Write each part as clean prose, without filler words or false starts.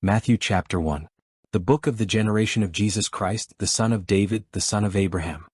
Matthew chapter 1. The book of the generation of Jesus Christ, the son of David, the son of Abraham.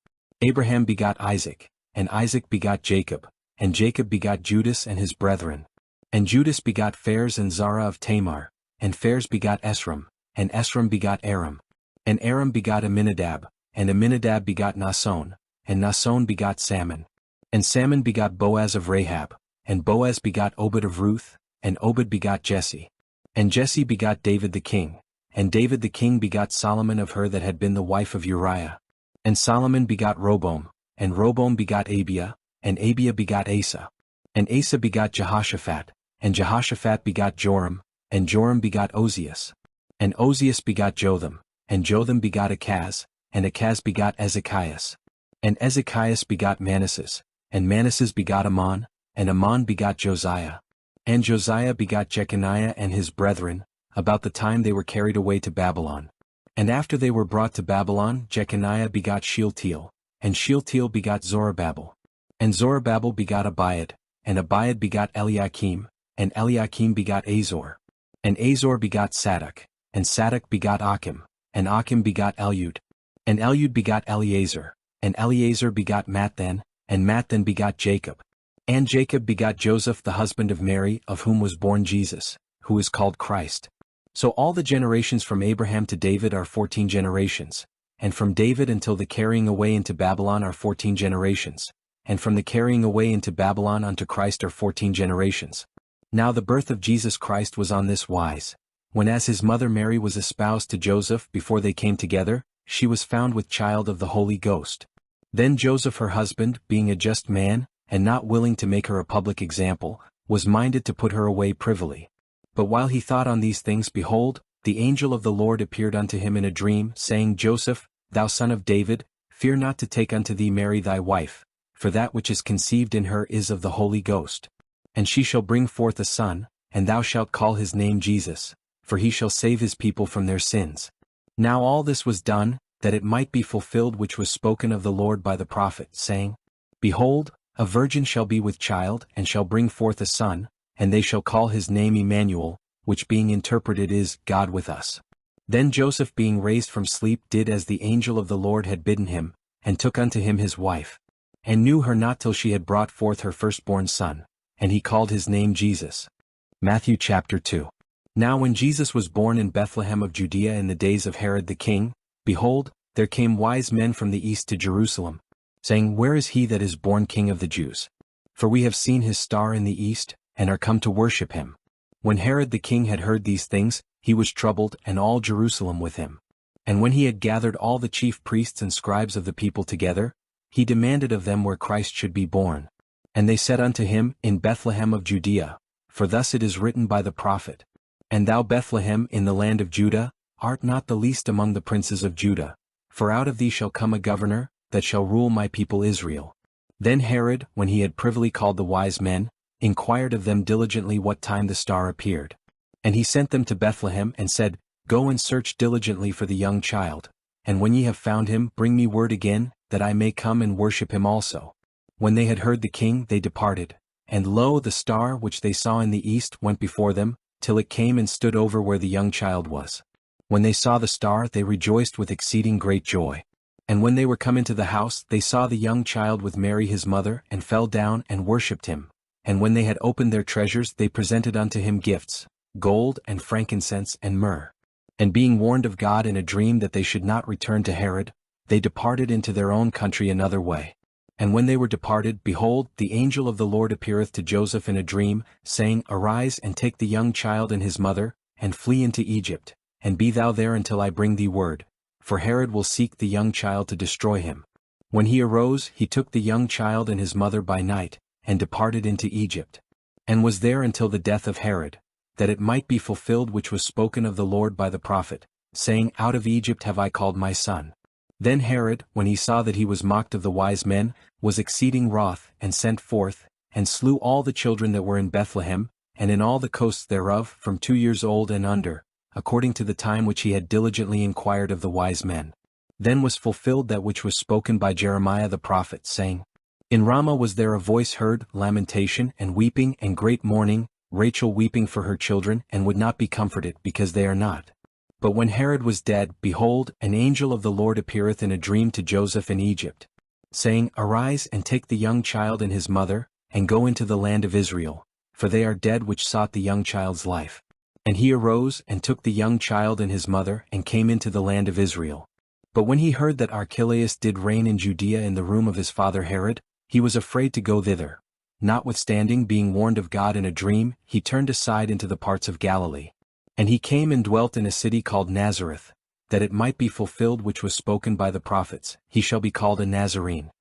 Abraham begot Isaac, and Isaac begot Jacob, and Jacob begot Judas and his brethren. And Judas begot Phares and Zara of Tamar, and Phares begot Esrom, and Esrom begot Aram. And Aram begot Amminadab, and Amminadab begot Naasson, and Naasson begot Salmon. And Salmon begot Boaz of Rahab, and Boaz begot Obed of Ruth, and Obed begot Jesse. And Jesse begot David the king, and David the king begot Solomon of her that had been the wife of Uriah. And Solomon begot Roboam, and Roboam begot Abiah, and Abiah begot Asa. And Asa begot Jehoshaphat, and Jehoshaphat begot Joram, and Joram begot Ozias. And Ozias begot Jotham, and Jotham begot Achaz, and Achaz begot Ezekias. And Ezekias begot Manasses, and Manasses begot Ammon, and Ammon begot Josiah. And Josiah begot Jeconiah and his brethren, about the time they were carried away to Babylon. And after they were brought to Babylon, Jeconiah begot Shealtiel, and Shealtiel begot Zorobabel. And Zorobabel begot Abiad, and Abiad begot Eliakim, and Eliakim begot Azor. And Azor begot Sadoc, and Sadoc begot Achim, and Achim begot Eliud. And Eliud begot Eleazar, and Eleazar begot Matthan, and Matthan begot Jacob. And Jacob begot Joseph the husband of Mary, of whom was born Jesus, who is called Christ. So all the generations from Abraham to David are 14 generations, and from David until the carrying away into Babylon are 14 generations, and from the carrying away into Babylon unto Christ are 14 generations. Now the birth of Jesus Christ was on this wise: when as his mother Mary was espoused to Joseph before they came together, she was found with child of the Holy Ghost. Then Joseph her husband, being a just man, and not willing to make her a public example, was minded to put her away privily. But while he thought on these things, behold, the angel of the Lord appeared unto him in a dream, saying, Joseph, thou son of David, fear not to take unto thee Mary thy wife, for that which is conceived in her is of the Holy Ghost. And she shall bring forth a son, and thou shalt call his name Jesus, for he shall save his people from their sins. Now all this was done, that it might be fulfilled which was spoken of the Lord by the prophet, saying, Behold, a virgin shall be with child, and shall bring forth a son, and they shall call his name Emmanuel, which being interpreted is, God with us. Then Joseph being raised from sleep did as the angel of the Lord had bidden him, and took unto him his wife, and knew her not till she had brought forth her firstborn son, and he called his name Jesus. Matthew chapter 2. Now when Jesus was born in Bethlehem of Judea in the days of Herod the king, behold, there came wise men from the east to Jerusalem, saying, Where is he that is born King of the Jews? For we have seen his star in the east, and are come to worship him. When Herod the king had heard these things, he was troubled, and all Jerusalem with him. And when he had gathered all the chief priests and scribes of the people together, he demanded of them where Christ should be born. And they said unto him, In Bethlehem of Judea, for thus it is written by the prophet, And thou Bethlehem in the land of Judah, art not the least among the princes of Judah, for out of thee shall come a governor, that shall rule my people Israel. Then Herod, when he had privily called the wise men, inquired of them diligently what time the star appeared. And he sent them to Bethlehem, and said, Go and search diligently for the young child, and when ye have found him, bring me word again, that I may come and worship him also. When they had heard the king, they departed. And lo, the star which they saw in the east went before them, till it came and stood over where the young child was. When they saw the star, they rejoiced with exceeding great joy. And when they were come into the house, they saw the young child with Mary his mother, and fell down and worshipped him. And when they had opened their treasures, they presented unto him gifts, gold and frankincense and myrrh. And being warned of God in a dream that they should not return to Herod, they departed into their own country another way. And when they were departed, behold, the angel of the Lord appeareth to Joseph in a dream, saying, Arise and take the young child and his mother, and flee into Egypt, and be thou there until I bring thee word. For Herod will seek the young child to destroy him. When he arose, he took the young child and his mother by night, and departed into Egypt, and was there until the death of Herod, that it might be fulfilled which was spoken of the Lord by the prophet, saying, Out of Egypt have I called my son. Then Herod, when he saw that he was mocked of the wise men, was exceeding wroth, and sent forth, and slew all the children that were in Bethlehem, and in all the coasts thereof, from 2 years old and under, according to the time which he had diligently inquired of the wise men. Then was fulfilled that which was spoken by Jeremiah the prophet, saying, In Ramah was there a voice heard, lamentation and weeping and great mourning, Rachel weeping for her children and would not be comforted because they are not. But when Herod was dead, behold, an angel of the Lord appeareth in a dream to Joseph in Egypt, saying, Arise and take the young child and his mother, and go into the land of Israel, for they are dead which sought the young child's life. And he arose and took the young child and his mother and came into the land of Israel. But when he heard that Archelaus did reign in Judea in the room of his father Herod, he was afraid to go thither. Notwithstanding, being warned of God in a dream, he turned aside into the parts of Galilee. And he came and dwelt in a city called Nazareth, that it might be fulfilled which was spoken by the prophets, he shall be called a Nazarene.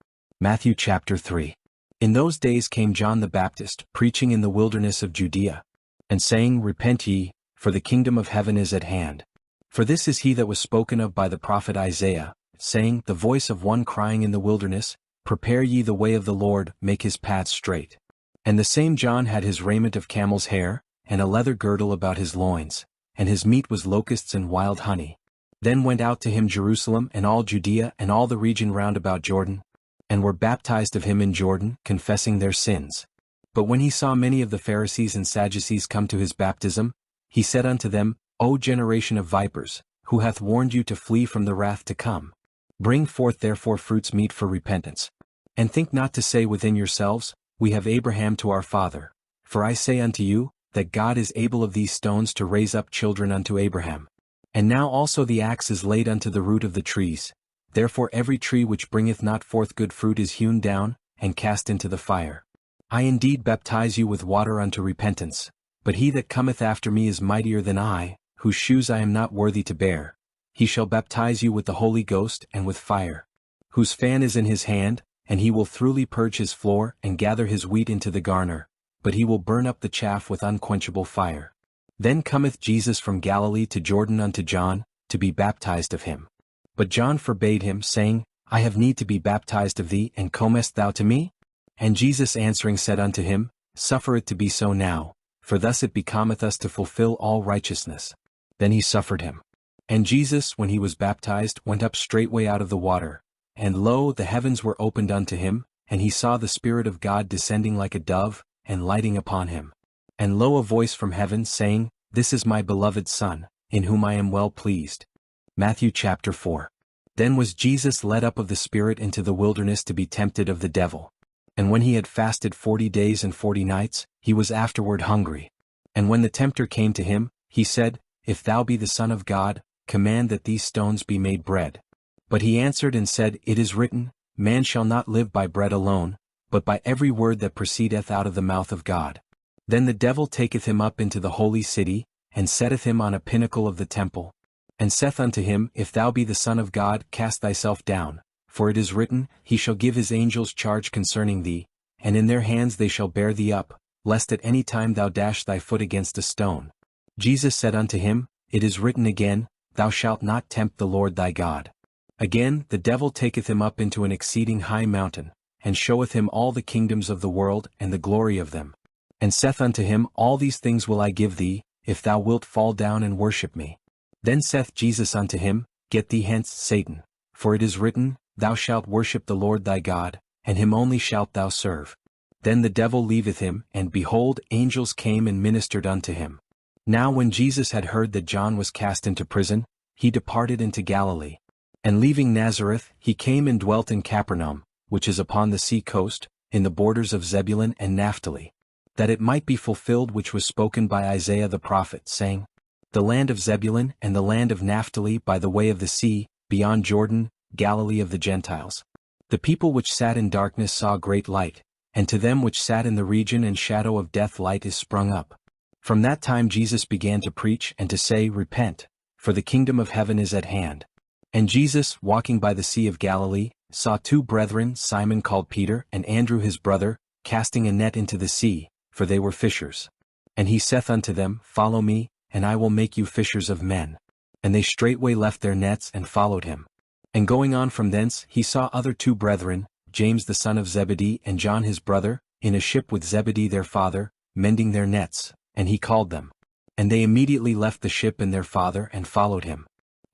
Matthew chapter 3. In those days came John the Baptist, preaching in the wilderness of Judea, and saying, Repent ye, for the kingdom of heaven is at hand. For this is he that was spoken of by the prophet Isaiah, saying, The voice of one crying in the wilderness, Prepare ye the way of the Lord, make his paths straight. And the same John had his raiment of camel's hair, and a leather girdle about his loins, and his meat was locusts and wild honey. Then went out to him Jerusalem and all Judea and all the region round about Jordan, and were baptized of him in Jordan, confessing their sins. But when he saw many of the Pharisees and Sadducees come to his baptism, he said unto them, O generation of vipers, who hath warned you to flee from the wrath to come? Bring forth therefore fruits meet for repentance. And think not to say within yourselves, We have Abraham to our father. For I say unto you, that God is able of these stones to raise up children unto Abraham. And now also the axe is laid unto the root of the trees. Therefore every tree which bringeth not forth good fruit is hewn down, and cast into the fire. I indeed baptize you with water unto repentance, but he that cometh after me is mightier than I, whose shoes I am not worthy to bear. He shall baptize you with the Holy Ghost and with fire, whose fan is in his hand, and he will thoroughly purge his floor and gather his wheat into the garner, but he will burn up the chaff with unquenchable fire. Then cometh Jesus from Galilee to Jordan unto John, to be baptized of him. But John forbade him, saying, I have need to be baptized of thee, and comest thou to me? And Jesus answering said unto him, Suffer it to be so now, for thus it becometh us to fulfill all righteousness. Then he suffered him. And Jesus, when he was baptized, went up straightway out of the water, and lo, the heavens were opened unto him, and he saw the Spirit of God descending like a dove, and lighting upon him. And lo, a voice from heaven, saying, This is my beloved Son, in whom I am well pleased. Matthew chapter 4. Then was Jesus led up of the Spirit into the wilderness to be tempted of the devil. And when he had fasted 40 days and 40 nights, he was afterward hungry. And when the tempter came to him, he said, If thou be the Son of God, command that these stones be made bread. But he answered and said, It is written, Man shall not live by bread alone, but by every word that proceedeth out of the mouth of God. Then the devil taketh him up into the holy city, and setteth him on a pinnacle of the temple, and saith unto him, If thou be the Son of God, cast thyself down, for it is written, He shall give his angels charge concerning thee, and in their hands they shall bear thee up, lest at any time thou dash thy foot against a stone. Jesus said unto him, It is written again, Thou shalt not tempt the Lord thy God. Again the devil taketh him up into an exceeding high mountain, and showeth him all the kingdoms of the world and the glory of them. And saith unto him, All these things will I give thee, if thou wilt fall down and worship me. Then saith Jesus unto him, Get thee hence, Satan, for it is written, Thou shalt worship the Lord thy God, and him only shalt thou serve. Then the devil leaveth him, and behold, angels came and ministered unto him. Now when Jesus had heard that John was cast into prison, he departed into Galilee. And leaving Nazareth, he came and dwelt in Capernaum, which is upon the sea coast, in the borders of Zebulun and Naphtali, that it might be fulfilled which was spoken by Isaiah the prophet, saying, The land of Zebulun and the land of Naphtali by the way of the sea, beyond Jordan, Galilee of the Gentiles. The people which sat in darkness saw great light, and to them which sat in the region and shadow of death light is sprung up. From that time Jesus began to preach and to say, Repent, for the kingdom of heaven is at hand. And Jesus, walking by the sea of Galilee, saw two brethren, Simon called Peter and Andrew his brother, casting a net into the sea, for they were fishers. And he saith unto them, Follow me, and I will make you fishers of men. And they straightway left their nets and followed him. And going on from thence he saw other two brethren, James the son of Zebedee and John his brother, in a ship with Zebedee their father, mending their nets, and he called them. And they immediately left the ship and their father and followed him.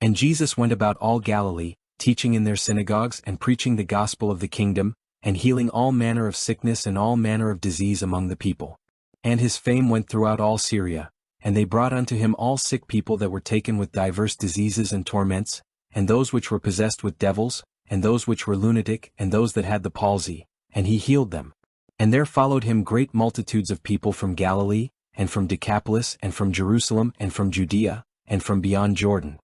And Jesus went about all Galilee, teaching in their synagogues and preaching the gospel of the kingdom, and healing all manner of sickness and all manner of disease among the people. And his fame went throughout all Syria, and they brought unto him all sick people that were taken with divers diseases and torments, and those which were possessed with devils, and those which were lunatic, and those that had the palsy, and he healed them. And there followed him great multitudes of people from Galilee, and from Decapolis, and from Jerusalem, and from Judea, and from beyond Jordan.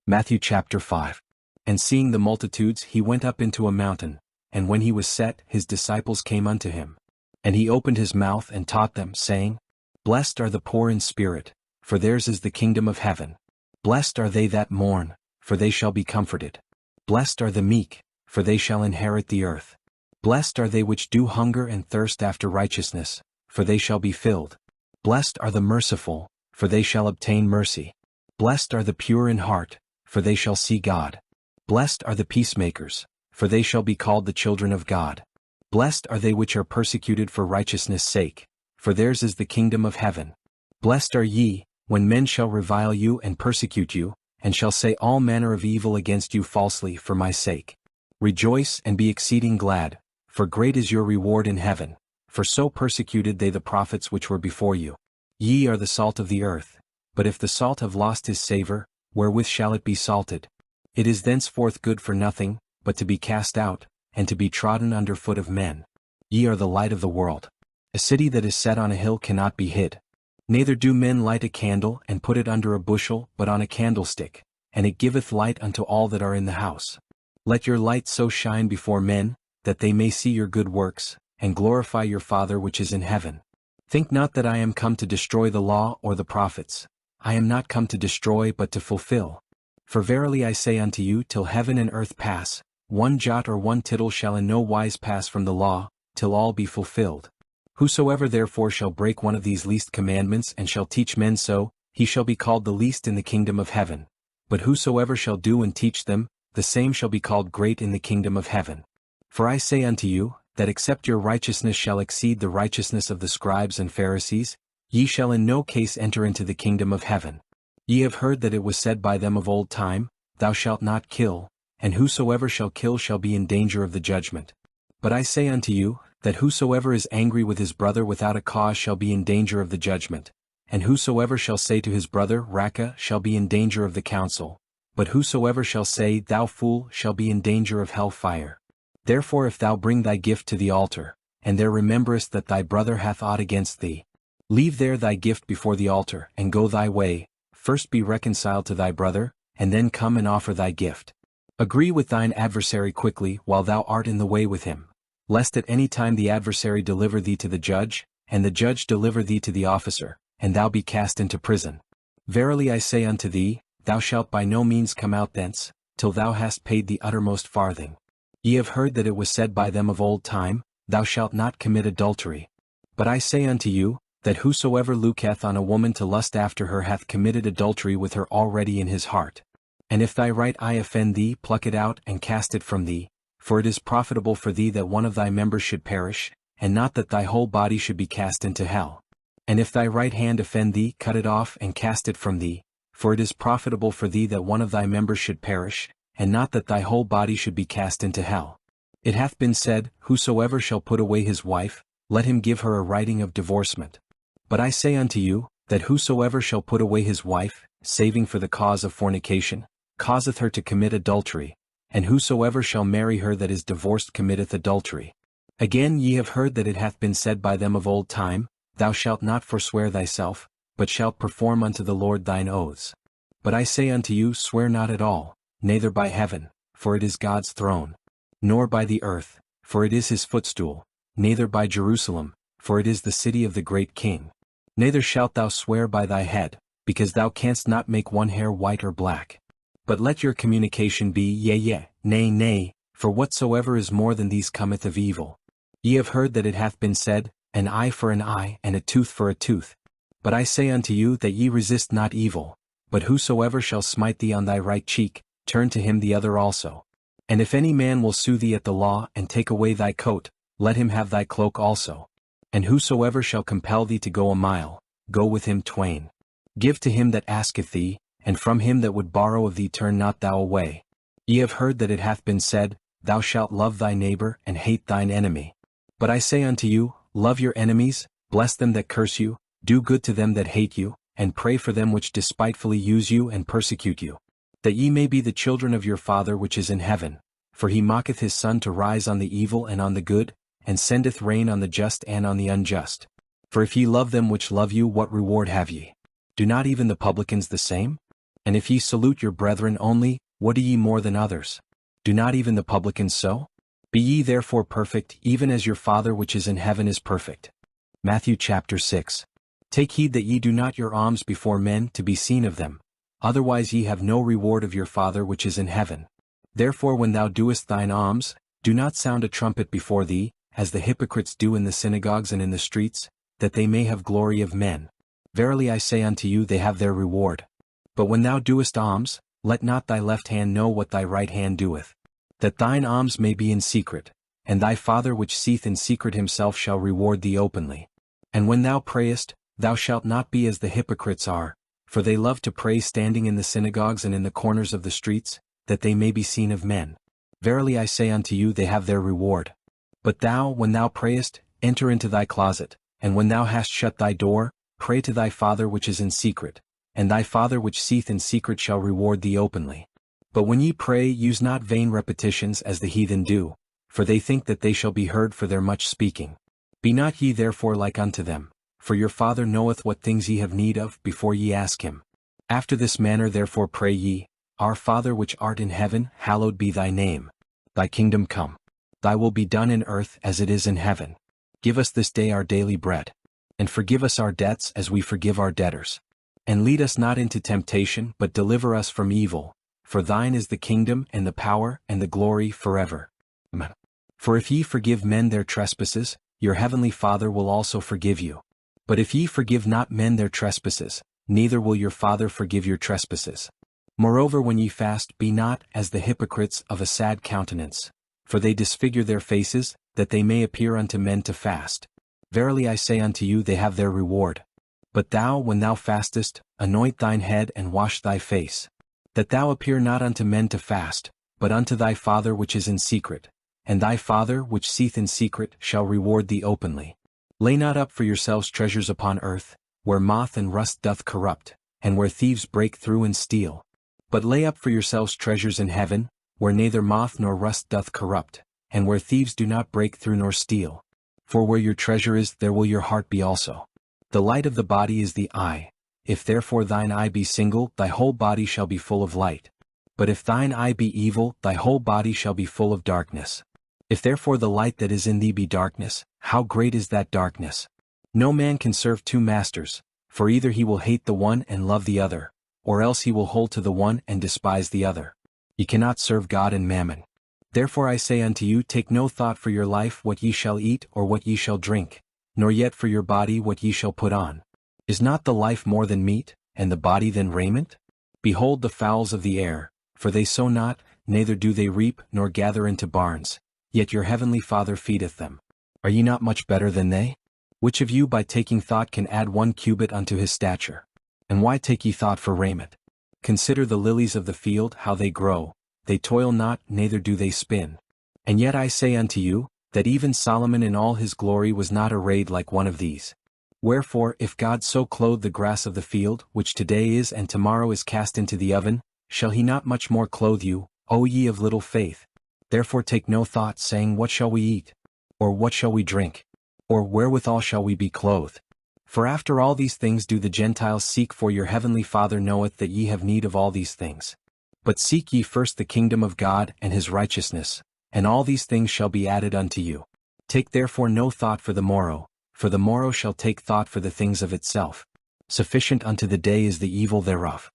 Matthew chapter 5. And seeing the multitudes, he went up into a mountain, and when he was set, his disciples came unto him. And he opened his mouth and taught them, saying, Blessed are the poor in spirit, for theirs is the kingdom of heaven. Blessed are they that mourn, for they shall be comforted. Blessed are the meek, for they shall inherit the earth. Blessed are they which do hunger and thirst after righteousness, for they shall be filled. Blessed are the merciful, for they shall obtain mercy. Blessed are the pure in heart, for they shall see God. Blessed are the peacemakers, for they shall be called the children of God. Blessed are they which are persecuted for righteousness' sake, for theirs is the kingdom of heaven. Blessed are ye, when men shall revile you and persecute you, and shall say all manner of evil against you falsely for my sake. Rejoice and be exceeding glad, for great is your reward in heaven, for so persecuted they the prophets which were before you. Ye are the salt of the earth, but if the salt have lost his savour, wherewith shall it be salted? It is thenceforth good for nothing, but to be cast out, and to be trodden under foot of men. Ye are the light of the world. A city that is set on a hill cannot be hid. Neither do men light a candle and put it under a bushel, but on a candlestick, and it giveth light unto all that are in the house. Let your light so shine before men, that they may see your good works, and glorify your Father which is in heaven. Think not that I am come to destroy the law or the prophets. I am not come to destroy but to fulfill. For verily I say unto you, till heaven and earth pass, one jot or one tittle shall in no wise pass from the law, till all be fulfilled. Whosoever therefore shall break one of these least commandments and shall teach men so, he shall be called the least in the kingdom of heaven. But whosoever shall do and teach them, the same shall be called great in the kingdom of heaven. For I say unto you, that except your righteousness shall exceed the righteousness of the scribes and Pharisees, ye shall in no case enter into the kingdom of heaven. Ye have heard that it was said by them of old time, Thou shalt not kill, and whosoever shall kill shall be in danger of the judgment. But I say unto you, that whosoever is angry with his brother without a cause shall be in danger of the judgment, and whosoever shall say to his brother, Raca, shall be in danger of the council, but whosoever shall say, Thou fool, shall be in danger of hell fire. Therefore if thou bring thy gift to the altar, and there rememberest that thy brother hath aught against thee, leave there thy gift before the altar, and go thy way, first be reconciled to thy brother, and then come and offer thy gift. Agree with thine adversary quickly while thou art in the way with him, lest at any time the adversary deliver thee to the judge, and the judge deliver thee to the officer, and thou be cast into prison. Verily I say unto thee, thou shalt by no means come out thence, till thou hast paid the uttermost farthing. Ye have heard that it was said by them of old time, Thou shalt not commit adultery. But I say unto you, that whosoever looketh on a woman to lust after her hath committed adultery with her already in his heart. And if thy right eye offend thee, pluck it out and cast it from thee, for it is profitable for thee that one of thy members should perish, and not that thy whole body should be cast into hell. And if thy right hand offend thee, cut it off and cast it from thee, for it is profitable for thee that one of thy members should perish, and not that thy whole body should be cast into hell. It hath been said, Whosoever shall put away his wife, let him give her a writing of divorcement. But I say unto you, that whosoever shall put away his wife, saving for the cause of fornication, causeth her to commit adultery, and whosoever shall marry her that is divorced committeth adultery. Again ye have heard that it hath been said by them of old time, Thou shalt not forswear thyself, but shalt perform unto the Lord thine oaths. But I say unto you, swear not at all, neither by heaven, for it is God's throne, nor by the earth, for it is his footstool, neither by Jerusalem, for it is the city of the great King. Neither shalt thou swear by thy head, because thou canst not make one hair white or black. But let your communication be yea, yea, nay, nay, for whatsoever is more than these cometh of evil. Ye have heard that it hath been said, An eye for an eye, and a tooth for a tooth. But I say unto you that ye resist not evil, but whosoever shall smite thee on thy right cheek, turn to him the other also. And if any man will sue thee at the law and take away thy coat, let him have thy cloak also. And whosoever shall compel thee to go a mile, go with him twain. Give to him that asketh thee, and from him that would borrow of thee turn not thou away. Ye have heard that it hath been said, Thou shalt love thy neighbor and hate thine enemy. But I say unto you, love your enemies, Bless them that curse you, do good to them that hate you, and pray for them which despitefully use you and persecute you. That ye may be the children of your Father which is in heaven. For he maketh his sun to rise on the evil and on the good, and sendeth rain on the just and on the unjust. For if ye love them which love you, what reward have ye? Do not even the publicans the same? And if ye salute your brethren only, what do ye more than others? Do not even the publicans so? Be ye therefore perfect, even as your Father which is in heaven is perfect. Matthew chapter 6. Take heed that ye do not your alms before men to be seen of them, otherwise ye have no reward of your Father which is in heaven. Therefore when thou doest thine alms, do not sound a trumpet before thee, as the hypocrites do in the synagogues and in the streets, that they may have glory of men. Verily I say unto you, they have their reward. But when thou doest alms, let not thy left hand know what thy right hand doeth, that thine alms may be in secret, and thy Father which seeth in secret himself shall reward thee openly. And when thou prayest, thou shalt not be as the hypocrites are, for they love to pray standing in the synagogues and in the corners of the streets, that they may be seen of men. Verily I say unto you, they have their reward. But thou, when thou prayest, enter into thy closet, and when thou hast shut thy door, pray to thy Father which is in secret, and thy Father which seeth in secret shall reward thee openly. But when ye pray, use not vain repetitions as the heathen do, for they think that they shall be heard for their much speaking. Be not ye therefore like unto them, for your Father knoweth what things ye have need of before ye ask him. After this manner therefore pray ye, Our Father which art in heaven, hallowed be thy name. Thy kingdom come. Thy will be done in earth as it is in heaven. Give us this day our daily bread. And forgive us our debts as we forgive our debtors. And lead us not into temptation, but deliver us from evil. For thine is the kingdom, and the power, and the glory forever. Amen. For if ye forgive men their trespasses, your heavenly Father will also forgive you. But if ye forgive not men their trespasses, neither will your Father forgive your trespasses. Moreover when ye fast, be not as the hypocrites of a sad countenance, for they disfigure their faces, that they may appear unto men to fast. Verily I say unto you, they have their reward. But thou, when thou fastest, anoint thine head and wash thy face, that thou appear not unto men to fast, but unto thy Father which is in secret, and thy Father which seeth in secret shall reward thee openly. Lay not up for yourselves treasures upon earth, where moth and rust doth corrupt, and where thieves break through and steal. But lay up for yourselves treasures in heaven, where neither moth nor rust doth corrupt, and where thieves do not break through nor steal. For where your treasure is, there will your heart be also. The light of the body is the eye. If therefore thine eye be single, thy whole body shall be full of light. But if thine eye be evil, thy whole body shall be full of darkness. If therefore the light that is in thee be darkness, how great is that darkness? No man can serve two masters, for either he will hate the one and love the other, or else he will hold to the one and despise the other. Ye cannot serve God and mammon. Therefore I say unto you, take no thought for your life what ye shall eat or what ye shall drink, nor yet for your body what ye shall put on. Is not the life more than meat, and the body than raiment? Behold the fowls of the air, for they sow not, neither do they reap nor gather into barns, yet your heavenly Father feedeth them. Are ye not much better than they? Which of you by taking thought can add 1 cubit unto his stature? And why take ye thought for raiment? Consider the lilies of the field, how they grow, they toil not, neither do they spin. And yet I say unto you, that even Solomon in all his glory was not arrayed like one of these. Wherefore if God so clothe the grass of the field, which today is and tomorrow is cast into the oven, shall he not much more clothe you, O ye of little faith? Therefore take no thought, saying, What shall we eat? Or what shall we drink? Or wherewithal shall we be clothed? For after all these things do the Gentiles seek, for your heavenly Father knoweth that ye have need of all these things. But seek ye first the kingdom of God and his righteousness, and all these things shall be added unto you. Take therefore no thought for the morrow, for the morrow shall take thought for the things of itself. Sufficient unto the day is the evil thereof.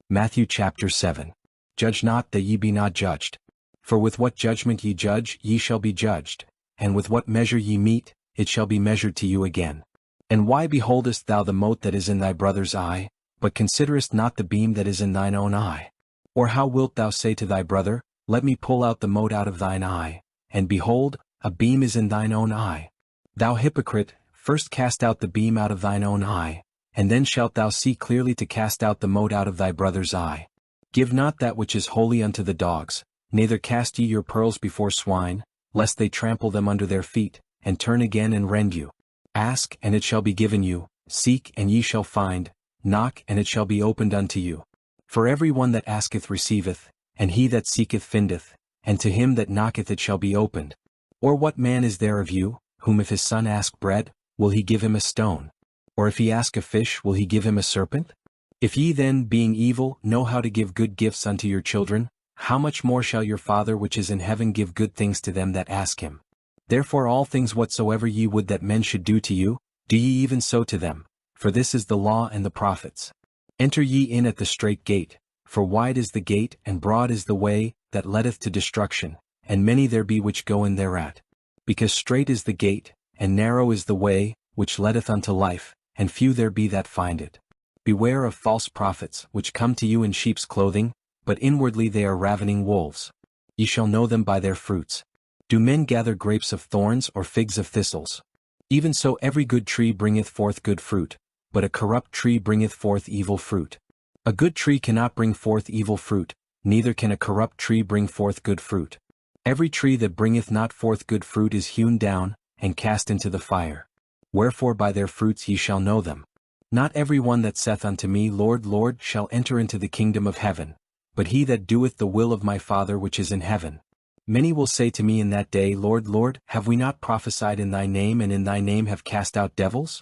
Matthew chapter 7. Judge not that ye be not judged. For with what judgment ye judge, ye shall be judged, and with what measure ye mete, it shall be measured to you again. And why beholdest thou the mote that is in thy brother's eye, but considerest not the beam that is in thine own eye? Or how wilt thou say to thy brother, Let me pull out the mote out of thine eye, and behold, a beam is in thine own eye? Thou hypocrite, first cast out the beam out of thine own eye, and then shalt thou see clearly to cast out the mote out of thy brother's eye. Give not that which is holy unto the dogs, neither cast ye your pearls before swine, lest they trample them under their feet, and turn again and rend you. Ask, and it shall be given you, seek, and ye shall find, knock, and it shall be opened unto you. For every one that asketh receiveth, and he that seeketh findeth, and to him that knocketh it shall be opened. Or what man is there of you, whom if his son ask bread, will he give him a stone? Or if he ask a fish, will he give him a serpent? If ye then, being evil, know how to give good gifts unto your children, how much more shall your Father which is in heaven give good things to them that ask him? Therefore all things whatsoever ye would that men should do to you, do ye even so to them, for this is the law and the prophets. Enter ye in at the strait gate, for wide is the gate and broad is the way that leadeth to destruction, and many there be which go in thereat. Because strait is the gate, and narrow is the way, which leadeth unto life, and few there be that find it. Beware of false prophets, which come to you in sheep's clothing, but inwardly they are ravening wolves. Ye shall know them by their fruits. Do men gather grapes of thorns or figs of thistles? Even so every good tree bringeth forth good fruit, but a corrupt tree bringeth forth evil fruit. A good tree cannot bring forth evil fruit, neither can a corrupt tree bring forth good fruit. Every tree that bringeth not forth good fruit is hewn down, and cast into the fire. Wherefore by their fruits ye shall know them. Not every one that saith unto me, Lord, Lord, shall enter into the kingdom of heaven, but he that doeth the will of my Father which is in heaven. Many will say to me in that day, Lord, Lord, have we not prophesied in thy name, and in thy name have cast out devils?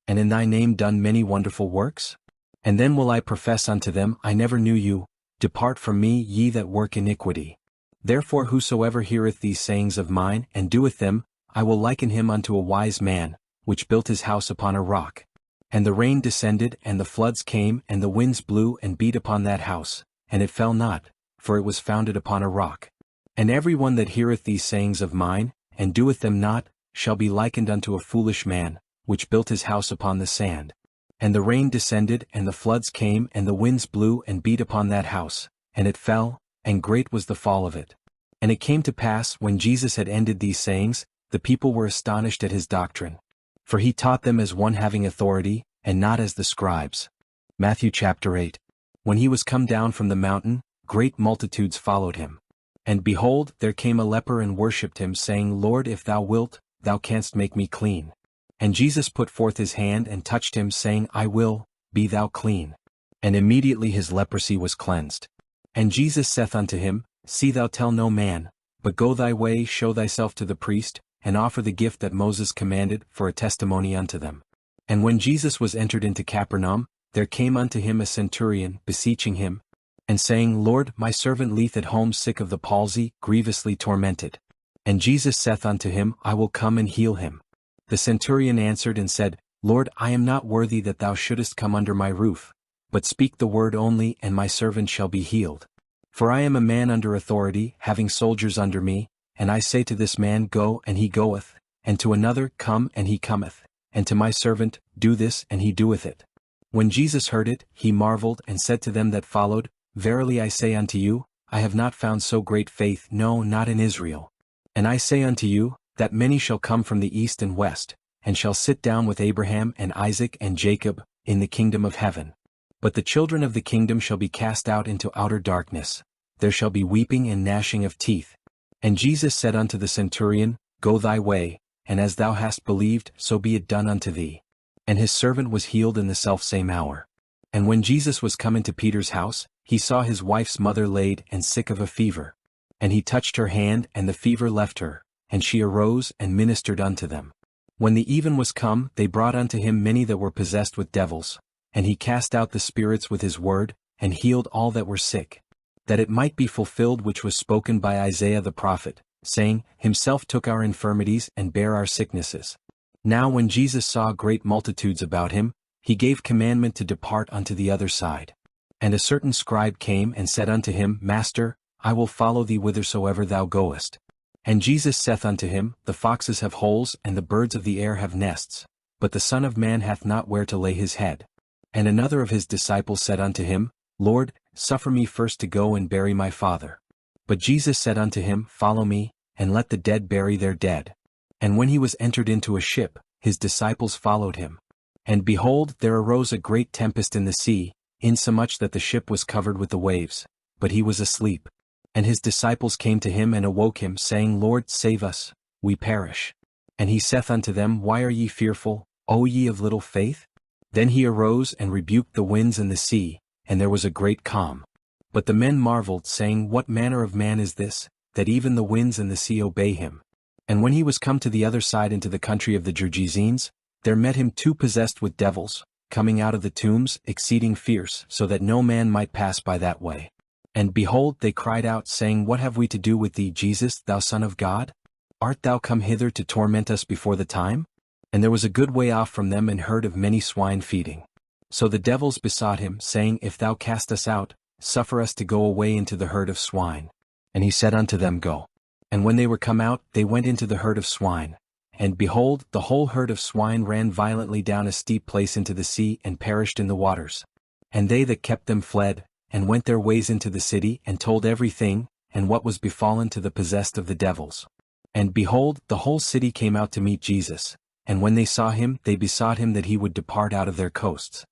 And in thy name done many wonderful works? And then will I profess unto them, I never knew you, depart from me, ye that work iniquity. Therefore whosoever heareth these sayings of mine, and doeth them, I will liken him unto a wise man, which built his house upon a rock. And the rain descended, and the floods came, and the winds blew and beat upon that house, and it fell not, for it was founded upon a rock. And every one that heareth these sayings of mine, and doeth them not, shall be likened unto a foolish man, which built his house upon the sand. And the rain descended, and the floods came, and the winds blew and beat upon that house, and it fell, and great was the fall of it. And it came to pass, when Jesus had ended these sayings, the people were astonished at his doctrine. For he taught them as one having authority, and not as the scribes. Matthew chapter 8. When he was come down from the mountain, great multitudes followed him. And behold, there came a leper and worshipped him, saying, Lord, if thou wilt, thou canst make me clean. And Jesus put forth his hand and touched him, saying, I will, be thou clean. And immediately his leprosy was cleansed. And Jesus saith unto him, See thou tell no man, but go thy way, show thyself to the priest, and offer the gift that Moses commanded for a testimony unto them. And when Jesus was entered into Capernaum, there came unto him a centurion, beseeching him, and saying, Lord, my servant lieth at home sick of the palsy, grievously tormented. And Jesus saith unto him, I will come and heal him. The centurion answered and said, Lord, I am not worthy that thou shouldest come under my roof, but speak the word only, and my servant shall be healed. For I am a man under authority, having soldiers under me, and I say to this man, Go, and he goeth, and to another, Come, and he cometh, and to my servant, Do this, and he doeth it. When Jesus heard it, he marveled, and said to them that followed, Verily I say unto you, I have not found so great faith, no, not in Israel. And I say unto you, that many shall come from the east and west, and shall sit down with Abraham and Isaac and Jacob, in the kingdom of heaven. But the children of the kingdom shall be cast out into outer darkness. There shall be weeping and gnashing of teeth. And Jesus said unto the centurion, Go thy way, and as thou hast believed, so be it done unto thee. And his servant was healed in the selfsame hour. And when Jesus was come into Peter's house, he saw his wife's mother laid and sick of a fever. And he touched her hand, and the fever left her, and she arose and ministered unto them. When the even was come, they brought unto him many that were possessed with devils, and he cast out the spirits with his word, and healed all that were sick. That it might be fulfilled which was spoken by Isaiah the prophet, saying, Himself took our infirmities and bare our sicknesses. Now when Jesus saw great multitudes about him, he gave commandment to depart unto the other side. And a certain scribe came and said unto him, Master, I will follow thee whithersoever thou goest. And Jesus saith unto him, The foxes have holes, and the birds of the air have nests, but the Son of Man hath not where to lay his head. And another of his disciples said unto him, Lord, suffer me first to go and bury my father. But Jesus said unto him, Follow me, and let the dead bury their dead. And when he was entered into a ship, his disciples followed him. And behold, there arose a great tempest in the sea, insomuch that the ship was covered with the waves, but he was asleep. And his disciples came to him and awoke him, saying, Lord, save us, we perish. And he saith unto them, Why are ye fearful, O ye of little faith? Then he arose and rebuked the winds and the sea, and there was a great calm. But the men marveled, saying, What manner of man is this, that even the winds and the sea obey him? And when he was come to the other side into the country of the Gergesenes, there met him two possessed with devils, coming out of the tombs, exceeding fierce, so that no man might pass by that way. And behold, they cried out, saying, What have we to do with thee, Jesus, thou Son of God? Art thou come hither to torment us before the time? And there was a good way off from them an herd of many swine feeding. So the devils besought him, saying, If thou cast us out, suffer us to go away into the herd of swine. And he said unto them, Go. And when they were come out, they went into the herd of swine. And behold, the whole herd of swine ran violently down a steep place into the sea, and perished in the waters. And they that kept them fled, and went their ways into the city, and told everything, and what was befallen to the possessed of the devils. And behold, the whole city came out to meet Jesus, and when they saw him, they besought him that he would depart out of their coasts.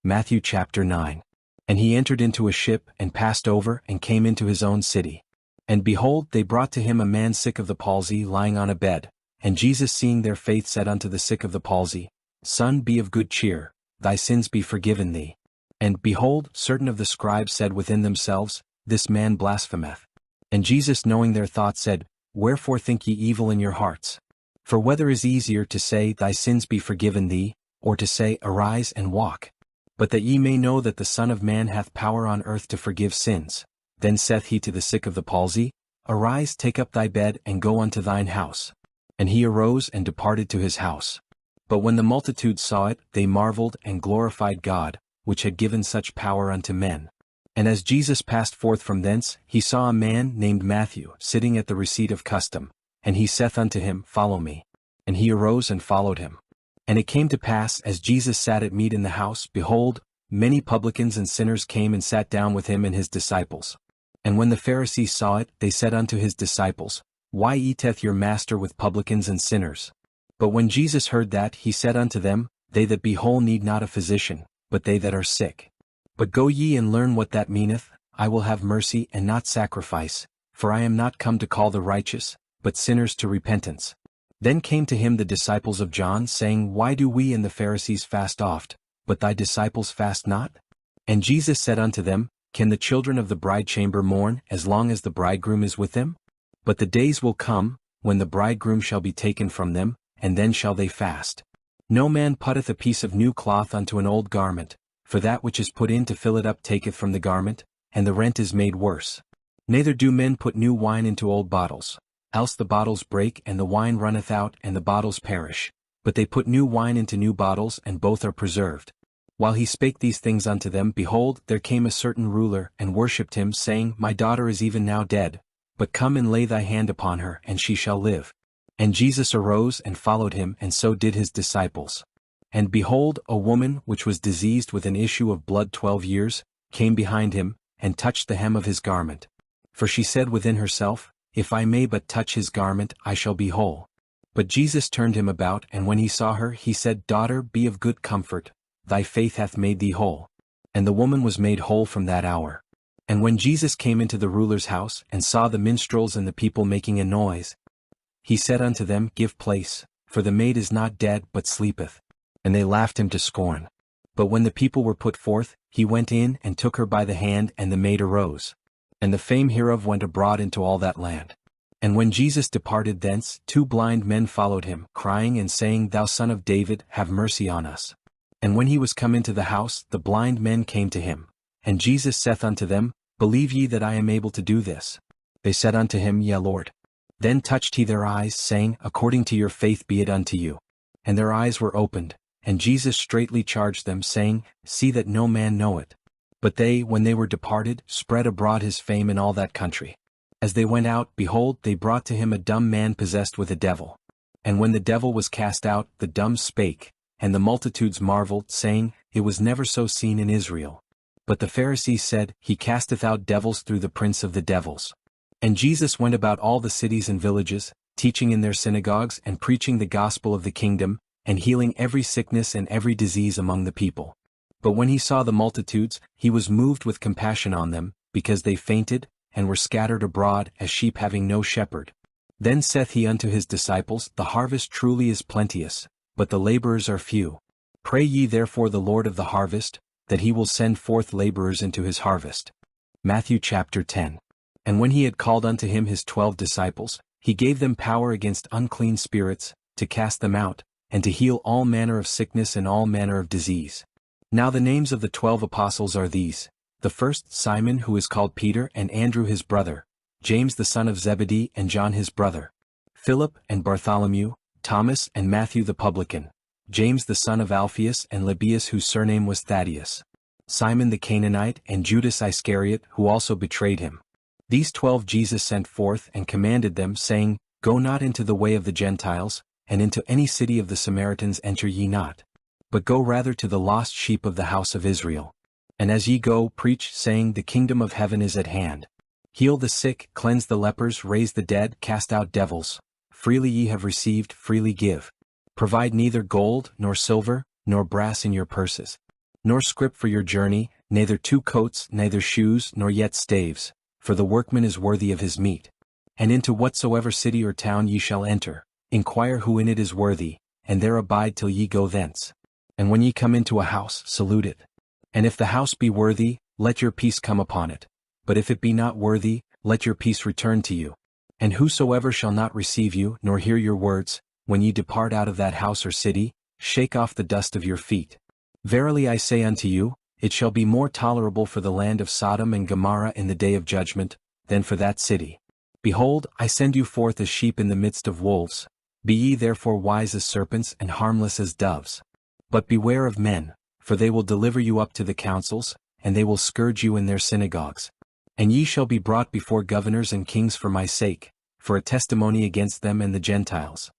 Matthew chapter 9. And he entered into a ship, and passed over, and came into his own city. And behold, they brought to him a man sick of the palsy, lying on a bed. And Jesus, seeing their faith, said unto the sick of the palsy, Son, be of good cheer, thy sins be forgiven thee. And behold, certain of the scribes said within themselves, This man blasphemeth. And Jesus, knowing their thoughts, said, Wherefore think ye evil in your hearts? For whether is easier to say, Thy sins be forgiven thee, or to say, Arise and walk? But that ye may know that the Son of Man hath power on earth to forgive sins. Then saith he to the sick of the palsy, Arise, take up thy bed, and go unto thine house. And he arose and departed to his house. But when the multitude saw it, they marveled, and glorified God, which had given such power unto men. And as Jesus passed forth from thence, he saw a man named Matthew sitting at the receipt of custom. And he saith unto him, Follow me. And he arose and followed him. And it came to pass, as Jesus sat at meat in the house, behold, many publicans and sinners came and sat down with him and his disciples. And when the Pharisees saw it, they said unto his disciples, Why eateth your master with publicans and sinners? But when Jesus heard that, he said unto them, They that be whole need not a physician, but they that are sick. But go ye and learn what that meaneth, I will have mercy and not sacrifice, for I am not come to call the righteous, but sinners to repentance. Then came to him the disciples of John, saying, Why do we and the Pharisees fast oft, but thy disciples fast not? And Jesus said unto them, Can the children of the bridechamber mourn, as long as the bridegroom is with them? But the days will come, when the bridegroom shall be taken from them, and then shall they fast. No man putteth a piece of new cloth unto an old garment, for that which is put in to fill it up taketh from the garment, and the rent is made worse. Neither do men put new wine into old bottles, else the bottles break, and the wine runneth out, and the bottles perish. But they put new wine into new bottles, and both are preserved. While he spake these things unto them, behold, there came a certain ruler, and worshipped him, saying, My daughter is even now dead, but come and lay thy hand upon her, and she shall live. And Jesus arose and followed him, and so did his disciples. And behold, a woman, which was diseased with an issue of blood 12 years, came behind him, and touched the hem of his garment. For she said within herself, If I may but touch his garment, I shall be whole. But Jesus turned him about, and when he saw her, he said, Daughter, be of good comfort, thy faith hath made thee whole. And the woman was made whole from that hour. And when Jesus came into the ruler's house, and saw the minstrels and the people making a noise, he said unto them, Give place, for the maid is not dead, but sleepeth. And they laughed him to scorn. But when the people were put forth, he went in, and took her by the hand, and the maid arose. And the fame hereof went abroad into all that land. And when Jesus departed thence, 2 blind men followed him, crying and saying, Thou Son of David, have mercy on us. And when he was come into the house, the blind men came to him. And Jesus saith unto them, Believe ye that I am able to do this? They said unto him, Yea, Lord. Then touched he their eyes, saying, According to your faith be it unto you. And their eyes were opened, and Jesus straitly charged them, saying, See that no man know it. But they, when they were departed, spread abroad his fame in all that country. As they went out, behold, they brought to him a dumb man possessed with a devil. And when the devil was cast out, the dumb spake, and the multitudes marveled, saying, It was never so seen in Israel. But the Pharisees said, He casteth out devils through the prince of the devils. And Jesus went about all the cities and villages, teaching in their synagogues and preaching the gospel of the kingdom, and healing every sickness and every disease among the people. But when he saw the multitudes, he was moved with compassion on them, because they fainted, and were scattered abroad as sheep having no shepherd. Then saith he unto his disciples, The harvest truly is plenteous, but the laborers are few. Pray ye therefore the Lord of the harvest, that he will send forth laborers into his harvest. Matthew chapter 10. And when he had called unto him his 12 disciples, he gave them power against unclean spirits, to cast them out, and to heal all manner of sickness and all manner of disease. Now the names of the 12 apostles are these: the first, Simon, who is called Peter, and Andrew his brother, James the son of Zebedee and John his brother, Philip and Bartholomew, Thomas and Matthew the publican, James the son of Alphaeus and Lebbaeus whose surname was Thaddeus, Simon the Canaanite and Judas Iscariot who also betrayed him. These 12 Jesus sent forth and commanded them, saying, Go not into the way of the Gentiles, and into any city of the Samaritans enter ye not, but go rather to the lost sheep of the house of Israel. And as ye go, preach, saying, The kingdom of heaven is at hand. Heal the sick, cleanse the lepers, raise the dead, cast out devils. Freely ye have received, freely give. Provide neither gold, nor silver, nor brass in your purses, nor scrip for your journey, neither 2 coats, neither shoes, nor yet staves, for the workman is worthy of his meat. And into whatsoever city or town ye shall enter, inquire who in it is worthy, and there abide till ye go thence. And when ye come into a house, salute it. And if the house be worthy, let your peace come upon it. But if it be not worthy, let your peace return to you. And whosoever shall not receive you, nor hear your words, when ye depart out of that house or city, shake off the dust of your feet. Verily I say unto you, it shall be more tolerable for the land of Sodom and Gomorrah in the day of judgment, than for that city. Behold, I send you forth as sheep in the midst of wolves. Be ye therefore wise as serpents and harmless as doves. But beware of men, for they will deliver you up to the councils, and they will scourge you in their synagogues. And ye shall be brought before governors and kings for my sake, for a testimony against them and the Gentiles.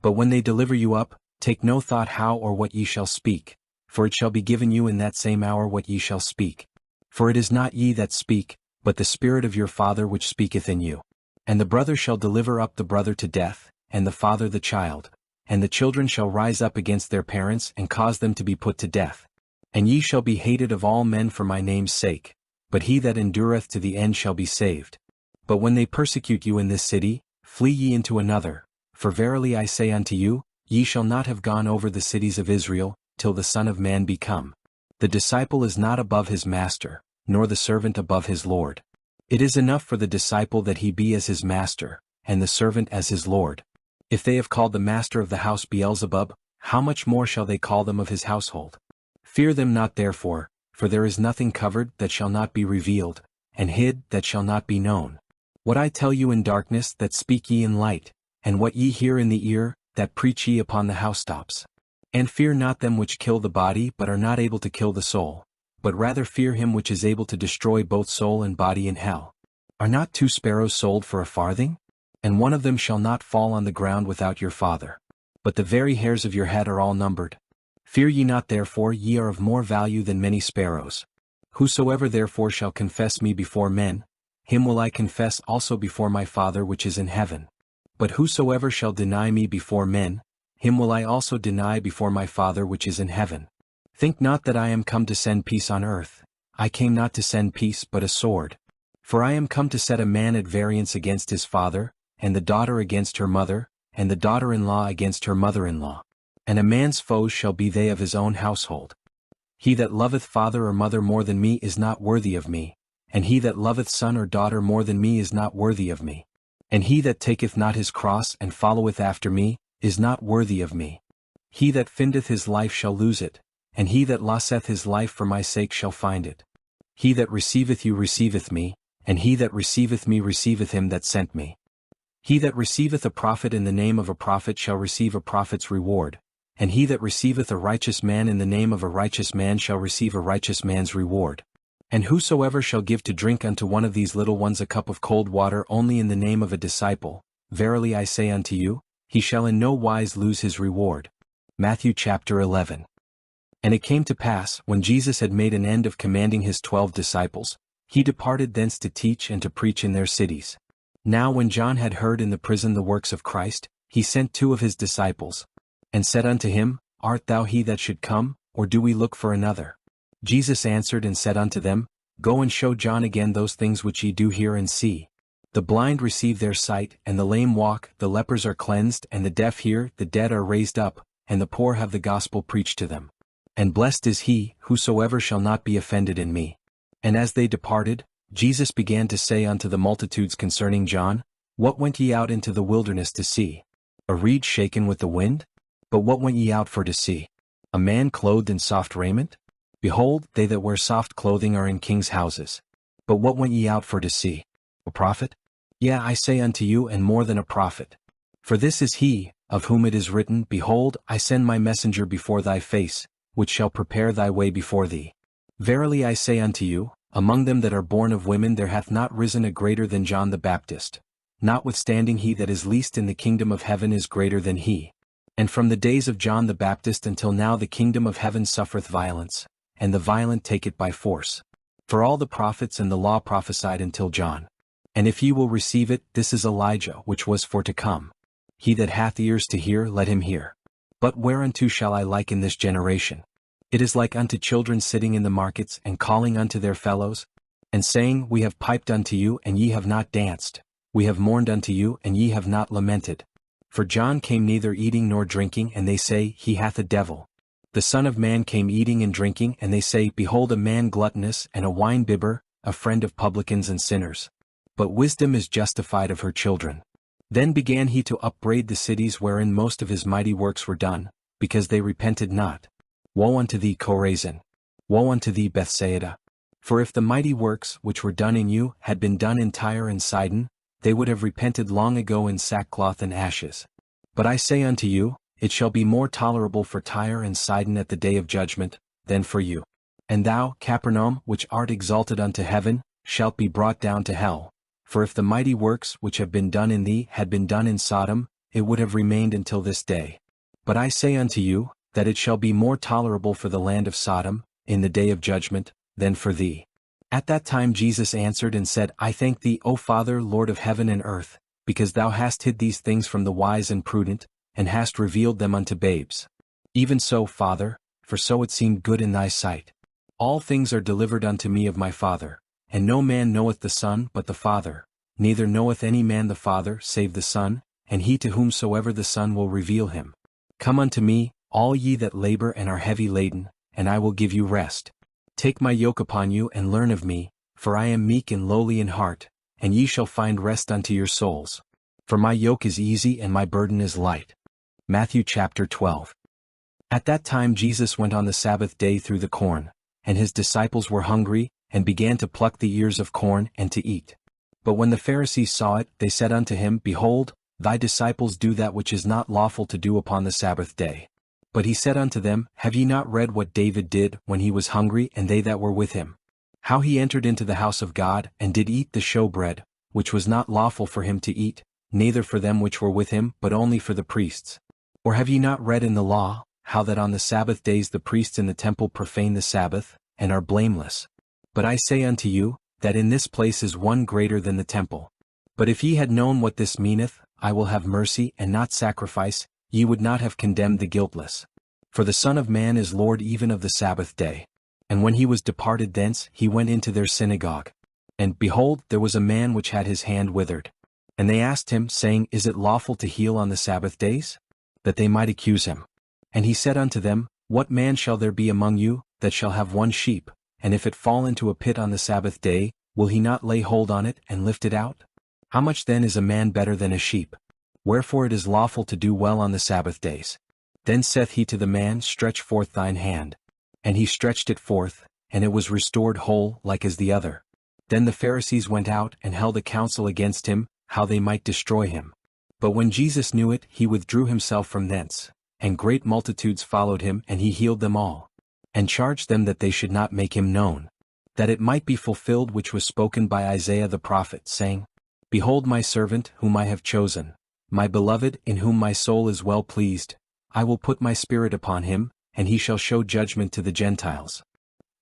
But when they deliver you up, take no thought how or what ye shall speak, for it shall be given you in that same hour what ye shall speak. For it is not ye that speak, but the Spirit of your Father which speaketh in you. And the brother shall deliver up the brother to death, and the father the child, and the children shall rise up against their parents and cause them to be put to death. And ye shall be hated of all men for my name's sake, but he that endureth to the end shall be saved. But when they persecute you in this city, flee ye into another, for verily I say unto you, ye shall not have gone over the cities of Israel, till the Son of Man be come. The disciple is not above his master, nor the servant above his Lord. It is enough for the disciple that he be as his master, and the servant as his Lord. If they have called the master of the house Beelzebub, how much more shall they call them of his household? Fear them not therefore, for there is nothing covered that shall not be revealed, and hid that shall not be known. What I tell you in darkness that speak ye in light, and what ye hear in the ear, that preach ye upon the housetops. And fear not them which kill the body but are not able to kill the soul, but rather fear him which is able to destroy both soul and body in hell. Are not 2 sparrows sold for a farthing? And one of them shall not fall on the ground without your Father. But the very hairs of your head are all numbered. Fear ye not therefore, ye are of more value than many sparrows. Whosoever therefore shall confess me before men, him will I confess also before my Father which is in heaven. But whosoever shall deny me before men, him will I also deny before my Father which is in heaven. Think not that I am come to send peace on earth. I came not to send peace but a sword. For I am come to set a man at variance against his father, and the daughter against her mother, and the daughter-in-law against her mother-in-law. And a man's foes shall be they of his own household. He that loveth father or mother more than me is not worthy of me, and he that loveth son or daughter more than me is not worthy of me. And he that taketh not his cross and followeth after me, is not worthy of me. He that findeth his life shall lose it, and he that loseth his life for my sake shall find it. He that receiveth you receiveth me, and he that receiveth me receiveth him that sent me. He that receiveth a prophet in the name of a prophet shall receive a prophet's reward, and he that receiveth a righteous man in the name of a righteous man shall receive a righteous man's reward. And whosoever shall give to drink unto one of these little ones a cup of cold water only in the name of a disciple, verily I say unto you, he shall in no wise lose his reward. Matthew chapter 11. And it came to pass, when Jesus had made an end of commanding his 12 disciples, he departed thence to teach and to preach in their cities. Now when John had heard in the prison the works of Christ, he sent 2 of his disciples, and said unto him, Art thou he that should come, or do we look for another? Jesus answered and said unto them, Go and show John again those things which ye do hear and see. The blind receive their sight, and the lame walk, the lepers are cleansed, and the deaf hear, the dead are raised up, and the poor have the gospel preached to them. And blessed is he, whosoever shall not be offended in me. And as they departed, Jesus began to say unto the multitudes concerning John, What went ye out into the wilderness to see? A reed shaken with the wind? But what went ye out for to see? A man clothed in soft raiment? Behold, they that wear soft clothing are in kings' houses. But what went ye out for to see? A prophet? Yea, I say unto you, and more than a prophet. For this is he, of whom it is written, Behold, I send my messenger before thy face, which shall prepare thy way before thee. Verily I say unto you, among them that are born of women there hath not risen a greater than John the Baptist. Notwithstanding he that is least in the kingdom of heaven is greater than he. And from the days of John the Baptist until now the kingdom of heaven suffereth violence, and the violent take it by force. For all the prophets and the law prophesied until John. And if ye will receive it, this is Elijah which was for to come. He that hath ears to hear, let him hear. But whereunto shall I liken this generation? It is like unto children sitting in the markets and calling unto their fellows, and saying, We have piped unto you, and ye have not danced. We have mourned unto you, and ye have not lamented. For John came neither eating nor drinking, and they say, He hath a devil. The Son of Man came eating and drinking, and they say, Behold a man gluttonous, and a wine-bibber, a friend of publicans and sinners. But wisdom is justified of her children. Then began he to upbraid the cities wherein most of his mighty works were done, because they repented not. Woe unto thee, Chorazin! Woe unto thee, Bethsaida! For if the mighty works which were done in you had been done in Tyre and Sidon, they would have repented long ago in sackcloth and ashes. But I say unto you, it shall be more tolerable for Tyre and Sidon at the day of judgment, than for you. And thou, Capernaum, which art exalted unto heaven, shalt be brought down to hell. For if the mighty works which have been done in thee had been done in Sodom, it would have remained until this day. But I say unto you, that it shall be more tolerable for the land of Sodom, in the day of judgment, than for thee. At that time Jesus answered and said, I thank thee, O Father, Lord of heaven and earth, because thou hast hid these things from the wise and prudent, and hast revealed them unto babes. Even so, Father, for so it seemed good in thy sight. All things are delivered unto me of my Father. And no man knoweth the Son but the Father, neither knoweth any man the Father save the Son, and he to whomsoever the Son will reveal him. Come unto me, all ye that labor and are heavy laden, and I will give you rest. Take my yoke upon you and learn of me, for I am meek and lowly in heart, and ye shall find rest unto your souls. For my yoke is easy and my burden is light. Matthew chapter 12. At that time Jesus went on the Sabbath day through the corn, and his disciples were hungry, and began to pluck the ears of corn and to eat. But when the Pharisees saw it, they said unto him, Behold, thy disciples do that which is not lawful to do upon the Sabbath day. But he said unto them, Have ye not read what David did when he was hungry and they that were with him? How he entered into the house of God, and did eat the showbread, which was not lawful for him to eat, neither for them which were with him, but only for the priests. Or have ye not read in the law, how that on the Sabbath days the priests in the temple profane the Sabbath, and are blameless? But I say unto you, that in this place is one greater than the temple. But if ye had known what this meaneth, I will have mercy and not sacrifice, ye would not have condemned the guiltless. For the Son of Man is Lord even of the Sabbath day. And when he was departed thence, he went into their synagogue. And, behold, there was a man which had his hand withered. And they asked him, saying, Is it lawful to heal on the Sabbath days? That they might accuse him. And he said unto them, What man shall there be among you, that shall have one sheep, and if it fall into a pit on the Sabbath day, will he not lay hold on it and lift it out? How much then is a man better than a sheep? Wherefore it is lawful to do well on the Sabbath days. Then saith he to the man, Stretch forth thine hand. And he stretched it forth, and it was restored whole like as the other. Then the Pharisees went out and held a council against him, how they might destroy him. But when Jesus knew it, he withdrew himself from thence, and great multitudes followed him, and he healed them all, and charged them that they should not make him known, that it might be fulfilled which was spoken by Isaiah the prophet, saying, Behold my servant whom I have chosen, my beloved in whom my soul is well pleased. I will put my spirit upon him, and he shall show judgment to the Gentiles.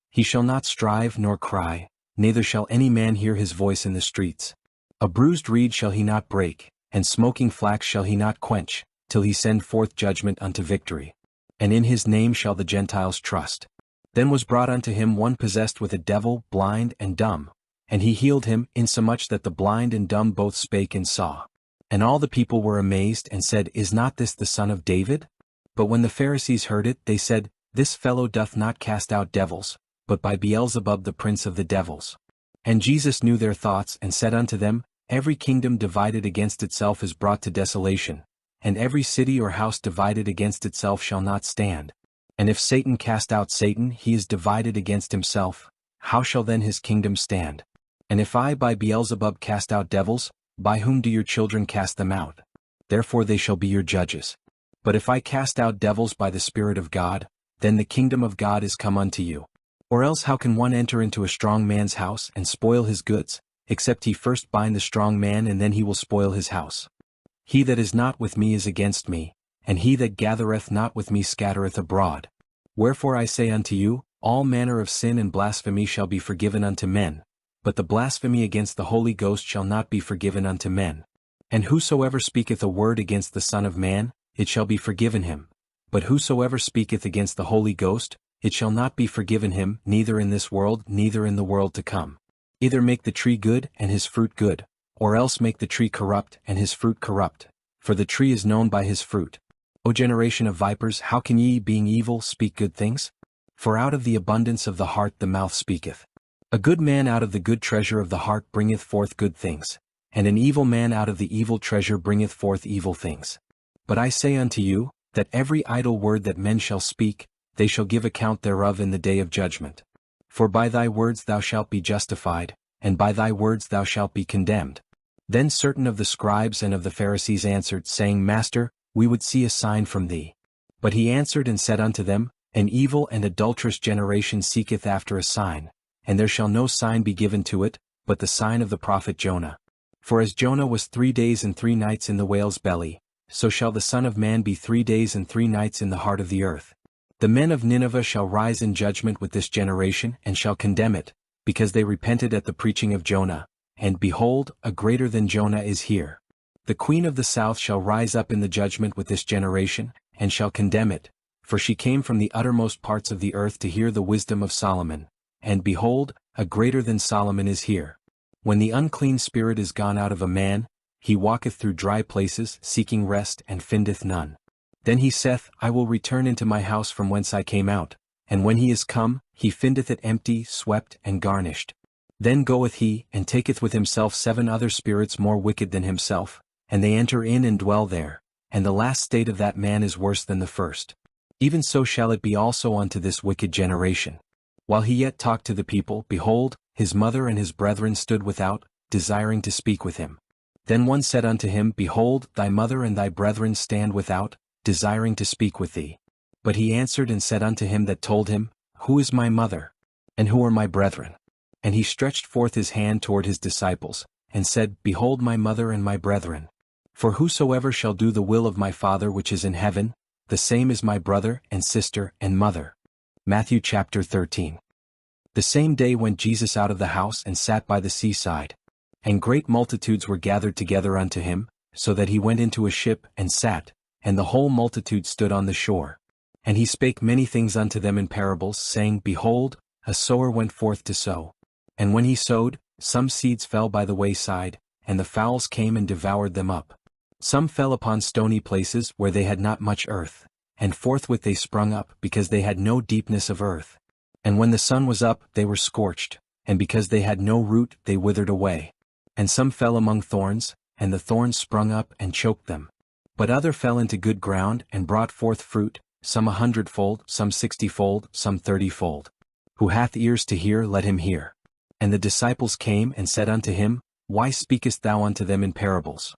He shall not strive nor cry, neither shall any man hear his voice in the streets. A bruised reed shall he not break, and smoking flax shall he not quench, till he send forth judgment unto victory. And in his name shall the Gentiles trust. Then was brought unto him one possessed with a devil, blind and dumb. And he healed him, insomuch that the blind and dumb both spake and saw. And all the people were amazed and said, Is not this the son of David? But when the Pharisees heard it, they said, This fellow doth not cast out devils, but by Beelzebub the prince of the devils. And Jesus knew their thoughts, and said unto them, Every kingdom divided against itself is brought to desolation, and every city or house divided against itself shall not stand. And if Satan cast out Satan, he is divided against himself. How shall then his kingdom stand? And if I by Beelzebub cast out devils, by whom do your children cast them out? Therefore they shall be your judges. But if I cast out devils by the Spirit of God, then the kingdom of God is come unto you. Or else how can one enter into a strong man's house and spoil his goods, except he first bind the strong man, and then he will spoil his house? He that is not with me is against me, and he that gathereth not with me scattereth abroad. Wherefore I say unto you, all manner of sin and blasphemy shall be forgiven unto men, but the blasphemy against the Holy Ghost shall not be forgiven unto men. And whosoever speaketh a word against the Son of Man, it shall be forgiven him. But whosoever speaketh against the Holy Ghost, it shall not be forgiven him, neither in this world, neither in the world to come. Either make the tree good, and his fruit good, or else make the tree corrupt, and his fruit corrupt. For the tree is known by his fruit. O generation of vipers, how can ye, being evil, speak good things? For out of the abundance of the heart the mouth speaketh. A good man out of the good treasure of the heart bringeth forth good things, and an evil man out of the evil treasure bringeth forth evil things. But I say unto you, that every idle word that men shall speak, they shall give account thereof in the day of judgment. For by thy words thou shalt be justified, and by thy words thou shalt be condemned. Then certain of the scribes and of the Pharisees answered, saying, Master, we would see a sign from thee. But he answered and said unto them, An evil and adulterous generation seeketh after a sign, and there shall no sign be given to it, but the sign of the prophet Jonah. For as Jonah was 3 days and 3 nights in the whale's belly, so shall the Son of Man be 3 days and 3 nights in the heart of the earth. The men of Nineveh shall rise in judgment with this generation, and shall condemn it, because they repented at the preaching of Jonah, and behold, a greater than Jonah is here. The queen of the south shall rise up in the judgment with this generation, and shall condemn it, for she came from the uttermost parts of the earth to hear the wisdom of Solomon, and behold, a greater than Solomon is here. When the unclean spirit is gone out of a man, he walketh through dry places, seeking rest, and findeth none. Then he saith, I will return into my house from whence I came out, and when he is come, he findeth it empty, swept, and garnished. Then goeth he, and taketh with himself 7 other spirits more wicked than himself, and they enter in and dwell there, and the last state of that man is worse than the first. Even so shall it be also unto this wicked generation. While he yet talked to the people, behold, his mother and his brethren stood without, desiring to speak with him. Then one said unto him, Behold, thy mother and thy brethren stand without, desiring to speak with thee. But he answered and said unto him that told him, Who is my mother? And who are my brethren? And he stretched forth his hand toward his disciples, and said, Behold my mother and my brethren. For whosoever shall do the will of my Father which is in heaven, the same is my brother, and sister, and mother. Matthew chapter 13. The same day went Jesus out of the house and sat by the seaside. And great multitudes were gathered together unto him, so that he went into a ship and sat, and the whole multitude stood on the shore. And he spake many things unto them in parables, saying, Behold, a sower went forth to sow. And when he sowed, some seeds fell by the wayside, and the fowls came and devoured them up. Some fell upon stony places where they had not much earth, and forthwith they sprung up, because they had no deepness of earth. And when the sun was up, they were scorched, and because they had no root, they withered away. And some fell among thorns, and the thorns sprung up and choked them. But other fell into good ground, and brought forth fruit, some 100-fold, some 60-fold, some 30-fold. Who hath ears to hear, let him hear. And the disciples came and said unto him, Why speakest thou unto them in parables?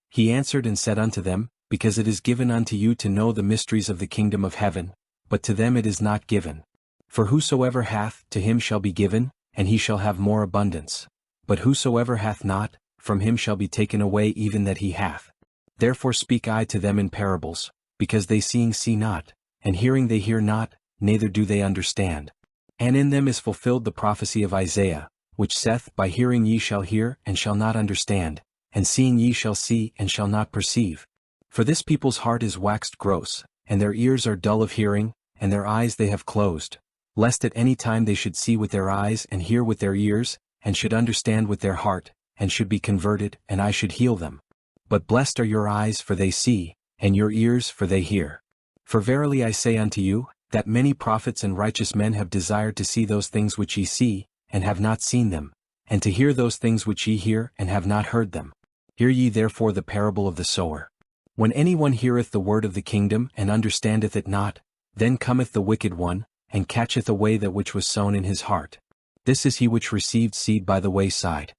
He answered and said unto them, Because it is given unto you to know the mysteries of the kingdom of heaven, but to them it is not given. For whosoever hath, to him shall be given, and he shall have more abundance. But whosoever hath not, from him shall be taken away even that he hath. Therefore speak I to them in parables, because they seeing see not, and hearing they hear not, neither do they understand. And in them is fulfilled the prophecy of Isaiah, which saith, By hearing ye shall hear, and shall not understand, and seeing ye shall see, and shall not perceive. For this people's heart is waxed gross, and their ears are dull of hearing, and their eyes they have closed, lest at any time they should see with their eyes and hear with their ears, and should understand with their heart, and should be converted, and I should heal them. But blessed are your eyes, for they see, and your ears, for they hear. For verily I say unto you, that many prophets and righteous men have desired to see those things which ye see, and have not seen them, and to hear those things which ye hear, and have not heard them. Hear ye therefore the parable of the sower. When anyone heareth the word of the kingdom, and understandeth it not, then cometh the wicked one, and catcheth away that which was sown in his heart. This is he which received seed by the wayside.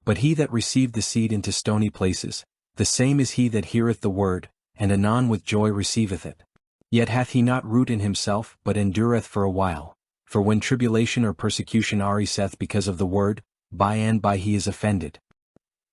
But he that received the seed into stony places, the same is he that heareth the word, and anon with joy receiveth it. Yet hath he not root in himself, but endureth for a while. For when tribulation or persecution ariseth because of the word, by and by he is offended.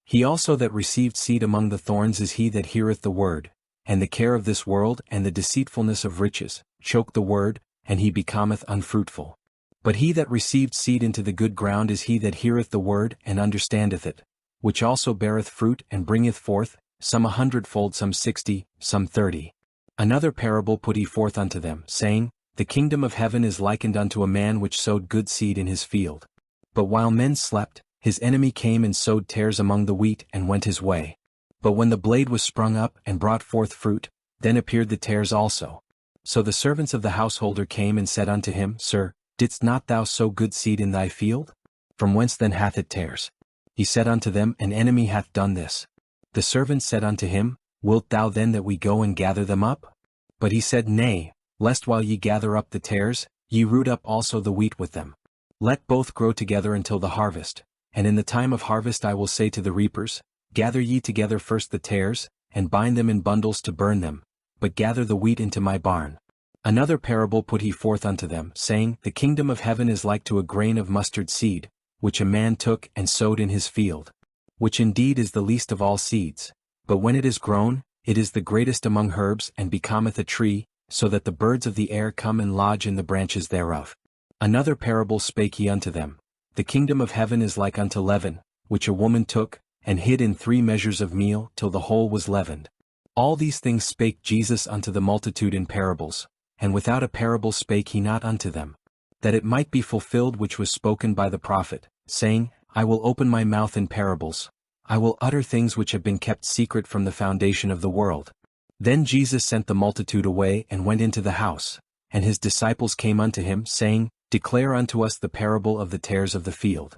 He also that received seed among the thorns is he that heareth the word, and the care of this world and the deceitfulness of riches choke the word, and he becometh unfruitful. But he that received seed into the good ground is he that heareth the word and understandeth it, which also beareth fruit and bringeth forth, some 100-fold, some 60, some 30. Another parable put he forth unto them, saying, The kingdom of heaven is likened unto a man which sowed good seed in his field. But while men slept, his enemy came and sowed tares among the wheat, and went his way. But when the blade was sprung up and brought forth fruit, then appeared the tares also. So the servants of the householder came and said unto him, Sir, didst not thou sow good seed in thy field? From whence then hath it tares? He said unto them, An enemy hath done this. The servants said unto him, Wilt thou then that we go and gather them up? But he said, Nay, lest while ye gather up the tares, ye root up also the wheat with them. Let both grow together until the harvest. And in the time of harvest I will say to the reapers, Gather ye together first the tares, and bind them in bundles to burn them, but gather the wheat into my barn. Another parable put he forth unto them, saying, The kingdom of heaven is like to a grain of mustard seed, which a man took and sowed in his field. Which indeed is the least of all seeds, but when it is grown, it is the greatest among herbs, and becometh a tree, so that the birds of the air come and lodge in the branches thereof. Another parable spake he unto them, The kingdom of heaven is like unto leaven, which a woman took, and hid in 3 measures of meal till the whole was leavened. All these things spake Jesus unto the multitude in parables, and without a parable spake he not unto them. That it might be fulfilled which was spoken by the prophet, saying, I will open my mouth in parables. I will utter things which have been kept secret from the foundation of the world. Then Jesus sent the multitude away and went into the house, and his disciples came unto him, saying, Declare unto us the parable of the tares of the field.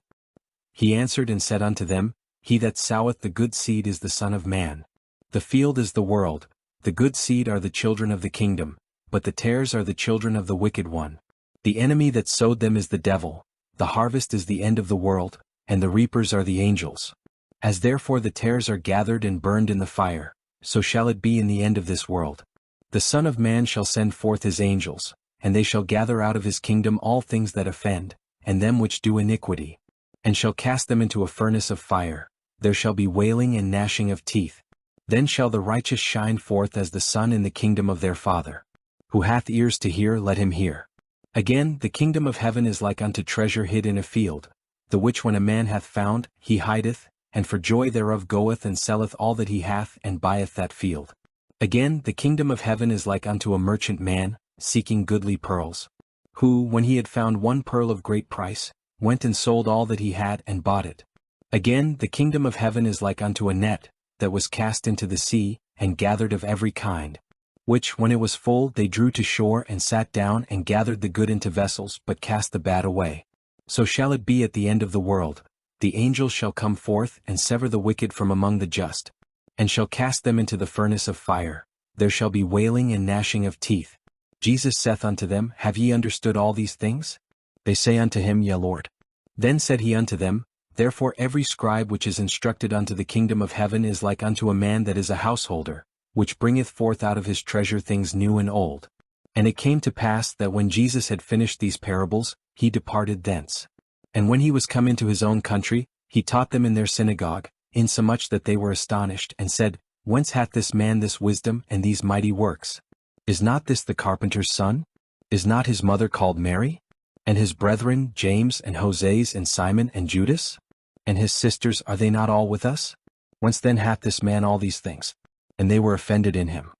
He answered and said unto them, He that soweth the good seed is the Son of Man. The field is the world, the good seed are the children of the kingdom, but the tares are the children of the wicked one. The enemy that sowed them is the devil. The harvest is the end of the world, and the reapers are the angels. As therefore the tares are gathered and burned in the fire, so shall it be in the end of this world. The Son of Man shall send forth his angels, and they shall gather out of his kingdom all things that offend, and them which do iniquity, and shall cast them into a furnace of fire. There shall be wailing and gnashing of teeth. Then shall the righteous shine forth as the sun in the kingdom of their Father. Who hath ears to hear, let him hear. Again, the kingdom of heaven is like unto treasure hid in a field, the which when a man hath found, he hideth, and for joy thereof goeth and selleth all that he hath and buyeth that field. Again, the kingdom of heaven is like unto a merchant man, seeking goodly pearls, who, when he had found one pearl of great price, went and sold all that he had and bought it. Again, the kingdom of heaven is like unto a net, that was cast into the sea, and gathered of every kind, which when it was full they drew to shore and sat down and gathered the good into vessels, but cast the bad away. So shall it be at the end of the world. The angels shall come forth and sever the wicked from among the just, and shall cast them into the furnace of fire. There shall be wailing and gnashing of teeth. Jesus saith unto them, Have ye understood all these things? They say unto him, Yea, Lord. Then said he unto them, Therefore every scribe which is instructed unto the kingdom of heaven is like unto a man that is a householder, which bringeth forth out of his treasure things new and old. And it came to pass that when Jesus had finished these parables, he departed thence. And when he was come into his own country, he taught them in their synagogue, insomuch that they were astonished, and said, Whence hath this man this wisdom and these mighty works? Is not this the carpenter's son? Is not his mother called Mary? And his brethren, James and Joses and Simon and Judas? And his sisters, are they not all with us? Whence then hath this man all these things? And they were offended in him.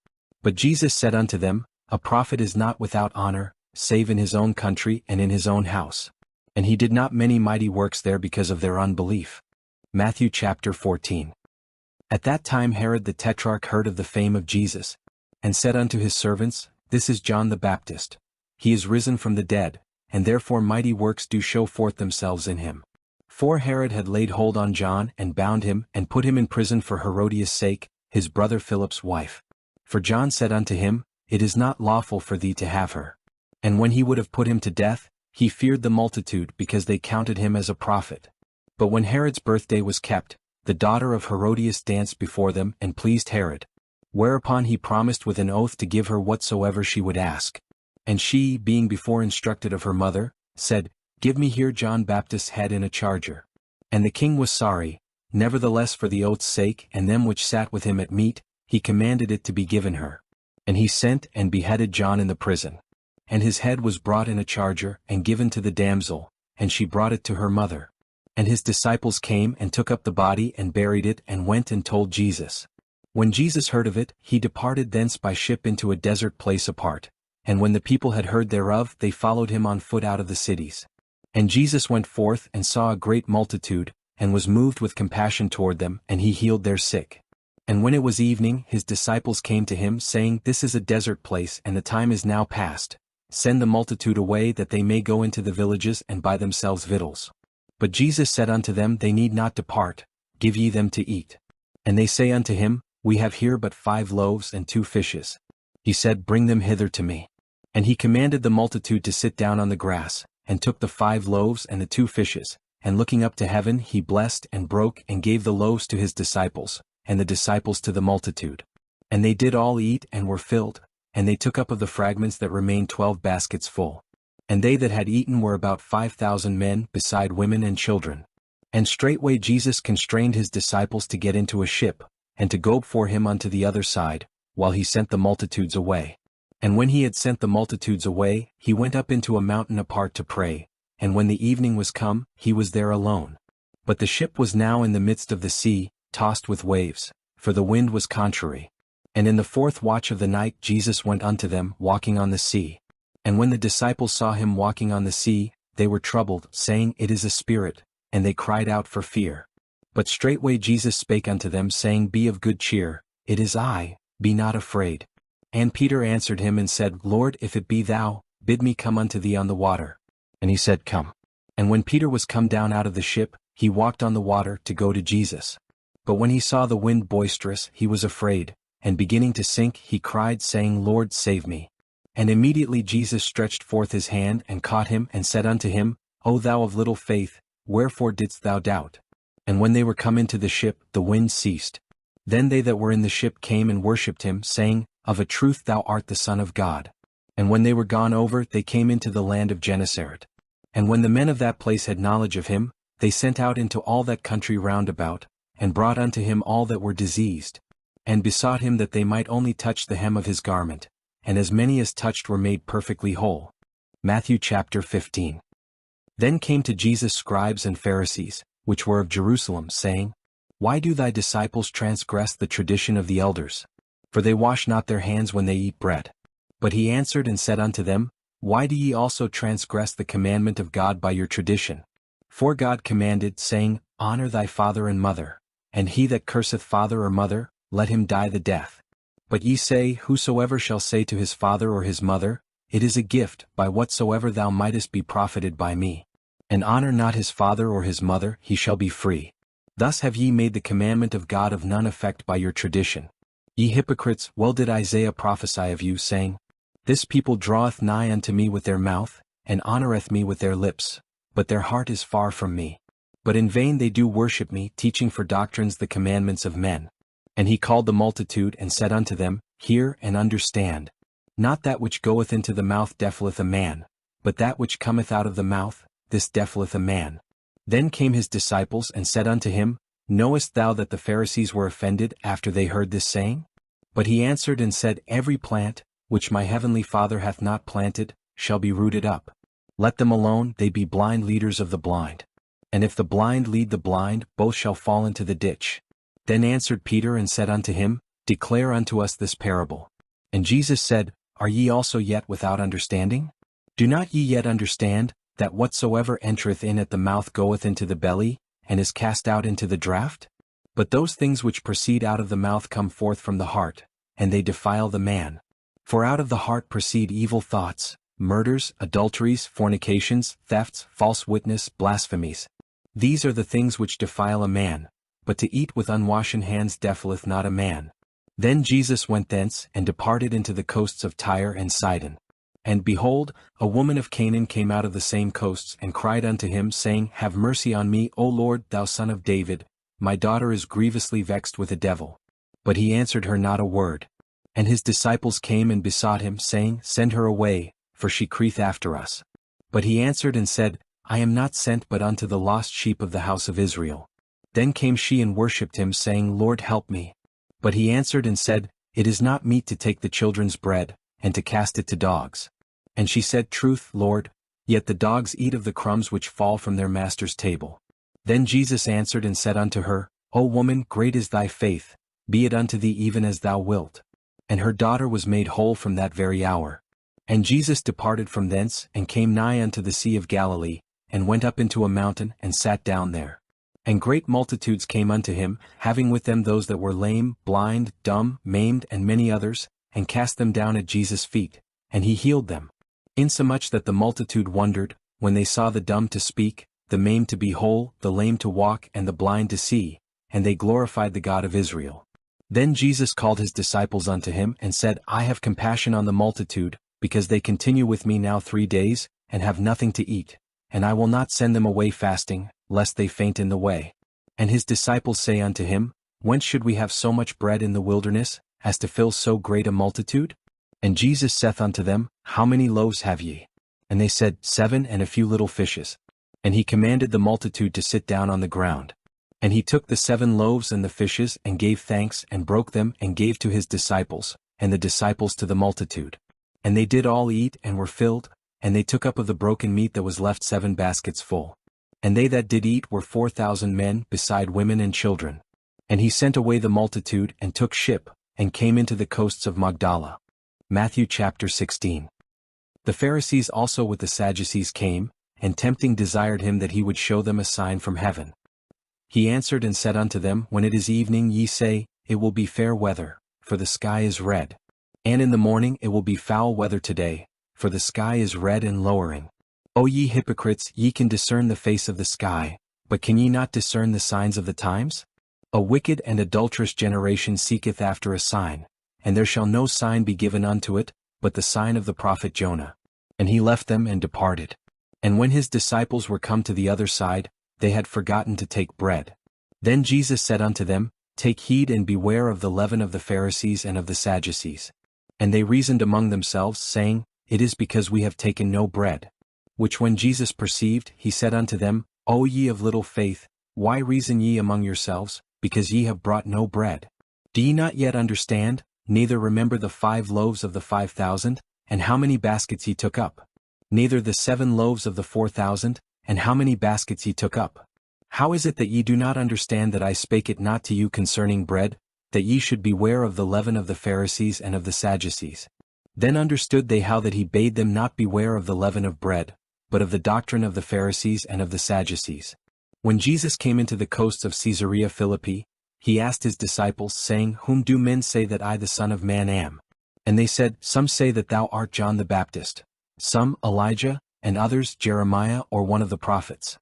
But Jesus said unto them, A prophet is not without honor, save in his own country and in his own house. And he did not many mighty works there because of their unbelief. Matthew chapter 14. At that time Herod the Tetrarch heard of the fame of Jesus, and said unto his servants, This is John the Baptist. He is risen from the dead, and therefore mighty works do show forth themselves in him. For Herod had laid hold on John, and bound him, and put him in prison for Herodias' sake, his brother Philip's wife. For John said unto him, It is not lawful for thee to have her. And when he would have put him to death, he feared the multitude because they counted him as a prophet. But when Herod's birthday was kept, the daughter of Herodias danced before them and pleased Herod. Whereupon he promised with an oath to give her whatsoever she would ask. And she, being before instructed of her mother, said, Give me here John Baptist's head in a charger. And the king was sorry, nevertheless for the oath's sake and them which sat with him at meat, he commanded it to be given her. And he sent and beheaded John in the prison. And his head was brought in a charger and given to the damsel, and she brought it to her mother. And his disciples came and took up the body and buried it and went and told Jesus. When Jesus heard of it, he departed thence by ship into a desert place apart. And when the people had heard thereof, they followed him on foot out of the cities. And Jesus went forth and saw a great multitude, and was moved with compassion toward them, and he healed their sick. And when it was evening, his disciples came to him, saying, This is a desert place, and the time is now past. Send the multitude away, that they may go into the villages and buy themselves victuals. But Jesus said unto them, They need not depart, give ye them to eat. And they say unto him, We have here but 5 loaves and 2 fishes. He said, Bring them hither to me. And he commanded the multitude to sit down on the grass, and took the 5 loaves and the 2 fishes, and looking up to heaven he blessed and broke and gave the loaves to his disciples, and the disciples to the multitude. And they did all eat and were filled, and they took up of the fragments that remained 12 baskets full. And they that had eaten were about 5,000 men, beside women and children. And straightway Jesus constrained his disciples to get into a ship, and to go before him unto the other side, while he sent the multitudes away. And when he had sent the multitudes away, he went up into a mountain apart to pray, and when the evening was come, he was there alone. But the ship was now in the midst of the sea, tossed with waves, for the wind was contrary. And in the 4th watch of the night Jesus went unto them, walking on the sea. And when the disciples saw him walking on the sea, they were troubled, saying, It is a spirit, and they cried out for fear. But straightway Jesus spake unto them, saying, Be of good cheer, it is I, be not afraid. And Peter answered him and said, Lord, if it be thou, bid me come unto thee on the water. And he said, Come. And when Peter was come down out of the ship, he walked on the water to go to Jesus. But when he saw the wind boisterous, he was afraid, and beginning to sink, he cried, saying, Lord, save me. And immediately Jesus stretched forth his hand and caught him, and said unto him, O thou of little faith, wherefore didst thou doubt? And when they were come into the ship, the wind ceased. Then they that were in the ship came and worshipped him, saying, Of a truth thou art the Son of God. And when they were gone over, they came into the land of Gennesaret. And when the men of that place had knowledge of him, they sent out into all that country round about, and brought unto him all that were diseased, and besought him that they might only touch the hem of his garment, and as many as touched were made perfectly whole. Matthew chapter 15. Then came to Jesus scribes and Pharisees, which were of Jerusalem, saying, Why do thy disciples transgress the tradition of the elders? For they wash not their hands when they eat bread. But he answered and said unto them, Why do ye also transgress the commandment of God by your tradition? For God commanded, saying, Honor thy father and mother, and he that curseth father or mother, let him die the death. But ye say, Whosoever shall say to his father or his mother, It is a gift, by whatsoever thou mightest be profited by me, and honor not his father or his mother, he shall be free. Thus have ye made the commandment of God of none effect by your tradition. Ye hypocrites, well did Isaiah prophesy of you, saying, This people draweth nigh unto me with their mouth, and honoureth me with their lips, but their heart is far from me. But in vain they do worship me, teaching for doctrines the commandments of men. And he called the multitude, and said unto them, Hear and understand. Not that which goeth into the mouth defileth a man, but that which cometh out of the mouth, this defileth a man. Then came his disciples, and said unto him, Knowest thou that the Pharisees were offended after they heard this saying? But he answered and said, Every plant, which my heavenly Father hath not planted, shall be rooted up. Let them alone, they be blind leaders of the blind. And if the blind lead the blind, both shall fall into the ditch. Then answered Peter and said unto him, Declare unto us this parable. And Jesus said, Are ye also yet without understanding? Do not ye yet understand, that whatsoever entereth in at the mouth goeth into the belly, and is cast out into the draught? But those things which proceed out of the mouth come forth from the heart, and they defile the man. For out of the heart proceed evil thoughts, murders, adulteries, fornications, thefts, false witness, blasphemies. These are the things which defile a man, but to eat with unwashen hands defileth not a man. Then Jesus went thence, and departed into the coasts of Tyre and Sidon. And behold, a woman of Canaan came out of the same coasts, and cried unto him, saying, Have mercy on me, O Lord, thou Son of David, my daughter is grievously vexed with a devil. But he answered her not a word. And his disciples came and besought him, saying, Send her away, for she crieth after us. But he answered and said, I am not sent but unto the lost sheep of the house of Israel. Then came she and worshipped him, saying, Lord, help me. But he answered and said, It is not meet to take the children's bread, and to cast it to dogs. And she said, Truth, Lord, yet the dogs eat of the crumbs which fall from their master's table. Then Jesus answered and said unto her, O woman, great is thy faith, be it unto thee even as thou wilt. And her daughter was made whole from that very hour. And Jesus departed from thence, and came nigh unto the sea of Galilee, and went up into a mountain, and sat down there. And great multitudes came unto him, having with them those that were lame, blind, dumb, maimed, and many others, and cast them down at Jesus' feet, and he healed them. Insomuch that the multitude wondered, when they saw the dumb to speak, the maimed to be whole, the lame to walk, and the blind to see, and they glorified the God of Israel. Then Jesus called his disciples unto him, and said, I have compassion on the multitude, because they continue with me now 3 days, and have nothing to eat, and I will not send them away fasting, lest they faint in the way. And his disciples say unto him, Whence should we have so much bread in the wilderness, as to fill so great a multitude? And Jesus saith unto them, How many loaves have ye? And they said, 7, and a few little fishes. And he commanded the multitude to sit down on the ground. And he took the 7 loaves and the fishes, and gave thanks, and broke them, and gave to his disciples, and the disciples to the multitude. And they did all eat, and were filled, and they took up of the broken meat that was left 7 baskets full. And they that did eat were 4,000 men, beside women and children. And he sent away the multitude, and took ship, and came into the coasts of Magdala. Matthew chapter 16. The Pharisees also with the Sadducees came, and tempting desired him that he would show them a sign from heaven. He answered and said unto them, When it is evening ye say, It will be fair weather, for the sky is red. And in the morning it will be foul weather today, for the sky is red and lowering. O ye hypocrites, ye can discern the face of the sky, but can ye not discern the signs of the times? A wicked and adulterous generation seeketh after a sign, and there shall no sign be given unto it, but the sign of the prophet Jonah. And he left them and departed. And when his disciples were come to the other side, they had forgotten to take bread. Then Jesus said unto them, Take heed and beware of the leaven of the Pharisees and of the Sadducees. And they reasoned among themselves, saying, It is because we have taken no bread. Which when Jesus perceived, he said unto them, O ye of little faith, why reason ye among yourselves, because ye have brought no bread? Do ye not yet understand, neither remember the 5 loaves of the 5,000, and how many baskets ye took up? Neither the 7 loaves of the 4,000, and how many baskets ye took up? How is it that ye do not understand that I spake it not to you concerning bread, that ye should beware of the leaven of the Pharisees and of the Sadducees? Then understood they how that he bade them not beware of the leaven of bread, but of the doctrine of the Pharisees and of the Sadducees. When Jesus came into the coasts of Caesarea Philippi, he asked his disciples, saying, Whom do men say that I the Son of Man am? And they said, Some say that thou art John the Baptist, some Elijah, and others Jeremiah or one of the prophets.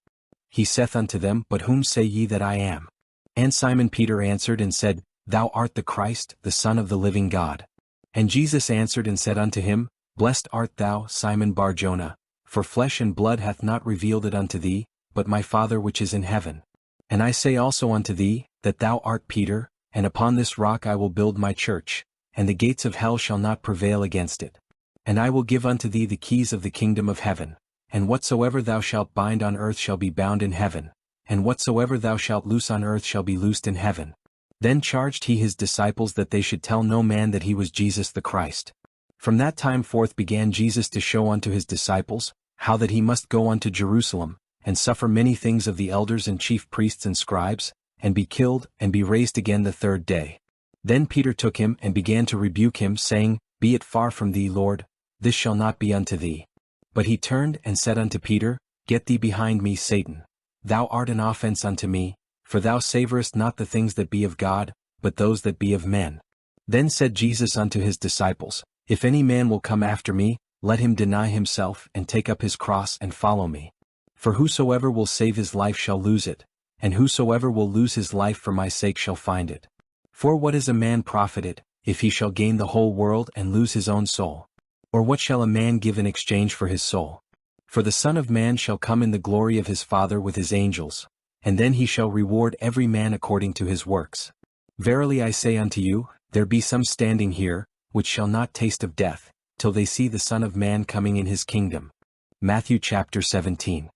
He saith unto them, But whom say ye that I am? And Simon Peter answered and said, Thou art the Christ, the Son of the living God. And Jesus answered and said unto him, Blessed art thou, Simon Bar-Jonah, for flesh and blood hath not revealed it unto thee, but my Father which is in heaven. And I say also unto thee, that thou art Peter, and upon this rock I will build my church, and the gates of hell shall not prevail against it. And I will give unto thee the keys of the kingdom of heaven, and whatsoever thou shalt bind on earth shall be bound in heaven, and whatsoever thou shalt loose on earth shall be loosed in heaven. Then charged he his disciples that they should tell no man that he was Jesus the Christ. From that time forth began Jesus to show unto his disciples, how that he must go unto Jerusalem, and suffer many things of the elders and chief priests and scribes, and be killed, and be raised again the 3rd day. Then Peter took him and began to rebuke him, saying, Be it far from thee, Lord, this shall not be unto thee. But he turned and said unto Peter, Get thee behind me, Satan. Thou art an offense unto me, for thou savorest not the things that be of God, but those that be of men. Then said Jesus unto his disciples, If any man will come after me, let him deny himself and take up his cross and follow me. For whosoever will save his life shall lose it, and whosoever will lose his life for my sake shall find it. For what is a man profited, if he shall gain the whole world and lose his own soul? Or what shall a man give in exchange for his soul? For the Son of Man shall come in the glory of his Father with his angels, and then he shall reward every man according to his works. Verily I say unto you, there be some standing here, which shall not taste of death, till they see the Son of Man coming in his kingdom. Matthew chapter 17.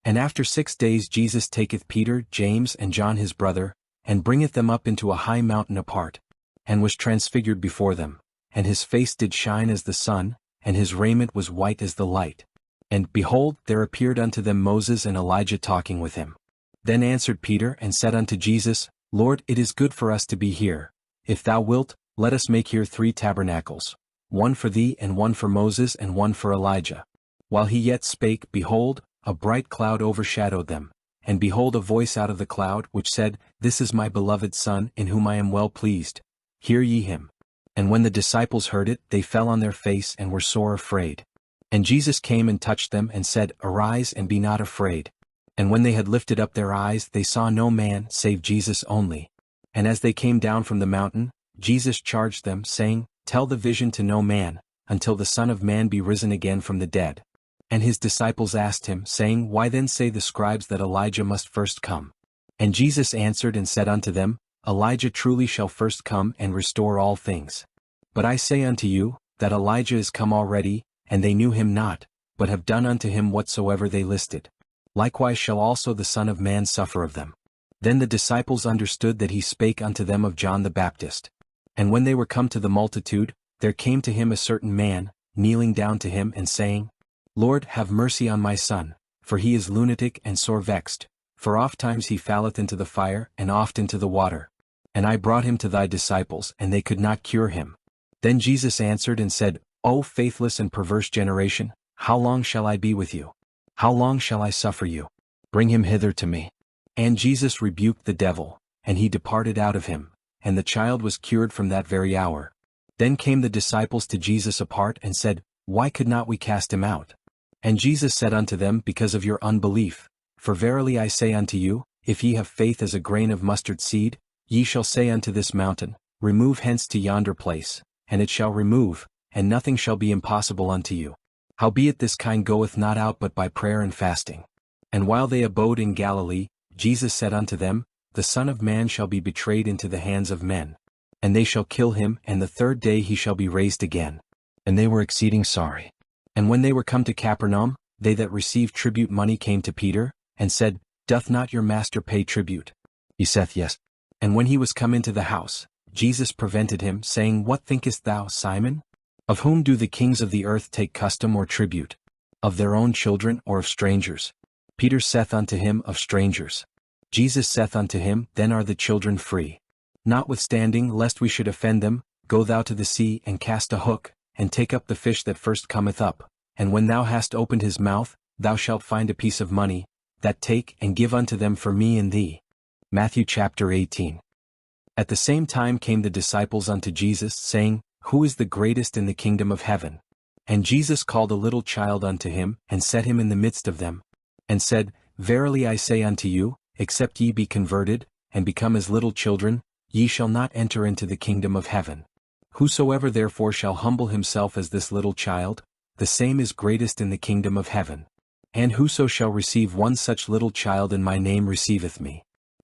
And after 6 days Jesus taketh Peter, James, and John his brother, and bringeth them up into a high mountain apart, and was transfigured before them, and his face did shine as the sun, and his raiment was white as the light. And, behold, there appeared unto them Moses and Elijah talking with him. Then answered Peter and said unto Jesus, Lord, it is good for us to be here. If thou wilt, let us make here 3 tabernacles, one for thee and one for Moses and one for Elijah. While he yet spake, behold, a bright cloud overshadowed them, and behold a voice out of the cloud which said, This is my beloved Son, in whom I am well pleased. Hear ye him. And when the disciples heard it, they fell on their face and were sore afraid. And Jesus came and touched them and said, Arise and be not afraid. And when they had lifted up their eyes, they saw no man save Jesus only. And as they came down from the mountain, Jesus charged them, saying, Tell the vision to no man, until the Son of Man be risen again from the dead. And his disciples asked him, saying, Why then say the scribes that Elijah must first come? And Jesus answered and said unto them, Elijah truly shall first come and restore all things. But I say unto you, that Elijah is come already, and they knew him not, but have done unto him whatsoever they listed. Likewise shall also the Son of Man suffer of them. Then the disciples understood that he spake unto them of John the Baptist. And when they were come to the multitude, there came to him a certain man, kneeling down to him and saying, Lord, have mercy on my son, for he is lunatic and sore vexed, for ofttimes he falleth into the fire and oft into the water. And I brought him to thy disciples, and they could not cure him. Then Jesus answered and said, O faithless and perverse generation, how long shall I be with you? How long shall I suffer you? Bring him hither to me. And Jesus rebuked the devil, and he departed out of him, and the child was cured from that very hour. Then came the disciples to Jesus apart and said, Why could not we cast him out? And Jesus said unto them, Because of your unbelief. For verily I say unto you, if ye have faith as a grain of mustard seed, ye shall say unto this mountain, Remove hence to yonder place, and it shall remove, and nothing shall be impossible unto you. Howbeit this kind goeth not out but by prayer and fasting. And while they abode in Galilee, Jesus said unto them, The Son of Man shall be betrayed into the hands of men. And they shall kill him, and the 3rd day he shall be raised again. And they were exceeding sorry. And when they were come to Capernaum, they that received tribute money came to Peter, and said, Doth not your master pay tribute? He saith, Yes. And when he was come into the house, Jesus prevented him, saying, What thinkest thou, Simon? Of whom do the kings of the earth take custom or tribute? Of their own children or of strangers? Peter saith unto him, Of strangers. Jesus saith unto him, Then are the children free. Notwithstanding, lest we should offend them, go thou to the sea and cast a hook, and take up the fish that first cometh up. And when thou hast opened his mouth, thou shalt find a piece of money, that take and give unto them for me and thee. Matthew chapter 18. At the same time came the disciples unto Jesus, saying, Who is the greatest in the kingdom of heaven? And Jesus called a little child unto him, and set him in the midst of them, and said, Verily I say unto you, except ye be converted, and become as little children, ye shall not enter into the kingdom of heaven. Whosoever therefore shall humble himself as this little child, the same is greatest in the kingdom of heaven. And whoso shall receive one such little child in my name receiveth me.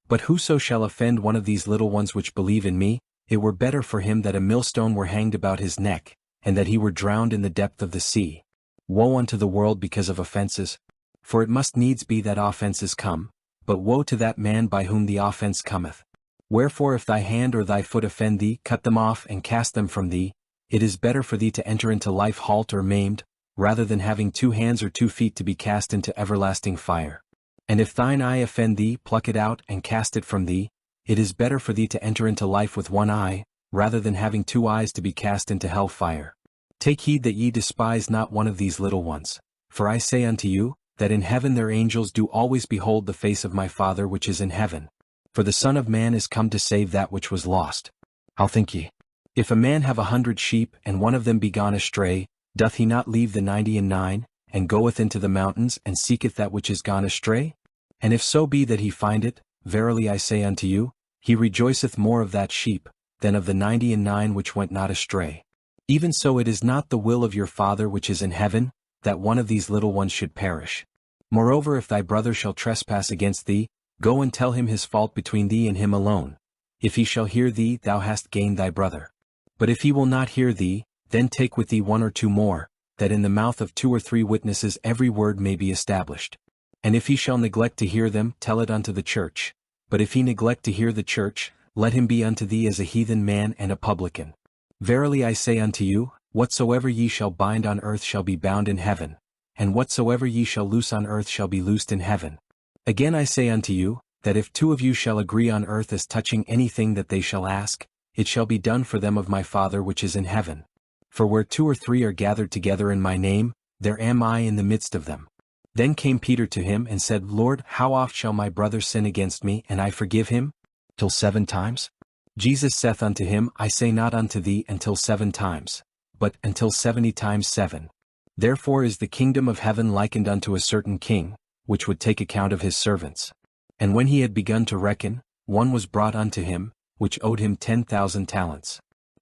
But whoso shall offend one of these little ones which believe in me, it were better for him that a millstone were hanged about his neck, and that he were drowned in the depth of the sea. Woe unto the world because of offenses! For it must needs be that offenses come, but woe to that man by whom the offense cometh. Wherefore if thy hand or thy foot offend thee, cut them off and cast them from thee. It is better for thee to enter into life halt or maimed, rather than having 2 hands or 2 feet to be cast into everlasting fire. And if thine eye offend thee, pluck it out and cast it from thee. It is better for thee to enter into life with 1 eye, rather than having 2 eyes to be cast into hell fire. Take heed that ye despise not one of these little ones. For I say unto you, that in heaven their angels do always behold the face of my Father which is in heaven. For the Son of Man is come to save that which was lost. How think ye? If a man have 100 sheep, and one of them be gone astray, doth he not leave the 99, and goeth into the mountains, and seeketh that which is gone astray? And if so be that he find it, verily I say unto you, he rejoiceth more of that sheep, than of the 99 which went not astray. Even so it is not the will of your Father which is in heaven, that one of these little ones should perish. Moreover, if thy brother shall trespass against thee, go and tell him his fault between thee and him alone. If he shall hear thee, thou hast gained thy brother. But if he will not hear thee, then take with thee 1 or 2 more, that in the mouth of 2 or 3 witnesses every word may be established. And if he shall neglect to hear them, tell it unto the church. But if he neglect to hear the church, let him be unto thee as a heathen man and a publican. Verily I say unto you, whatsoever ye shall bind on earth shall be bound in heaven, and whatsoever ye shall loose on earth shall be loosed in heaven. Again I say unto you, that if 2 of you shall agree on earth as touching anything that they shall ask, it shall be done for them of my Father which is in heaven. For where 2 or 3 are gathered together in my name, there am I in the midst of them. Then came Peter to him and said, Lord, how oft shall my brother sin against me, and I forgive him? Till 7 times? Jesus saith unto him, I say not unto thee until 7 times, but until 70 times 7. Therefore is the kingdom of heaven likened unto a certain king, which would take account of his servants. And when he had begun to reckon, one was brought unto him, which owed him 10,000 talents.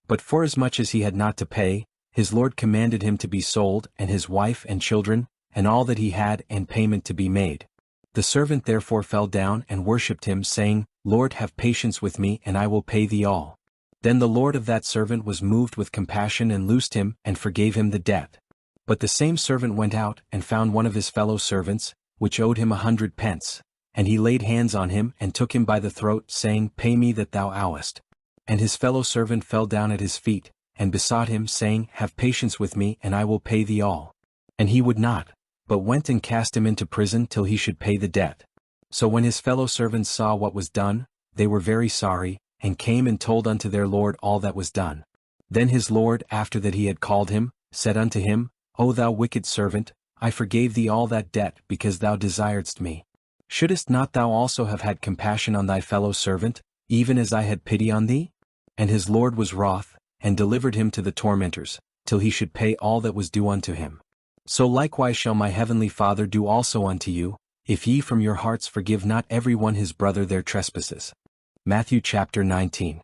But forasmuch as he had not to pay, his lord commanded him to be sold, and his wife and children, and all that he had, and payment to be made. The servant therefore fell down and worshipped him, saying, Lord, have patience with me, and I will pay thee all. Then the lord of that servant was moved with compassion and loosed him, and forgave him the debt. But the same servant went out, and found one of his fellow servants, which owed him 100 pence. And he laid hands on him, and took him by the throat, saying, Pay me that thou owest. And his fellow servant fell down at his feet, and besought him, saying, Have patience with me, and I will pay thee all. And he would not, but went and cast him into prison till he should pay the debt. So when his fellow servants saw what was done, they were very sorry, and came and told unto their lord all that was done. Then his lord, after that he had called him, said unto him, O thou wicked servant, I forgave thee all that debt, because thou desiredst me. Shouldest not thou also have had compassion on thy fellow servant, even as I had pity on thee? And his lord was wroth, and delivered him to the tormentors, till he should pay all that was due unto him. So likewise shall my heavenly Father do also unto you, if ye from your hearts forgive not every one his brother their trespasses. Matthew chapter 19.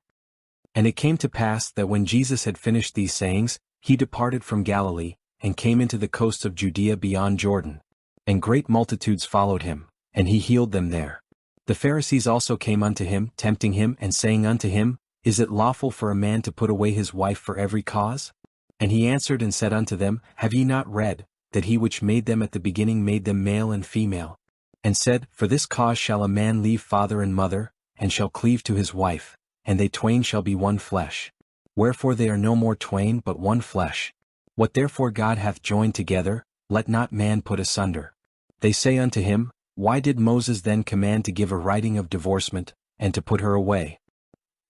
And it came to pass that when Jesus had finished these sayings, he departed from Galilee, and came into the coasts of Judea beyond Jordan. And great multitudes followed him, and he healed them there. The Pharisees also came unto him, tempting him, and saying unto him, Is it lawful for a man to put away his wife for every cause? And he answered and said unto them, Have ye not read, that he which made them at the beginning made them male and female? And said, For this cause shall a man leave father and mother, and shall cleave to his wife, and they twain shall be one flesh. Wherefore they are no more twain but one flesh. What therefore God hath joined together, let not man put asunder. They say unto him, Why did Moses then command to give a writing of divorcement, and to put her away?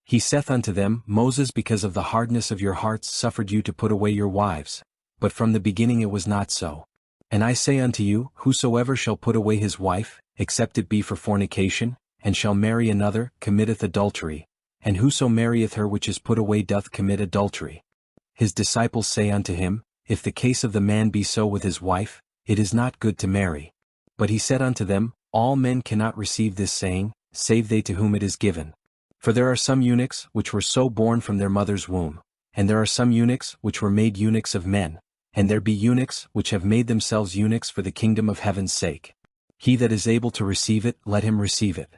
He saith unto them, Moses because of the hardness of your hearts suffered you to put away your wives, but from the beginning it was not so. And I say unto you, whosoever shall put away his wife, except it be for fornication, and shall marry another, committeth adultery, and whoso marrieth her which is put away doth commit adultery. His disciples say unto him, If the case of the man be so with his wife, it is not good to marry. But he said unto them, All men cannot receive this saying, save they to whom it is given. For there are some eunuchs which were so born from their mother's womb, and there are some eunuchs which were made eunuchs of men, and there be eunuchs which have made themselves eunuchs for the kingdom of heaven's sake. He that is able to receive it, let him receive it.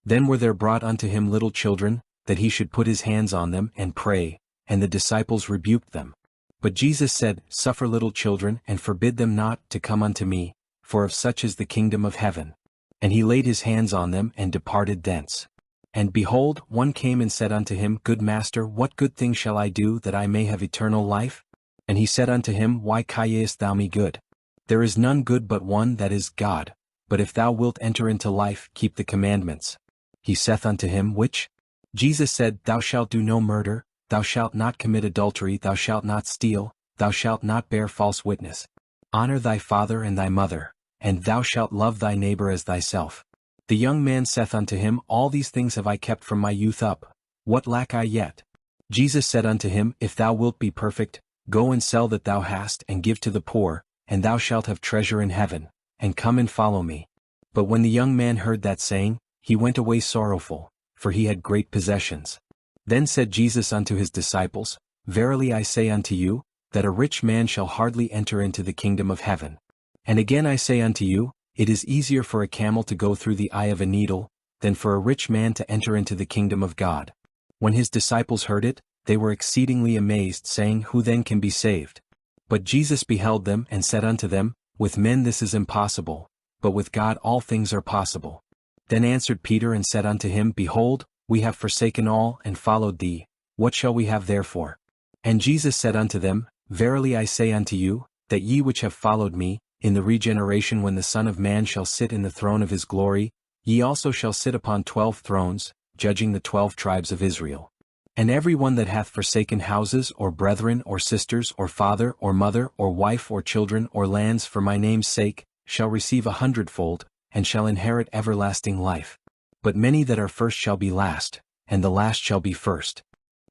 Then were there brought unto him little children, that he should put his hands on them and pray, and the disciples rebuked them. But Jesus said, Suffer little children, and forbid them not to come unto me, for of such is the kingdom of heaven. And he laid his hands on them and departed thence. And behold, one came and said unto him, Good master, what good thing shall I do that I may have eternal life? And he said unto him, Why callest thou me good? There is none good but one, that is God. But if thou wilt enter into life, keep the commandments. He saith unto him, Which? Jesus said, Thou shalt do no murder, thou shalt not commit adultery, thou shalt not steal, thou shalt not bear false witness. Honor thy father and thy mother. and thou shalt love thy neighbor as thyself. The young man saith unto him, All these things have I kept from my youth up. What lack I yet? Jesus said unto him, If thou wilt be perfect, go and sell that thou hast, and give to the poor, and thou shalt have treasure in heaven, and come and follow me. But when the young man heard that saying, he went away sorrowful, for he had great possessions. Then said Jesus unto his disciples, Verily I say unto you, that a rich man shall hardly enter into the kingdom of heaven. And again I say unto you, it is easier for a camel to go through the eye of a needle, than for a rich man to enter into the kingdom of God. When his disciples heard it, they were exceedingly amazed, saying, Who then can be saved? But Jesus beheld them, and said unto them, With men this is impossible, but with God all things are possible. Then answered Peter and said unto him, Behold, we have forsaken all, and followed thee. What shall we have therefore? And Jesus said unto them, Verily I say unto you, that ye which have followed me, in the regeneration when the Son of Man shall sit in the throne of his glory, ye also shall sit upon 12 thrones, judging the 12 tribes of Israel. And every one that hath forsaken houses, or brethren, or sisters, or father, or mother, or wife, or children, or lands for my name's sake, shall receive 100-fold, and shall inherit everlasting life. But many that are first shall be last, and the last shall be first.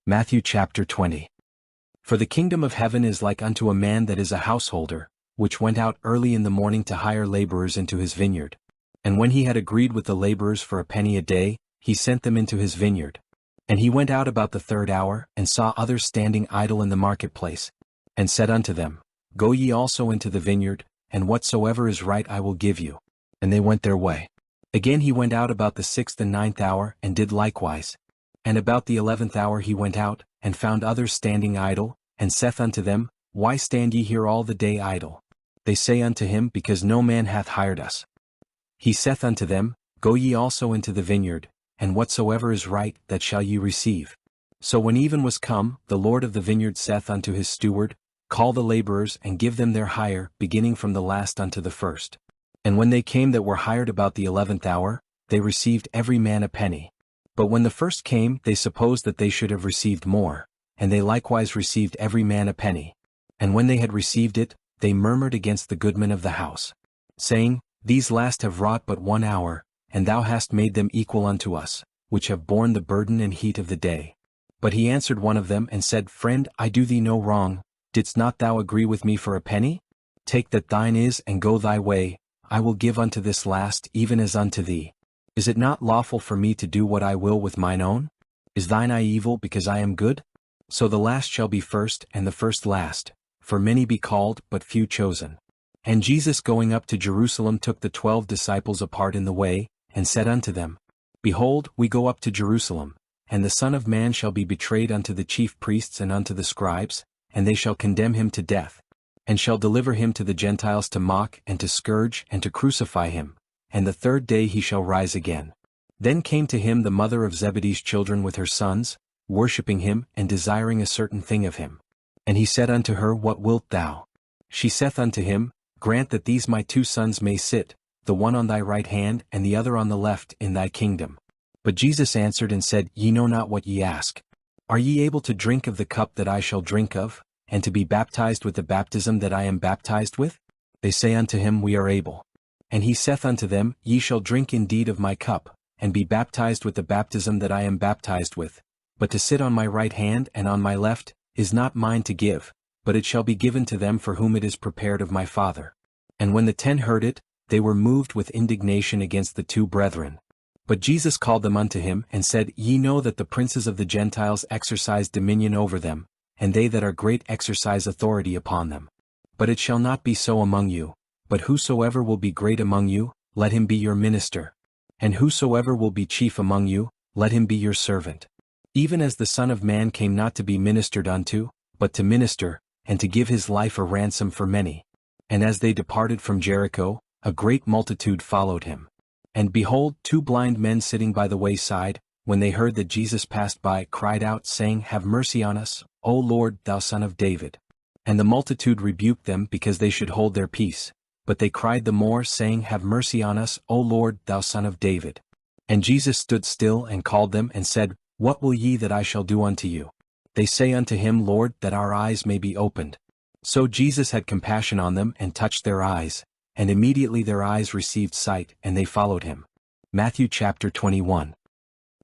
Matthew chapter 20. For the kingdom of heaven is like unto a man that is a householder, which went out early in the morning to hire laborers into his vineyard. And when he had agreed with the laborers for a penny a day, he sent them into his vineyard. And he went out about the 3rd hour, and saw others standing idle in the marketplace, and said unto them, Go ye also into the vineyard, and whatsoever is right I will give you. And they went their way. Again he went out about the 6th and 9th hour, and did likewise. And about the 11th hour he went out, and found others standing idle, and saith unto them, Why stand ye here all the day idle? They say unto him, Because no man hath hired us. He saith unto them, Go ye also into the vineyard, and whatsoever is right, that shall ye receive. So when even was come, the Lord of the vineyard saith unto his steward, Call the laborers, and give them their hire, beginning from the last unto the first. And when they came that were hired about the 11th hour, they received every man a penny. But when the first came, they supposed that they should have received more, and they likewise received every man a penny. And when they had received it, they murmured against the goodman of the house, saying, These last have wrought but 1 hour, and thou hast made them equal unto us, which have borne the burden and heat of the day. But he answered one of them, and said, Friend, I do thee no wrong. Didst not thou agree with me for a penny? Take that thine is, and go thy way. I will give unto this last even as unto thee. Is it not lawful for me to do what I will with mine own? Is thine eye evil because I am good? So the last shall be first, and the first last. For many be called, but few chosen. And Jesus going up to Jerusalem took the 12 disciples apart in the way, and said unto them, Behold, we go up to Jerusalem, and the Son of Man shall be betrayed unto the chief priests and unto the scribes, and they shall condemn him to death, and shall deliver him to the Gentiles to mock, and to scourge, and to crucify him, and the 3rd day he shall rise again. Then came to him the mother of Zebedee's children with her sons, worshipping him, and desiring a certain thing of him. And he said unto her, What wilt thou? She saith unto him, Grant that these my 2 sons may sit, the one on thy right hand, and the other on the left, in thy kingdom. But Jesus answered and said, Ye know not what ye ask. Are ye able to drink of the cup that I shall drink of, and to be baptized with the baptism that I am baptized with? They say unto him, We are able. And he saith unto them, Ye shall drink indeed of my cup, and be baptized with the baptism that I am baptized with. But to sit on my right hand and on my left, is not mine to give, but it shall be given to them for whom it is prepared of my Father. And when the 10 heard it, they were moved with indignation against the 2 brethren. But Jesus called them unto him, and said, Ye know that the princes of the Gentiles exercise dominion over them, and they that are great exercise authority upon them. But it shall not be so among you, but whosoever will be great among you, let him be your minister. And whosoever will be chief among you, let him be your servant. Even as the Son of Man came not to be ministered unto, but to minister, and to give his life a ransom for many. And as they departed from Jericho, a great multitude followed him. And behold, 2 blind men sitting by the wayside, when they heard that Jesus passed by, cried out, saying, Have mercy on us, O Lord, thou Son of David. And the multitude rebuked them because they should hold their peace. But they cried the more, saying, Have mercy on us, O Lord, thou Son of David. And Jesus stood still and called them, and said, What will ye that I shall do unto you? They say unto him, Lord, that our eyes may be opened. So Jesus had compassion on them, and touched their eyes, and immediately their eyes received sight, and they followed him. Matthew chapter 21.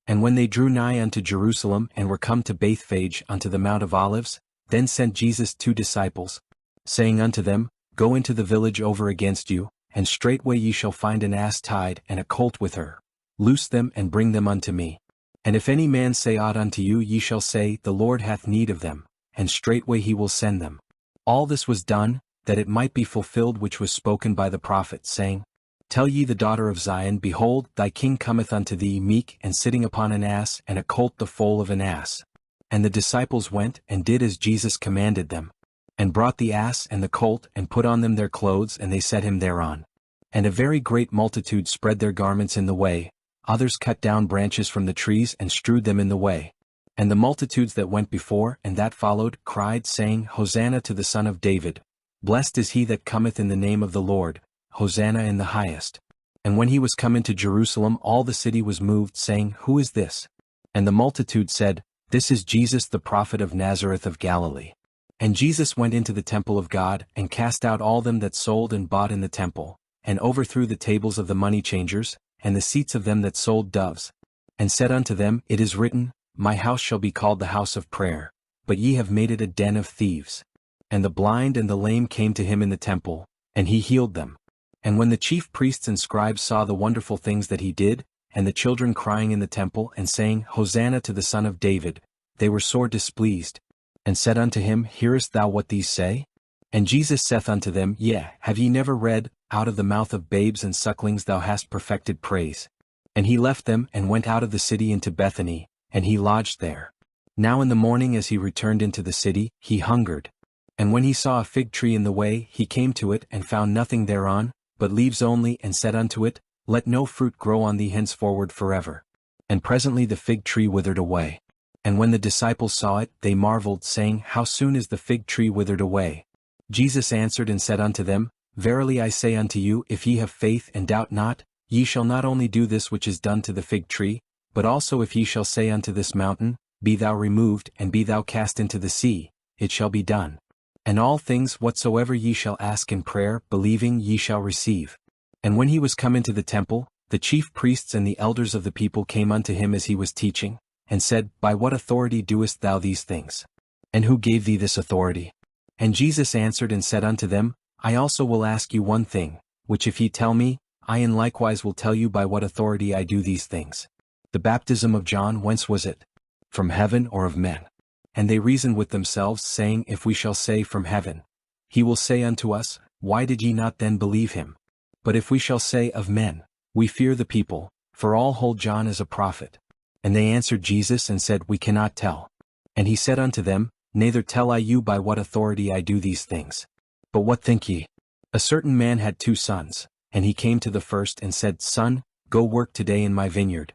And when they drew nigh unto Jerusalem and were come to Bethphage unto the Mount of Olives, then sent Jesus 2 disciples, saying unto them, Go into the village over against you, and straightway ye shall find an ass tied and a colt with her. Loose them and bring them unto me. And if any man say aught unto you, ye shall say, The Lord hath need of them, and straightway he will send them. All this was done, that it might be fulfilled which was spoken by the prophet, saying, Tell ye the daughter of Zion, Behold, thy king cometh unto thee meek and sitting upon an ass, and a colt the foal of an ass. And the disciples went and did as Jesus commanded them, and brought the ass and the colt, and put on them their clothes, and they set him thereon. And a very great multitude spread their garments in the way, others cut down branches from the trees and strewed them in the way. And the multitudes that went before and that followed cried, saying, Hosanna to the Son of David. Blessed is he that cometh in the name of the Lord, Hosanna in the highest. And when he was come into Jerusalem, all the city was moved, saying, Who is this? And the multitude said, This is Jesus the prophet of Nazareth of Galilee. And Jesus went into the temple of God, and cast out all them that sold and bought in the temple, and overthrew the tables of the money changers, and the seats of them that sold doves, and said unto them, It is written, My house shall be called the house of prayer, but ye have made it a den of thieves. And the blind and the lame came to him in the temple, and he healed them. And when the chief priests and scribes saw the wonderful things that he did, and the children crying in the temple and saying, Hosanna to the Son of David, they were sore displeased, and said unto him, Hearest thou what these say? And Jesus saith unto them, Yea, have ye never read, Out of the mouth of babes and sucklings thou hast perfected praise? And he left them, and went out of the city into Bethany, and he lodged there. Now in the morning as he returned into the city, he hungered. And when he saw a fig tree in the way, he came to it, and found nothing thereon, but leaves only, and said unto it, Let no fruit grow on thee henceforward forever. And presently the fig tree withered away. And when the disciples saw it, they marveled, saying, How soon is the fig tree withered away? Jesus answered and said unto them, Verily I say unto you, if ye have faith and doubt not, ye shall not only do this which is done to the fig tree, but also if ye shall say unto this mountain, Be thou removed, and be thou cast into the sea, it shall be done. And all things whatsoever ye shall ask in prayer, believing, ye shall receive. And when he was come into the temple, the chief priests and the elders of the people came unto him as he was teaching, and said, By what authority doest thou these things? And who gave thee this authority? And Jesus answered and said unto them, I also will ask you one thing, which if ye tell me, I in likewise will tell you by what authority I do these things. The baptism of John, whence was it? From heaven or of men? And they reasoned with themselves, saying, If we shall say, From heaven, he will say unto us, Why did ye not then believe him? But if we shall say, Of men, we fear the people, for all hold John as a prophet. And they answered Jesus and said, We cannot tell. And he said unto them, Neither tell I you by what authority I do these things. But what think ye? A certain man had 2 sons, and he came to the first and said, Son, go work today in my vineyard.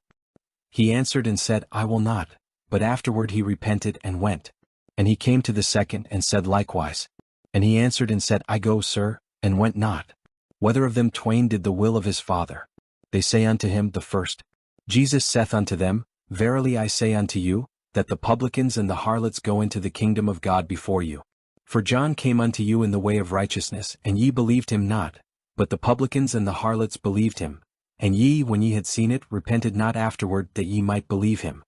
He answered and said, I will not. But afterward he repented and went. And he came to the second and said likewise. And he answered and said, I go, sir, and went not. Whether of them twain did the will of his father? They say unto him, The first. Jesus saith unto them, Verily I say unto you, that the publicans and the harlots go into the kingdom of God before you. For John came unto you in the way of righteousness, and ye believed him not, but the publicans and the harlots believed him. And ye, when ye had seen it, repented not afterward that ye might believe him.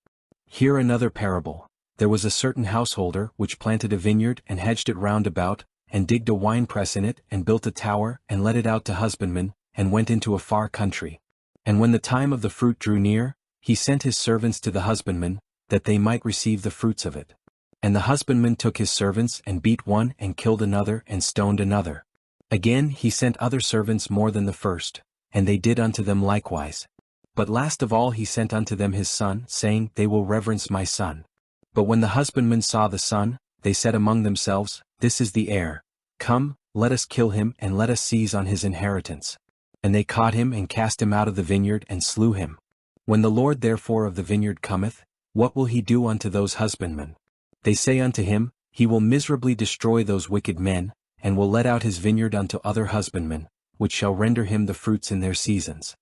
Hear another parable. There was a certain householder, which planted a vineyard, and hedged it round about, and digged a winepress in it, and built a tower, and let it out to husbandmen, and went into a far country. And when the time of the fruit drew near, he sent his servants to the husbandmen, that they might receive the fruits of it. And the husbandman took his servants, and beat one, and killed another, and stoned another. Again he sent other servants more than the first, and they did unto them likewise. But last of all he sent unto them his son, saying, They will reverence my son. But when the husbandmen saw the son, they said among themselves, This is the heir. Come, let us kill him, and let us seize on his inheritance. And they caught him, and cast him out of the vineyard, and slew him. When the Lord therefore of the vineyard cometh, what will he do unto those husbandmen? They say unto him, He will miserably destroy those wicked men, and will let out his vineyard unto other husbandmen, which shall render him the fruits in their seasons.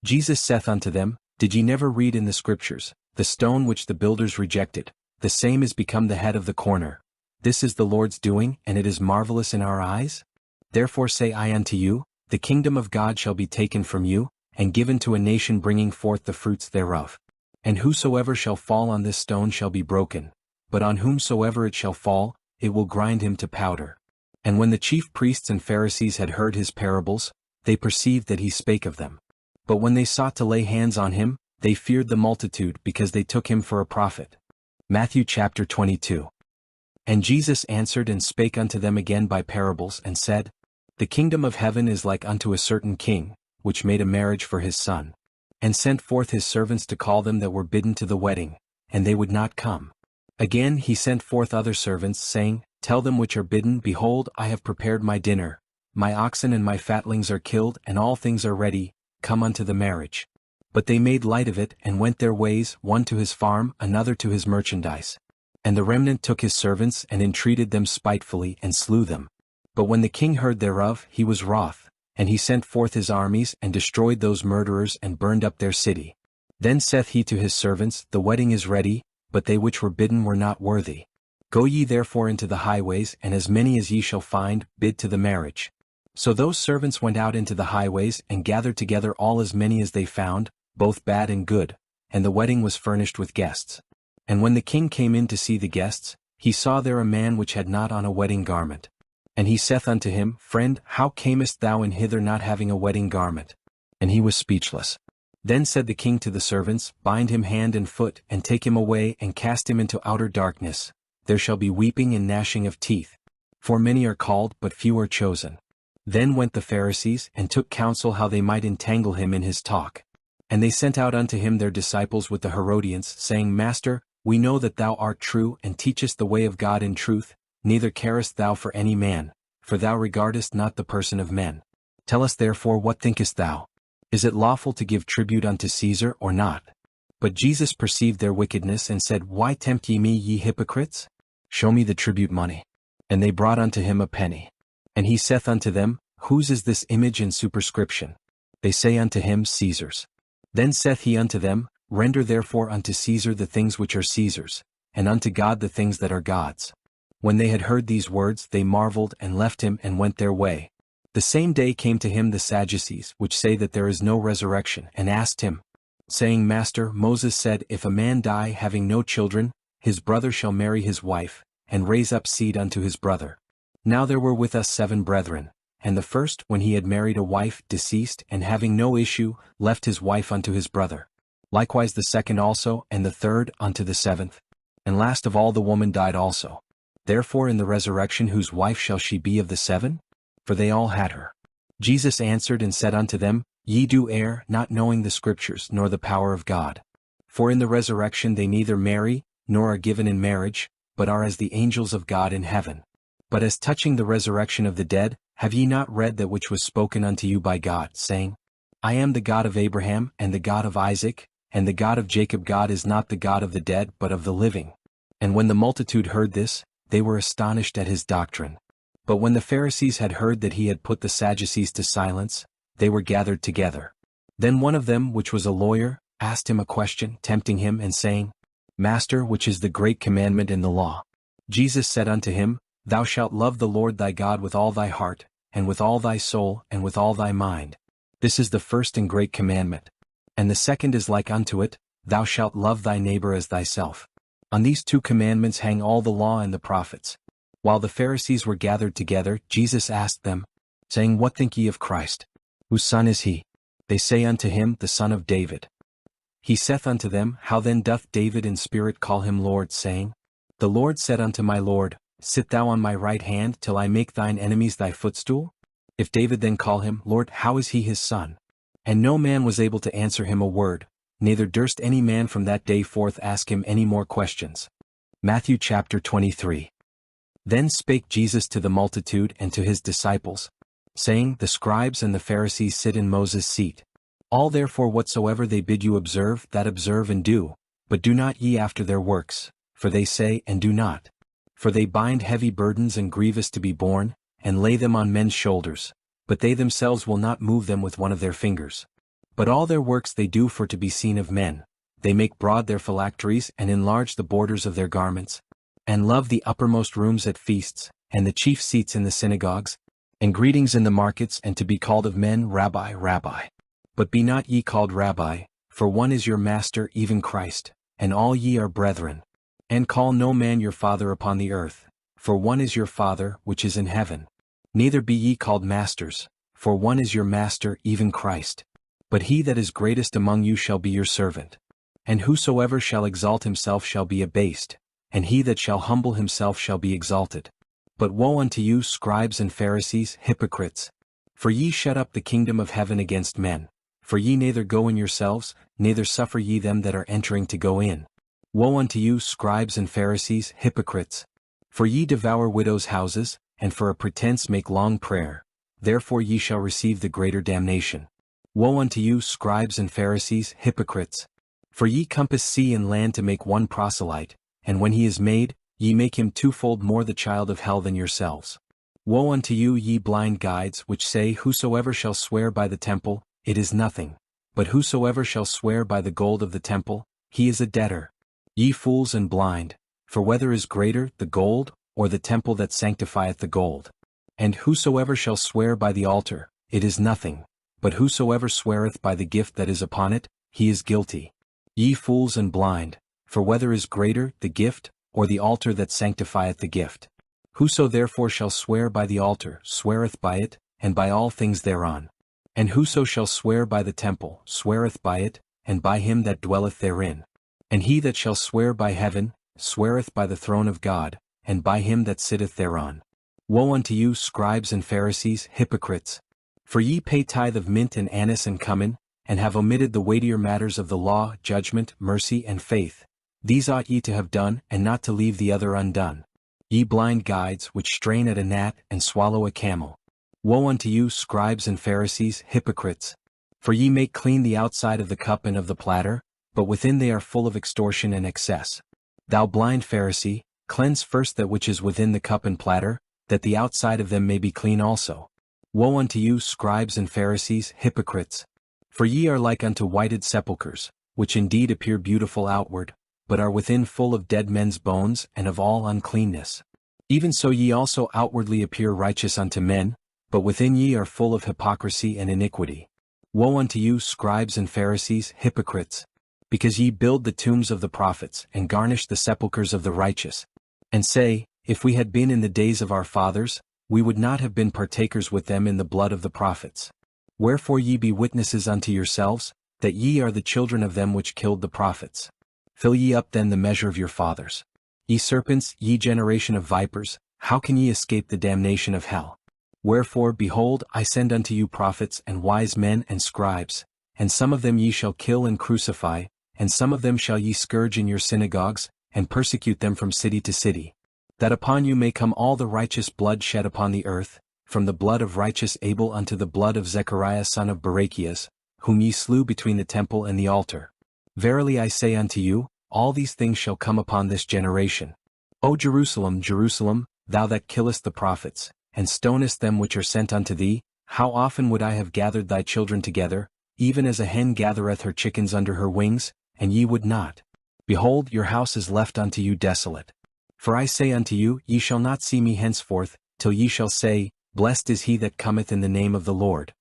Jesus saith unto them, Did ye never read in the Scriptures, The stone which the builders rejected, the same is become the head of the corner. This is the Lord's doing, and it is marvelous in our eyes? Therefore say I unto you, the kingdom of God shall be taken from you, and given to a nation bringing forth the fruits thereof. And whosoever shall fall on this stone shall be broken, but on whomsoever it shall fall, it will grind him to powder. And when the chief priests and Pharisees had heard his parables, they perceived that he spake of them. But when they sought to lay hands on him, they feared the multitude because they took him for a prophet. Matthew chapter 22. And Jesus answered and spake unto them again by parables, and said, The kingdom of heaven is like unto a certain king, which made a marriage for his son, and sent forth his servants to call them that were bidden to the wedding, and they would not come. Again he sent forth other servants, saying, Tell them which are bidden, Behold, I have prepared my dinner, my oxen and my fatlings are killed, and all things are ready, come unto the marriage. But they made light of it, and went their ways, one to his farm, another to his merchandise. And the remnant took his servants, and entreated them spitefully, and slew them. But when the king heard thereof, he was wroth, and he sent forth his armies, and destroyed those murderers, and burned up their city. Then saith he to his servants, The wedding is ready, but they which were bidden were not worthy. Go ye therefore into the highways, and as many as ye shall find, bid to the marriage. So those servants went out into the highways, and gathered together all as many as they found, both bad and good, and the wedding was furnished with guests. And when the king came in to see the guests, he saw there a man which had not on a wedding garment. And he saith unto him, Friend, how camest thou in hither not having a wedding garment? And he was speechless. Then said the king to the servants, Bind him hand and foot, and take him away, and cast him into outer darkness. There shall be weeping and gnashing of teeth. For many are called, but few are chosen. Then went the Pharisees, and took counsel how they might entangle him in his talk. And they sent out unto him their disciples with the Herodians, saying, Master, we know that thou art true, and teachest the way of God in truth, neither carest thou for any man, for thou regardest not the person of men. Tell us therefore, what thinkest thou? Is it lawful to give tribute unto Caesar, or not? But Jesus perceived their wickedness, and said, Why tempt ye me, ye hypocrites? Show me the tribute money. And they brought unto him a penny. And he saith unto them, Whose is this image and superscription? They say unto him, Caesar's. Then saith he unto them, Render therefore unto Caesar the things which are Caesar's, and unto God the things that are God's. When they had heard these words, they marveled, and left him, and went their way. The same day came to him the Sadducees, which say that there is no resurrection, and asked him, saying, Master, Moses said, If a man die having no children, his brother shall marry his wife, and raise up seed unto his brother. Now there were with us 7 brethren, and the first, when he had married a wife, deceased, and having no issue, left his wife unto his brother. Likewise the second also, and the third, unto the 7th. And last of all the woman died also. Therefore in the resurrection whose wife shall she be of the 7? For they all had her. Jesus answered and said unto them, Ye do err, not knowing the Scriptures, nor the power of God. For in the resurrection they neither marry, nor are given in marriage, but are as the angels of God in heaven. But as touching the resurrection of the dead, have ye not read that which was spoken unto you by God, saying, I am the God of Abraham, and the God of Isaac, and the God of Jacob? God is not the God of the dead, but of the living. And when the multitude heard this, they were astonished at his doctrine. But when the Pharisees had heard that he had put the Sadducees to silence, they were gathered together. Then one of them, which was a lawyer, asked him a question, tempting him, and saying, Master, which is the great commandment in the law? Jesus said unto him, Thou shalt love the Lord thy God with all thy heart, and with all thy soul, and with all thy mind. This is the first and great commandment. And the second is like unto it, Thou shalt love thy neighbor as thyself. On these 2 commandments hang all the law and the prophets. While the Pharisees were gathered together, Jesus asked them, saying, What think ye of Christ? Whose son is he? They say unto him, The son of David. He saith unto them, How then doth David in spirit call him Lord, saying, The Lord said unto my Lord, Sit thou on my right hand, till I make thine enemies thy footstool? If David then call him Lord, how is he his son? And no man was able to answer him a word, neither durst any man from that day forth ask him any more questions. Matthew chapter 23. Then spake Jesus to the multitude and to his disciples, saying, The scribes and the Pharisees sit in Moses' seat. All therefore whatsoever they bid you observe, that observe and do, but do not ye after their works, for they say and do not. For they bind heavy burdens and grievous to be borne, and lay them on men's shoulders, but they themselves will not move them with one of their fingers. But all their works they do for to be seen of men. They make broad their phylacteries, and enlarge the borders of their garments, and love the uppermost rooms at feasts, and the chief seats in the synagogues, And greetings in the markets, and to be called of men, Rabbi, Rabbi. But be not ye called Rabbi, for one is your Master, even Christ, and all ye are brethren. And call no man your Father upon the earth, for one is your Father, which is in heaven. Neither be ye called masters, for one is your Master, even Christ. But he that is greatest among you shall be your servant. And whosoever shall exalt himself shall be abased, and he that shall humble himself shall be exalted. But woe unto you, scribes and Pharisees, hypocrites! For ye shut up the kingdom of heaven against men. For ye neither go in yourselves, neither suffer ye them that are entering to go in. Woe unto you, scribes and Pharisees, hypocrites! For ye devour widows' houses, and for a pretense make long prayer. Therefore ye shall receive the greater damnation. Woe unto you, scribes and Pharisees, hypocrites! For ye compass sea and land to make one proselyte, and when he is made, ye make him twofold more the child of hell than yourselves. Woe unto you, ye blind guides, which say, Whosoever shall swear by the temple, it is nothing. But whosoever shall swear by the gold of the temple, he is a debtor. Ye fools and blind, for whether is greater, the gold, or the temple that sanctifieth the gold? And whosoever shall swear by the altar, it is nothing. But whosoever sweareth by the gift that is upon it, he is guilty. Ye fools and blind, for whether is greater, the gift, or the altar that sanctifieth the gift? Whoso therefore shall swear by the altar, sweareth by it, and by all things thereon. And whoso shall swear by the temple, sweareth by it, and by him that dwelleth therein. And he that shall swear by heaven, sweareth by the throne of God, and by him that sitteth thereon. Woe unto you, scribes and Pharisees, hypocrites! For ye pay tithe of mint and anise and cumin, and have omitted the weightier matters of the law, judgment, mercy, and faith. These ought ye to have done, and not to leave the other undone. Ye blind guides, which strain at a gnat, and swallow a camel. Woe unto you, scribes and Pharisees, hypocrites! For ye make clean the outside of the cup and of the platter, but within they are full of extortion and excess. Thou blind Pharisee, cleanse first that which is within the cup and platter, that the outside of them may be clean also. Woe unto you, scribes and Pharisees, hypocrites! For ye are like unto whited sepulchres, which indeed appear beautiful outward, but are within full of dead men's bones and of all uncleanness. Even so ye also outwardly appear righteous unto men, but within ye are full of hypocrisy and iniquity. Woe unto you, scribes and Pharisees, hypocrites! Because ye build the tombs of the prophets, and garnish the sepulchres of the righteous, and say, If we had been in the days of our fathers, we would not have been partakers with them in the blood of the prophets. Wherefore ye be witnesses unto yourselves, that ye are the children of them which killed the prophets. Fill ye up then the measure of your fathers. Ye serpents, ye generation of vipers, how can ye escape the damnation of hell? Wherefore, behold, I send unto you prophets and wise men and scribes, and some of them ye shall kill and crucify, and some of them shall ye scourge in your synagogues, and persecute them from city to city. That upon you may come all the righteous blood shed upon the earth, from the blood of righteous Abel unto the blood of Zechariah son of Barachias, whom ye slew between the temple and the altar. Verily I say unto you, all these things shall come upon this generation. O Jerusalem, Jerusalem, thou that killest the prophets, and stonest them which are sent unto thee, how often would I have gathered thy children together, even as a hen gathereth her chickens under her wings, and ye would not. Behold, your house is left unto you desolate. For I say unto you, ye shall not see me henceforth, till ye shall say, Blessed is he that cometh in the name of the Lord.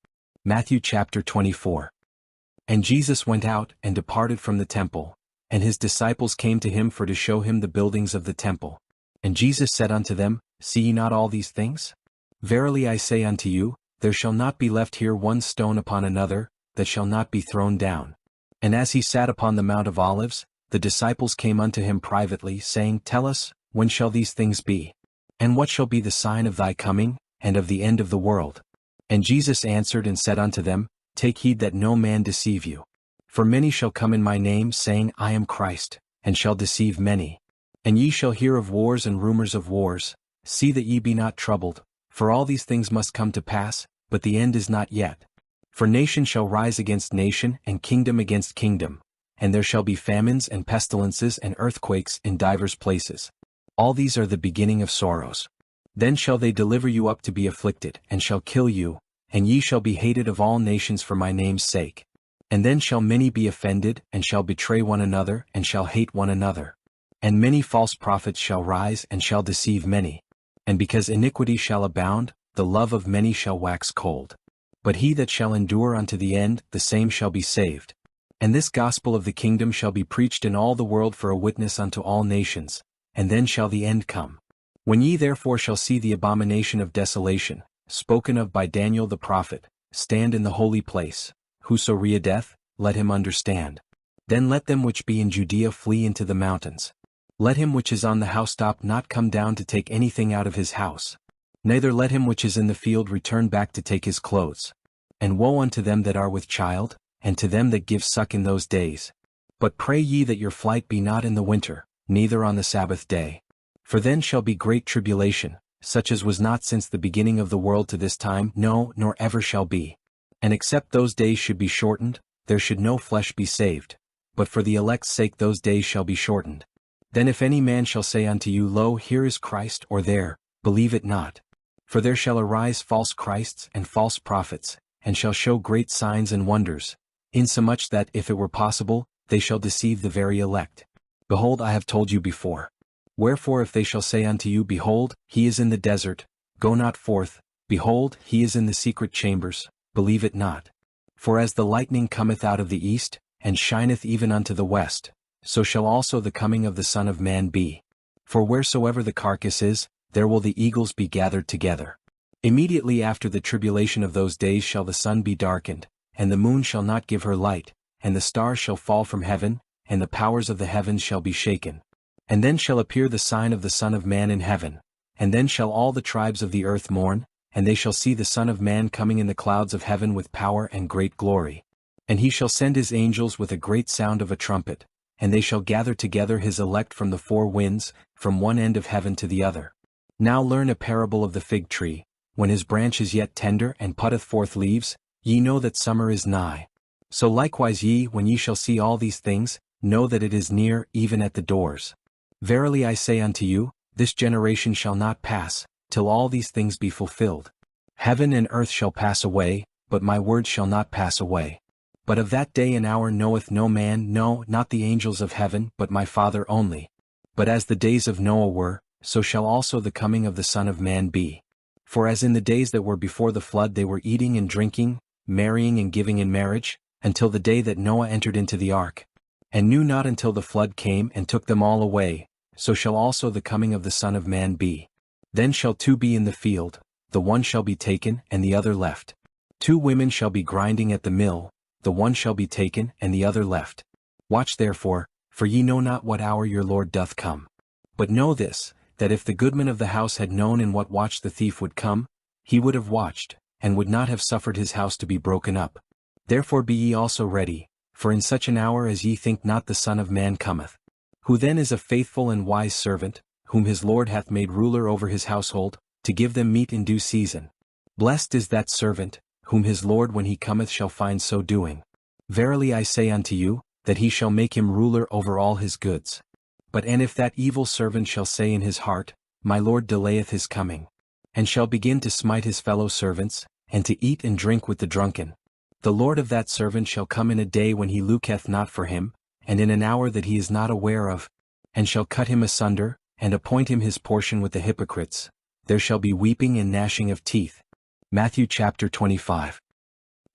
Matthew chapter 24. And Jesus went out, and departed from the temple, and his disciples came to him for to show him the buildings of the temple. And Jesus said unto them, See ye not all these things? Verily I say unto you, there shall not be left here one stone upon another, that shall not be thrown down. And as he sat upon the Mount of Olives, the disciples came unto him privately, saying, Tell us, when shall these things be? And what shall be the sign of thy coming, and of the end of the world? And Jesus answered and said unto them, Take heed that no man deceive you. For many shall come in my name, saying, I am Christ, and shall deceive many. And ye shall hear of wars and rumors of wars. See that ye be not troubled, for all these things must come to pass, but the end is not yet. For nation shall rise against nation, and kingdom against kingdom. And there shall be famines and pestilences and earthquakes in divers places. All these are the beginning of sorrows. Then shall they deliver you up to be afflicted, and shall kill you, and ye shall be hated of all nations for my name's sake. And then shall many be offended, and shall betray one another, and shall hate one another. And many false prophets shall rise, and shall deceive many. And because iniquity shall abound, the love of many shall wax cold. But he that shall endure unto the end, the same shall be saved. And this gospel of the kingdom shall be preached in all the world for a witness unto all nations, and then shall the end come. When ye therefore shall see the abomination of desolation, spoken of by Daniel the prophet, stand in the holy place, whoso readeth, let him understand. Then let them which be in Judea flee into the mountains. Let him which is on the housetop not come down to take anything out of his house. Neither let him which is in the field return back to take his clothes. And woe unto them that are with child, and to them that give suck in those days. But pray ye that your flight be not in the winter, neither on the Sabbath day. For then shall be great tribulation, such as was not since the beginning of the world to this time, no, nor ever shall be. And except those days should be shortened, there should no flesh be saved. But for the elect's sake those days shall be shortened. Then if any man shall say unto you, Lo, here is Christ, or there, believe it not. For there shall arise false Christs and false prophets, and shall show great signs and wonders, insomuch that, if it were possible, they shall deceive the very elect. Behold, I have told you before. Wherefore if they shall say unto you, Behold, he is in the desert, go not forth, behold, he is in the secret chambers, believe it not. For as the lightning cometh out of the east, and shineth even unto the west, so shall also the coming of the Son of Man be. For wheresoever the carcass is, there will the eagles be gathered together. Immediately after the tribulation of those days shall the sun be darkened, and the moon shall not give her light, and the stars shall fall from heaven, and the powers of the heavens shall be shaken. And then shall appear the sign of the Son of Man in heaven, and then shall all the tribes of the earth mourn, and they shall see the Son of Man coming in the clouds of heaven with power and great glory. And he shall send his angels with a great sound of a trumpet, and they shall gather together his elect from the four winds, from one end of heaven to the other. Now learn a parable of the fig tree. When his branch is yet tender and putteth forth leaves, ye know that summer is nigh. So likewise ye, when ye shall see all these things, know that it is near, even at the doors. Verily I say unto you, this generation shall not pass, till all these things be fulfilled. Heaven and earth shall pass away, but my word shall not pass away. But of that day and hour knoweth no man, no, not the angels of heaven, but my Father only. But as the days of Noah were, so shall also the coming of the Son of Man be. For as in the days that were before the flood they were eating and drinking, marrying and giving in marriage, until the day that Noah entered into the ark, and knew not until the flood came and took them all away, so shall also the coming of the Son of Man be. Then shall two be in the field, the one shall be taken and the other left. Two women shall be grinding at the mill, the one shall be taken and the other left. Watch therefore, for ye know not what hour your Lord doth come. But know this, that if the goodman of the house had known in what watch the thief would come, he would have watched, and would not have suffered his house to be broken up. Therefore be ye also ready, for in such an hour as ye think not the Son of Man cometh. Who then is a faithful and wise servant, whom his Lord hath made ruler over his household, to give them meat in due season? Blessed is that servant, whom his Lord when he cometh shall find so doing. Verily I say unto you, that he shall make him ruler over all his goods. But and if that evil servant shall say in his heart, My Lord delayeth his coming, and shall begin to smite his fellow servants, and to eat and drink with the drunken, the Lord of that servant shall come in a day when he looketh not for him, and in an hour that he is not aware of, and shall cut him asunder, and appoint him his portion with the hypocrites. There shall be weeping and gnashing of teeth. Matthew chapter 25.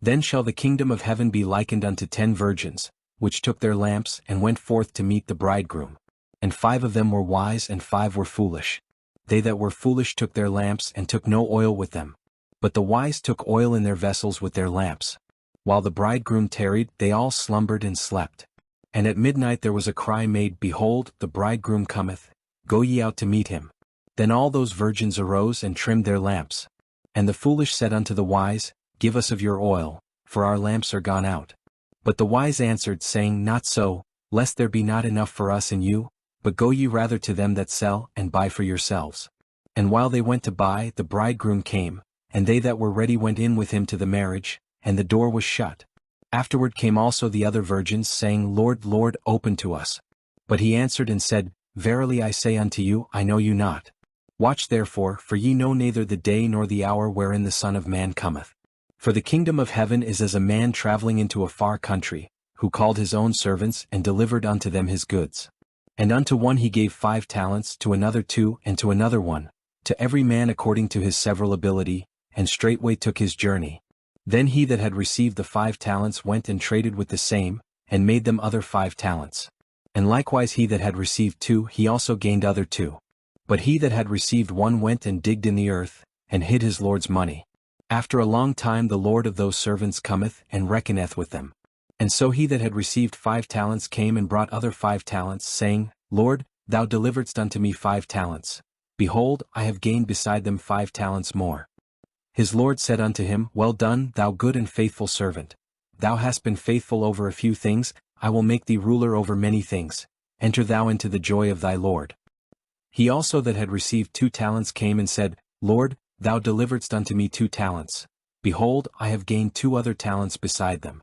Then shall the kingdom of heaven be likened unto 10 virgins, which took their lamps and went forth to meet the bridegroom. And 5 of them were wise and 5 were foolish. They that were foolish took their lamps and took no oil with them. But the wise took oil in their vessels with their lamps. While the bridegroom tarried, they all slumbered and slept. And at midnight there was a cry made, Behold, the bridegroom cometh, go ye out to meet him. Then all those virgins arose and trimmed their lamps. And the foolish said unto the wise, Give us of your oil, for our lamps are gone out. But the wise answered, saying, Not so, lest there be not enough for us and you, but go ye rather to them that sell, and buy for yourselves. And while they went to buy, the bridegroom came, and they that were ready went in with him to the marriage, and the door was shut. Afterward came also the other virgins, saying, Lord, Lord, open to us. But he answered and said, Verily I say unto you, I know you not. Watch therefore, for ye know neither the day nor the hour wherein the Son of Man cometh. For the kingdom of heaven is as a man traveling into a far country, who called his own servants and delivered unto them his goods. And unto one he gave 5 talents, to another 2, and to another 1, to every man according to his several ability, and straightway took his journey. Then he that had received the 5 talents went and traded with the same, and made them other 5 talents. And likewise he that had received 2, he also gained other 2. But he that had received 1 went and digged in the earth, and hid his lord's money. After a long time the lord of those servants cometh and reckoneth with them. And so he that had received 5 talents came and brought other 5 talents, saying, Lord, thou deliveredst unto me 5 talents. Behold, I have gained beside them 5 talents more. His lord said unto him, Well done, thou good and faithful servant. Thou hast been faithful over a few things, I will make thee ruler over many things. Enter thou into the joy of thy lord. He also that had received 2 talents came and said, Lord, thou deliveredst unto me 2 talents. Behold, I have gained 2 other talents beside them.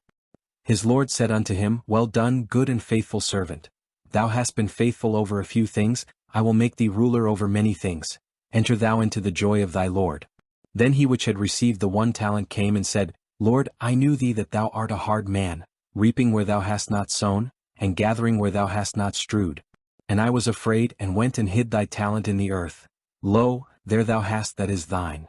His lord said unto him, Well done, good and faithful servant. Thou hast been faithful over a few things, I will make thee ruler over many things. Enter thou into the joy of thy lord. Then he which had received the 1 talent came and said, Lord, I knew thee that thou art a hard man, reaping where thou hast not sown, and gathering where thou hast not strewed. And I was afraid, and went and hid thy talent in the earth. Lo, there thou hast that is thine.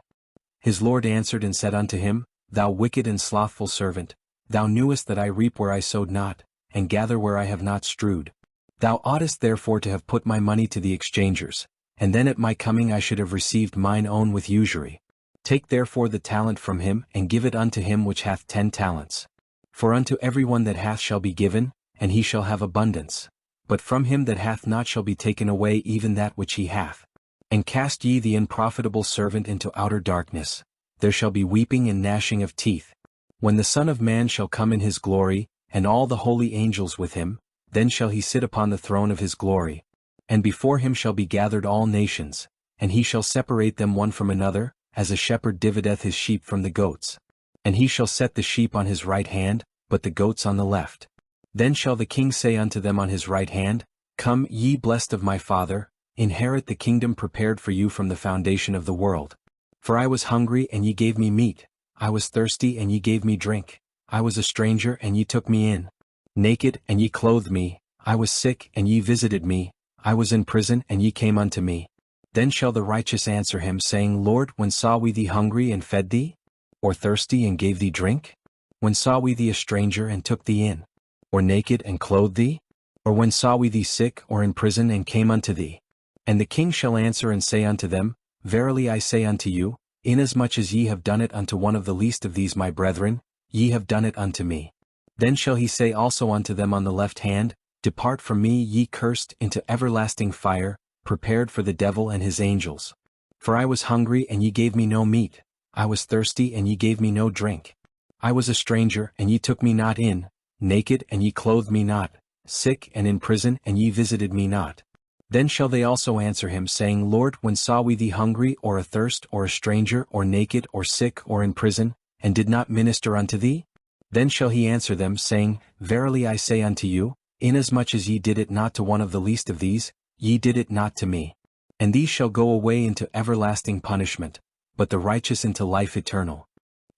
His lord answered and said unto him, Thou wicked and slothful servant, thou knewest that I reap where I sowed not, and gather where I have not strewed. Thou oughtest therefore to have put my money to the exchangers, and then at my coming I should have received mine own with usury. Take therefore the talent from him, and give it unto him which hath 10 talents. For unto every one that hath shall be given, and he shall have abundance. But from him that hath not shall be taken away even that which he hath. And cast ye the unprofitable servant into outer darkness. There shall be weeping and gnashing of teeth. When the Son of Man shall come in his glory, and all the holy angels with him, then shall he sit upon the throne of his glory. And before him shall be gathered all nations, and he shall separate them one from another, as a shepherd divideth his sheep from the goats. And he shall set the sheep on his right hand, but the goats on the left. Then shall the king say unto them on his right hand, Come, ye blessed of my Father, inherit the kingdom prepared for you from the foundation of the world. For I was hungry, and ye gave me meat. I was thirsty, and ye gave me drink. I was a stranger, and ye took me in. Naked, and ye clothed me. I was sick, and ye visited me. I was in prison, and ye came unto me. Then shall the righteous answer him, saying, Lord, when saw we thee hungry and fed thee? Or thirsty and gave thee drink? When saw we thee a stranger and took thee in? Or naked and clothed thee? Or when saw we thee sick or in prison and came unto thee? And the king shall answer and say unto them, Verily I say unto you, inasmuch as ye have done it unto one of the least of these my brethren, ye have done it unto me. Then shall he say also unto them on the left hand, Depart from me, ye cursed, into everlasting fire, prepared for the devil and his angels. For I was hungry, and ye gave me no meat. I was thirsty, and ye gave me no drink. I was a stranger, and ye took me not in, naked, and ye clothed me not, sick and in prison, and ye visited me not. Then shall they also answer him, saying, Lord, when saw we thee hungry, or athirst, or a stranger, or naked, or sick, or in prison, and did not minister unto thee? Then shall he answer them, saying, Verily I say unto you, inasmuch as ye did it not to one of the least of these, ye did it not to me. And these shall go away into everlasting punishment, but the righteous into life eternal.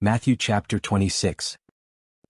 Matthew chapter 26.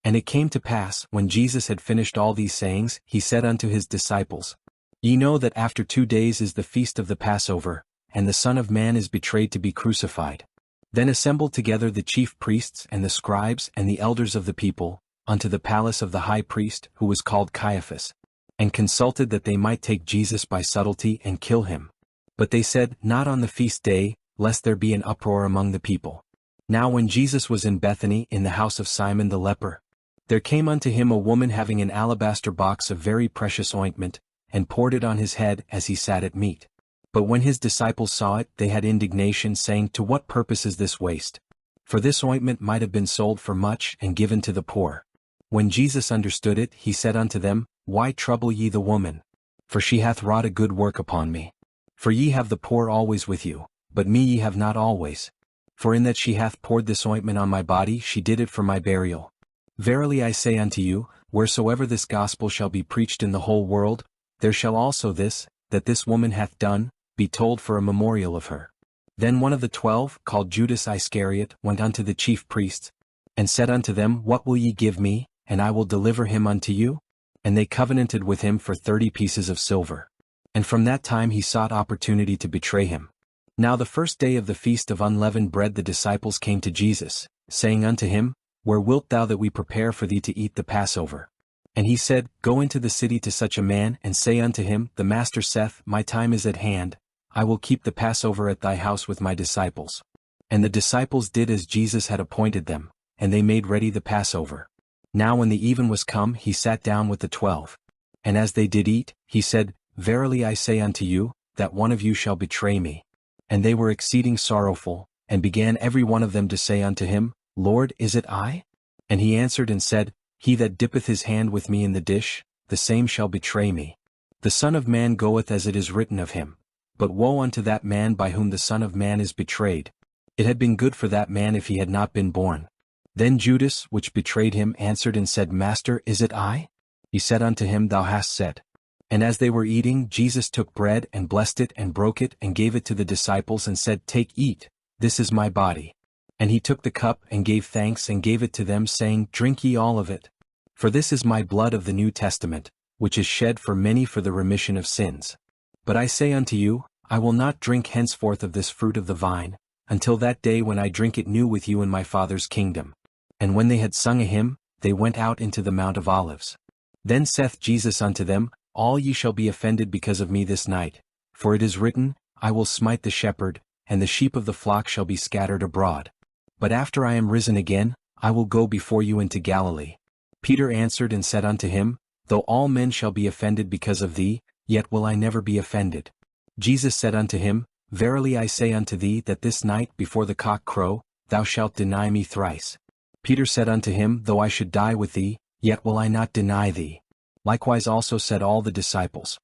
And it came to pass, when Jesus had finished all these sayings, he said unto his disciples, Ye know that after 2 days is the feast of the Passover, and the Son of Man is betrayed to be crucified. Then assembled together the chief priests and the scribes and the elders of the people, unto the palace of the high priest, who was called Caiaphas, and consulted that they might take Jesus by subtlety and kill him. But they said, Not on the feast day, lest there be an uproar among the people. Now when Jesus was in Bethany in the house of Simon the leper, there came unto him a woman having an alabaster box of very precious ointment, and poured it on his head as he sat at meat. But when his disciples saw it, they had indignation, saying, To what purpose is this waste? For this ointment might have been sold for much and given to the poor. When Jesus understood it, he said unto them, Why trouble ye the woman? For she hath wrought a good work upon me. For ye have the poor always with you, but me ye have not always. For in that she hath poured this ointment on my body, she did it for my burial. Verily I say unto you, wheresoever this gospel shall be preached in the whole world, there shall also this, that this woman hath done, be told for a memorial of her. Then one of the 12, called Judas Iscariot, went unto the chief priests, and said unto them, What will ye give me, and I will deliver him unto you? And they covenanted with him for 30 pieces of silver. And from that time he sought opportunity to betray him. Now the first day of the feast of unleavened bread the disciples came to Jesus, saying unto him, Where wilt thou that we prepare for thee to eat the Passover? And he said, Go into the city to such a man, and say unto him, The Master saith, My time is at hand, I will keep the Passover at thy house with my disciples. And the disciples did as Jesus had appointed them, and they made ready the Passover. Now when the even was come, he sat down with the 12. And as they did eat, he said, Verily I say unto you, that one of you shall betray me. And they were exceeding sorrowful, and began every one of them to say unto him, Lord, is it I? And he answered and said, He that dippeth his hand with me in the dish, the same shall betray me. The Son of Man goeth as it is written of him. But woe unto that man by whom the Son of Man is betrayed. It had been good for that man if he had not been born. Then Judas, which betrayed him, answered and said, Master, is it I? He said unto him, Thou hast said. And as they were eating, Jesus took bread, and blessed it, and broke it, and gave it to the disciples, and said, Take, eat, this is my body. And he took the cup, and gave thanks, and gave it to them, saying, Drink ye all of it. For this is my blood of the New Testament, which is shed for many for the remission of sins. But I say unto you, I will not drink henceforth of this fruit of the vine, until that day when I drink it new with you in my Father's kingdom. And when they had sung a hymn, they went out into the Mount of Olives. Then saith Jesus unto them, All ye shall be offended because of me this night. For it is written, I will smite the shepherd, and the sheep of the flock shall be scattered abroad. But after I am risen again, I will go before you into Galilee. Peter answered and said unto him, Though all men shall be offended because of thee, yet will I never be offended. Jesus said unto him, Verily I say unto thee that this night before the cock crow, thou shalt deny me thrice. Peter said unto him, Though I should die with thee, yet will I not deny thee. Likewise also said all the disciples.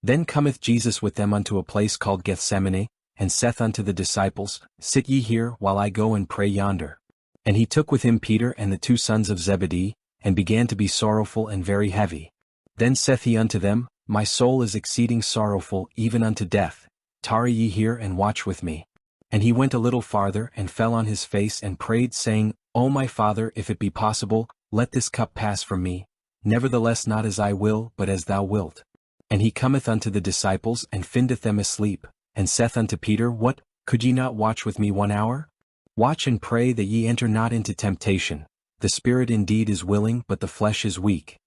Then cometh Jesus with them unto a place called Gethsemane, and saith unto the disciples, Sit ye here while I go and pray yonder. And he took with him Peter and the 2 sons of Zebedee, and began to be sorrowful and very heavy. Then saith he unto them, My soul is exceeding sorrowful even unto death. Tarry ye here and watch with me. And he went a little farther, and fell on his face and prayed, saying, O my Father, if it be possible, let this cup pass from me. Nevertheless not as I will, but as thou wilt. And he cometh unto the disciples, and findeth them asleep, and saith unto Peter, What, could ye not watch with me 1 hour? Watch and pray that ye enter not into temptation. The spirit indeed is willing, but the flesh is weak.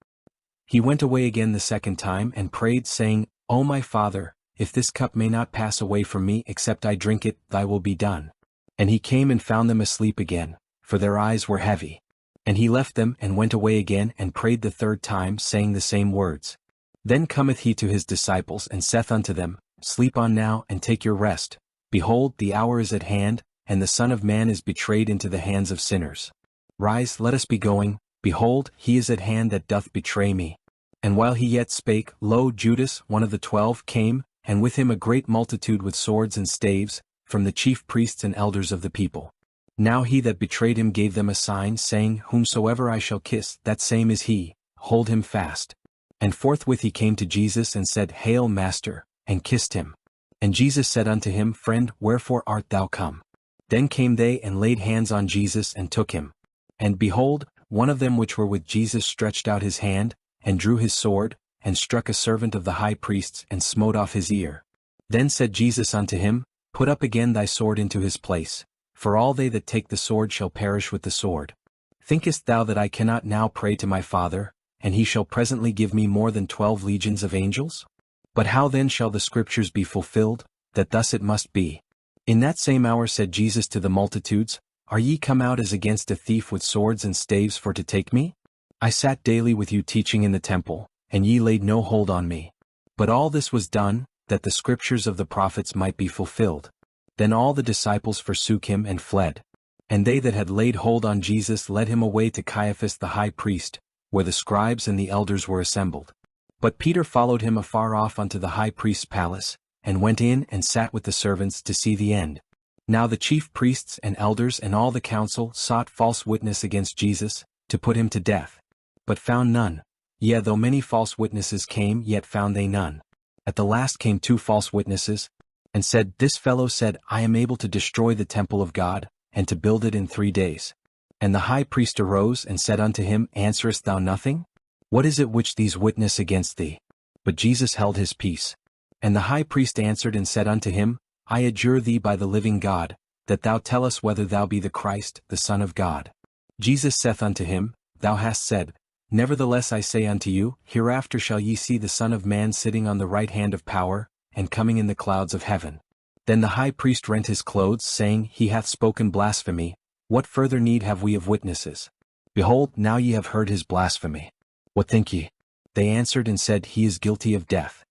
He went away again the second time, and prayed, saying, O my Father, if this cup may not pass away from me except I drink it, thy will be done. And he came and found them asleep again, for their eyes were heavy. And he left them, and went away again, and prayed the 3rd time, saying the same words. Then cometh he to his disciples, and saith unto them, Sleep on now, and take your rest. Behold, the hour is at hand, and the Son of Man is betrayed into the hands of sinners. Rise, let us be going. Behold, he is at hand that doth betray me. And while he yet spake, lo, Judas, one of the 12, came, and with him a great multitude with swords and staves, from the chief priests and elders of the people. Now he that betrayed him gave them a sign, saying, Whomsoever I shall kiss, that same is he, hold him fast. And forthwith he came to Jesus, and said, Hail, Master, and kissed him. And Jesus said unto him, Friend, wherefore art thou come? Then came they, and laid hands on Jesus, and took him. And behold, one of them which were with Jesus stretched out his hand, and drew his sword, and struck a servant of the high priest's, and smote off his ear. Then said Jesus unto him, Put up again thy sword into his place, for all they that take the sword shall perish with the sword. Thinkest thou that I cannot now pray to my Father, and he shall presently give me more than 12 legions of angels? But how then shall the Scriptures be fulfilled, that thus it must be? In that same hour said Jesus to the multitudes, Are ye come out as against a thief with swords and staves for to take me? I sat daily with you teaching in the temple, and ye laid no hold on me. But all this was done, that the Scriptures of the prophets might be fulfilled. Then all the disciples forsook him and fled. And they that had laid hold on Jesus led him away to Caiaphas the high priest, where the scribes and the elders were assembled. But Peter followed him afar off unto the high priest's palace, and went in and sat with the servants to see the end. Now the chief priests and elders and all the council sought false witness against Jesus, to put him to death. But found none. Yea, though many false witnesses came, yet found they none. At the last came 2 false witnesses, and said, This fellow said, I am able to destroy the temple of God, and to build it in 3 days. And the high priest arose and said unto him, Answerest thou nothing? What is it which these witness against thee? But Jesus held his peace. And the high priest answered and said unto him, I adjure thee by the living God, that thou tell us whether thou be the Christ, the Son of God. Jesus saith unto him, Thou hast said. Nevertheless I say unto you, hereafter shall ye see the Son of Man sitting on the right hand of power, and coming in the clouds of heaven. Then the high priest rent his clothes, saying, He hath spoken blasphemy. What further need have we of witnesses? Behold, now ye have heard his blasphemy. What think ye? They answered and said, He is guilty of death.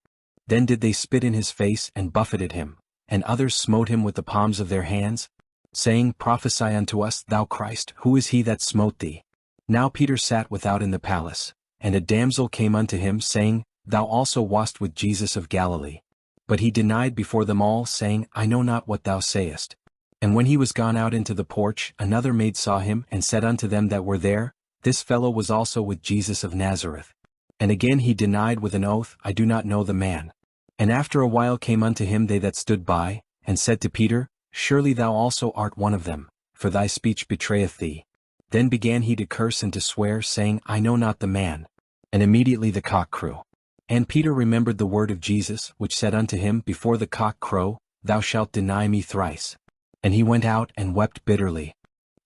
Then did they spit in his face and buffeted him, and others smote him with the palms of their hands, saying, Prophesy unto us, thou Christ, who is he that smote thee? Now Peter sat without in the palace, and a damsel came unto him, saying, Thou also wast with Jesus of Galilee. But he denied before them all, saying, I know not what thou sayest. And when he was gone out into the porch, another maid saw him, and said unto them that were there, This fellow was also with Jesus of Nazareth. And again he denied with an oath, I do not know the man. And after a while came unto him they that stood by, and said to Peter, Surely thou also art one of them, for thy speech betrayeth thee. Then began he to curse and to swear, saying, I know not the man. And immediately the cock crew. And Peter remembered the word of Jesus, which said unto him, Before the cock crow, thou shalt deny me thrice. And he went out and wept bitterly.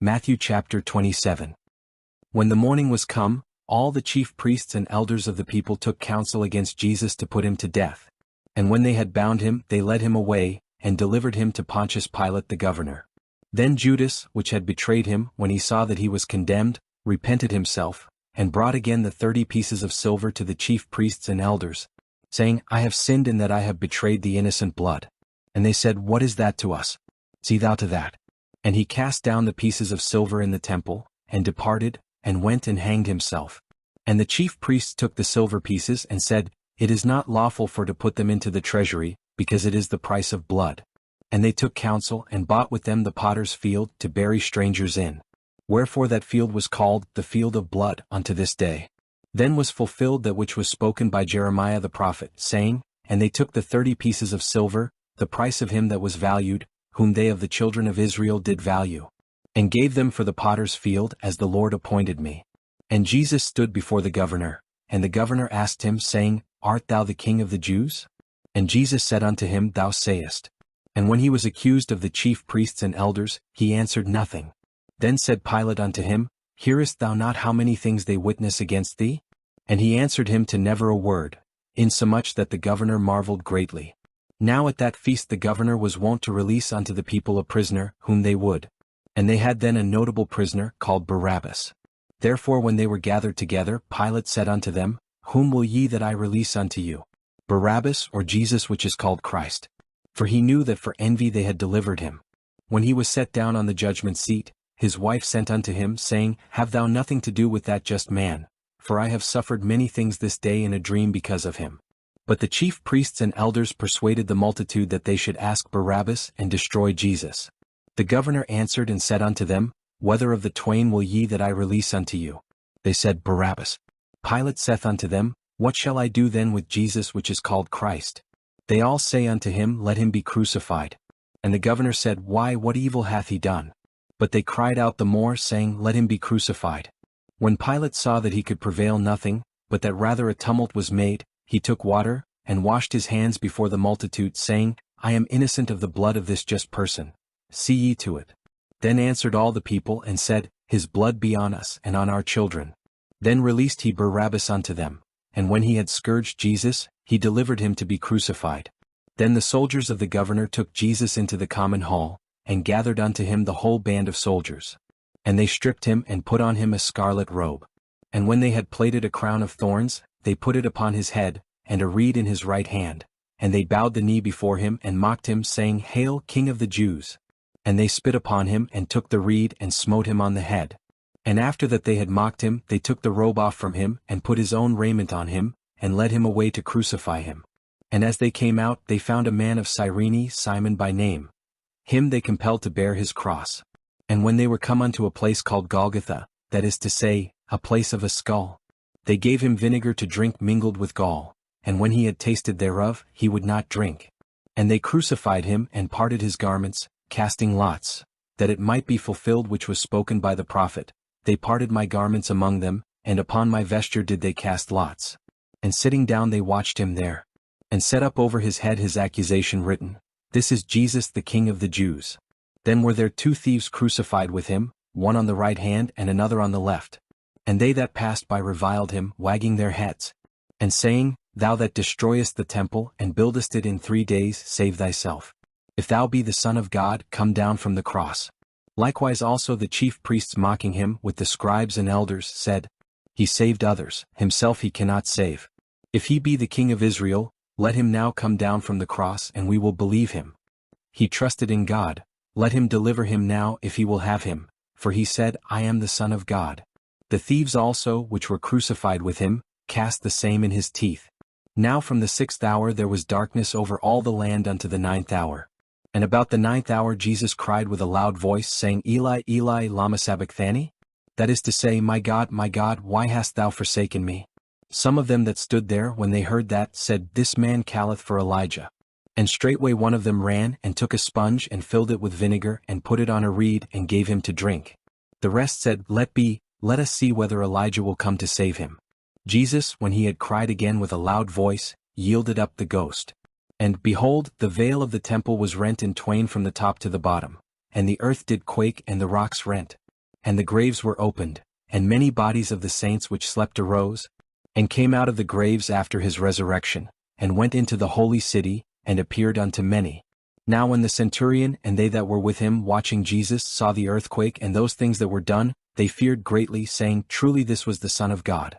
Matthew chapter 27. When the morning was come, all the chief priests and elders of the people took counsel against Jesus to put him to death. And when they had bound him, they led him away, and delivered him to Pontius Pilate the governor. Then Judas, which had betrayed him, when he saw that he was condemned, repented himself, and brought again the 30 pieces of silver to the chief priests and elders, saying, I have sinned in that I have betrayed the innocent blood. And they said, What is that to us? See thou to that. And he cast down the pieces of silver in the temple, and departed, and went and hanged himself. And the chief priests took the silver pieces, and said, It is not lawful for to put them into the treasury, because it is the price of blood. And they took counsel, and bought with them the potter's field, to bury strangers in. Wherefore that field was called, the field of blood, unto this day. Then was fulfilled that which was spoken by Jeremiah the prophet, saying, And they took the 30 pieces of silver, the price of him that was valued, whom they of the children of Israel did value, and gave them for the potter's field, as the Lord appointed me. And Jesus stood before the governor, and the governor asked him, saying, Art thou the king of the Jews? And Jesus said unto him, Thou sayest. And when he was accused of the chief priests and elders, he answered nothing. Then said Pilate unto him, Hearest thou not how many things they witness against thee? And he answered him to never a word, insomuch that the governor marveled greatly. Now at that feast the governor was wont to release unto the people a prisoner, whom they would. And they had then a notable prisoner, called Barabbas. Therefore when they were gathered together, Pilate said unto them, Whom will ye that I release unto you? Barabbas, or Jesus which is called Christ? For he knew that for envy they had delivered him. When he was set down on the judgment seat, his wife sent unto him, saying, Have thou nothing to do with that just man, for I have suffered many things this day in a dream because of him. But the chief priests and elders persuaded the multitude that they should ask Barabbas and destroy Jesus. The governor answered and said unto them, Whether of the twain will ye that I release unto you? They said, Barabbas. Pilate saith unto them, What shall I do then with Jesus which is called Christ? They all say unto him, Let him be crucified. And the governor said, Why, what evil hath he done? But they cried out the more, saying, Let him be crucified. When Pilate saw that he could prevail nothing, but that rather a tumult was made, he took water, and washed his hands before the multitude, saying, I am innocent of the blood of this just person. See ye to it. Then answered all the people, and said, His blood be on us, and on our children. Then released he Barabbas unto them, and when he had scourged Jesus, he delivered him to be crucified. Then the soldiers of the governor took Jesus into the common hall, and gathered unto him the whole band of soldiers. And they stripped him, and put on him a scarlet robe. And when they had plaited a crown of thorns, they put it upon his head, and a reed in his right hand. And they bowed the knee before him, and mocked him, saying, Hail, King of the Jews! And they spit upon him, and took the reed, and smote him on the head. And after that they had mocked him, they took the robe off from him, and put his own raiment on him, and led him away to crucify him. And as they came out, they found a man of Cyrene, Simon by name. Him they compelled to bear his cross. And when they were come unto a place called Golgotha, that is to say, a place of a skull, they gave him vinegar to drink mingled with gall, and when he had tasted thereof, he would not drink. And they crucified him, and parted his garments, casting lots, that it might be fulfilled which was spoken by the prophet, They parted my garments among them, and upon my vesture did they cast lots. And sitting down they watched him there, and set up over his head his accusation written, "This is Jesus the King of the Jews." Then were there 2 thieves crucified with him, one on the right hand and another on the left. And they that passed by reviled him, wagging their heads, and saying, "Thou that destroyest the temple, and buildest it in 3 days, save thyself. If thou be the Son of God, come down from the cross." Likewise also the chief priests mocking him with the scribes and elders said, "He saved others, himself he cannot save. If he be the King of Israel, let him now come down from the cross and we will believe him. He trusted in God, let him deliver him now if he will have him, for he said, I am the Son of God." The thieves also, which were crucified with him, cast the same in his teeth. Now from the 6th hour there was darkness over all the land unto the 9th hour. And about the 9th hour Jesus cried with a loud voice, saying, Eli, Eli, lama sabachthani? That is to say, my God, why hast thou forsaken me? Some of them that stood there, when they heard that, said, This man calleth for Elijah. And straightway one of them ran, and took a sponge, and filled it with vinegar, and put it on a reed, and gave him to drink. The rest said, Let be, let us see whether Elijah will come to save him. Jesus, when he had cried again with a loud voice, yielded up the ghost. And, behold, the veil of the temple was rent in twain from the top to the bottom, and the earth did quake, and the rocks rent, and the graves were opened, and many bodies of the saints which slept arose, and came out of the graves after his resurrection, and went into the holy city, and appeared unto many. Now when the centurion and they that were with him watching Jesus saw the earthquake and those things that were done, they feared greatly, saying, Truly this was the Son of God.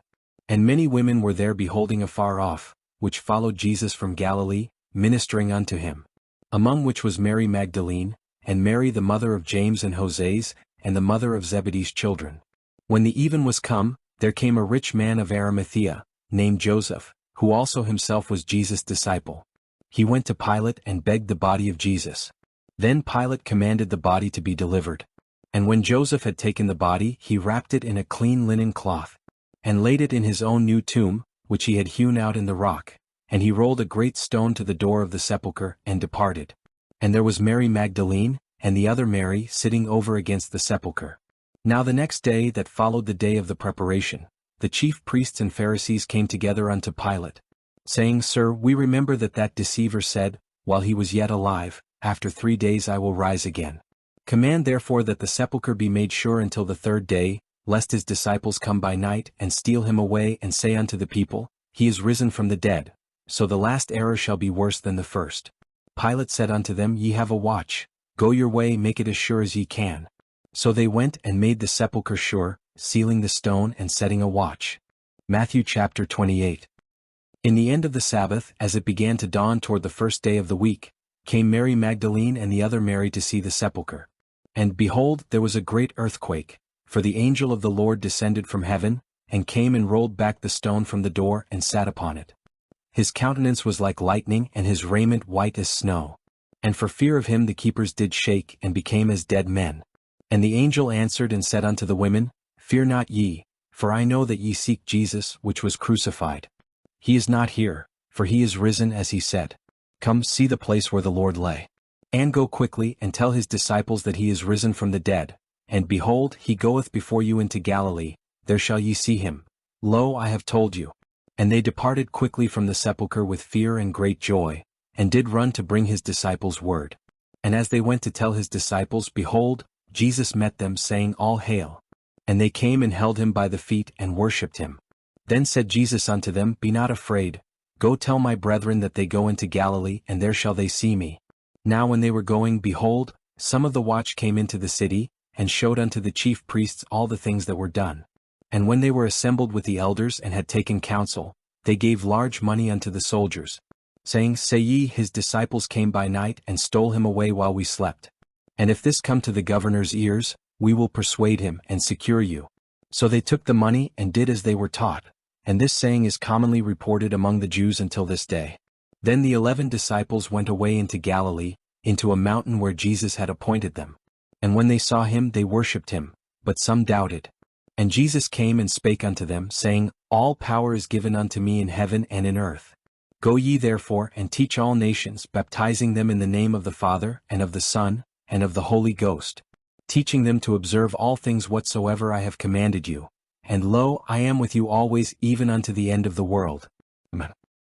And many women were there beholding afar off, which followed Jesus from Galilee, ministering unto him. Among which was Mary Magdalene, and Mary the mother of James and Joses, and the mother of Zebedee's children. When the even was come, there came a rich man of Arimathea, named Joseph, who also himself was Jesus' disciple. He went to Pilate and begged the body of Jesus. Then Pilate commanded the body to be delivered. And when Joseph had taken the body, he wrapped it in a clean linen cloth, and laid it in his own new tomb, which he had hewn out in the rock. And he rolled a great stone to the door of the sepulchre, and departed. And there was Mary Magdalene, and the other Mary, sitting over against the sepulchre. Now the next day that followed the day of the preparation, the chief priests and Pharisees came together unto Pilate, saying, Sir, we remember that deceiver said, while he was yet alive, After 3 days I will rise again. Command therefore that the sepulchre be made sure until the 3rd day, lest his disciples come by night, and steal him away, and say unto the people, He is risen from the dead. So the last error shall be worse than the first. Pilate said unto them, Ye have a watch. Go your way, make it as sure as ye can. So they went and made the sepulchre sure, sealing the stone and setting a watch. Matthew chapter 28. In the end of the Sabbath, as it began to dawn toward the 1st day of the week, came Mary Magdalene and the other Mary to see the sepulchre. And behold, there was a great earthquake, for the angel of the Lord descended from heaven, and came and rolled back the stone from the door and sat upon it. His countenance was like lightning, and his raiment white as snow. And for fear of him the keepers did shake, and became as dead men. And the angel answered and said unto the women, Fear not ye, for I know that ye seek Jesus, which was crucified. He is not here, for he is risen as he said. Come, see the place where the Lord lay. And go quickly, and tell his disciples that he is risen from the dead. And behold, he goeth before you into Galilee, there shall ye see him. Lo, I have told you. And they departed quickly from the sepulchre with fear and great joy, and did run to bring his disciples word. And as they went to tell his disciples, behold, Jesus met them, saying, All hail. And they came and held him by the feet, and worshipped him. Then said Jesus unto them, Be not afraid. Go tell my brethren that they go into Galilee, and there shall they see me. Now when they were going, behold, some of the watch came into the city, and showed unto the chief priests all the things that were done. And when they were assembled with the elders and had taken counsel, they gave large money unto the soldiers, saying, Say ye, his disciples came by night and stole him away while we slept. And if this come to the governor's ears, we will persuade him and secure you. So they took the money and did as they were taught. And this saying is commonly reported among the Jews until this day. Then the 11 disciples went away into Galilee, into a mountain where Jesus had appointed them. And when they saw him, they worshipped him, but some doubted. And Jesus came and spake unto them, saying, All power is given unto me in heaven and in earth. Go ye therefore, and teach all nations, baptizing them in the name of the Father, and of the Son, and of the Holy Ghost, teaching them to observe all things whatsoever I have commanded you. And lo, I am with you always, even unto the end of the world. Amen.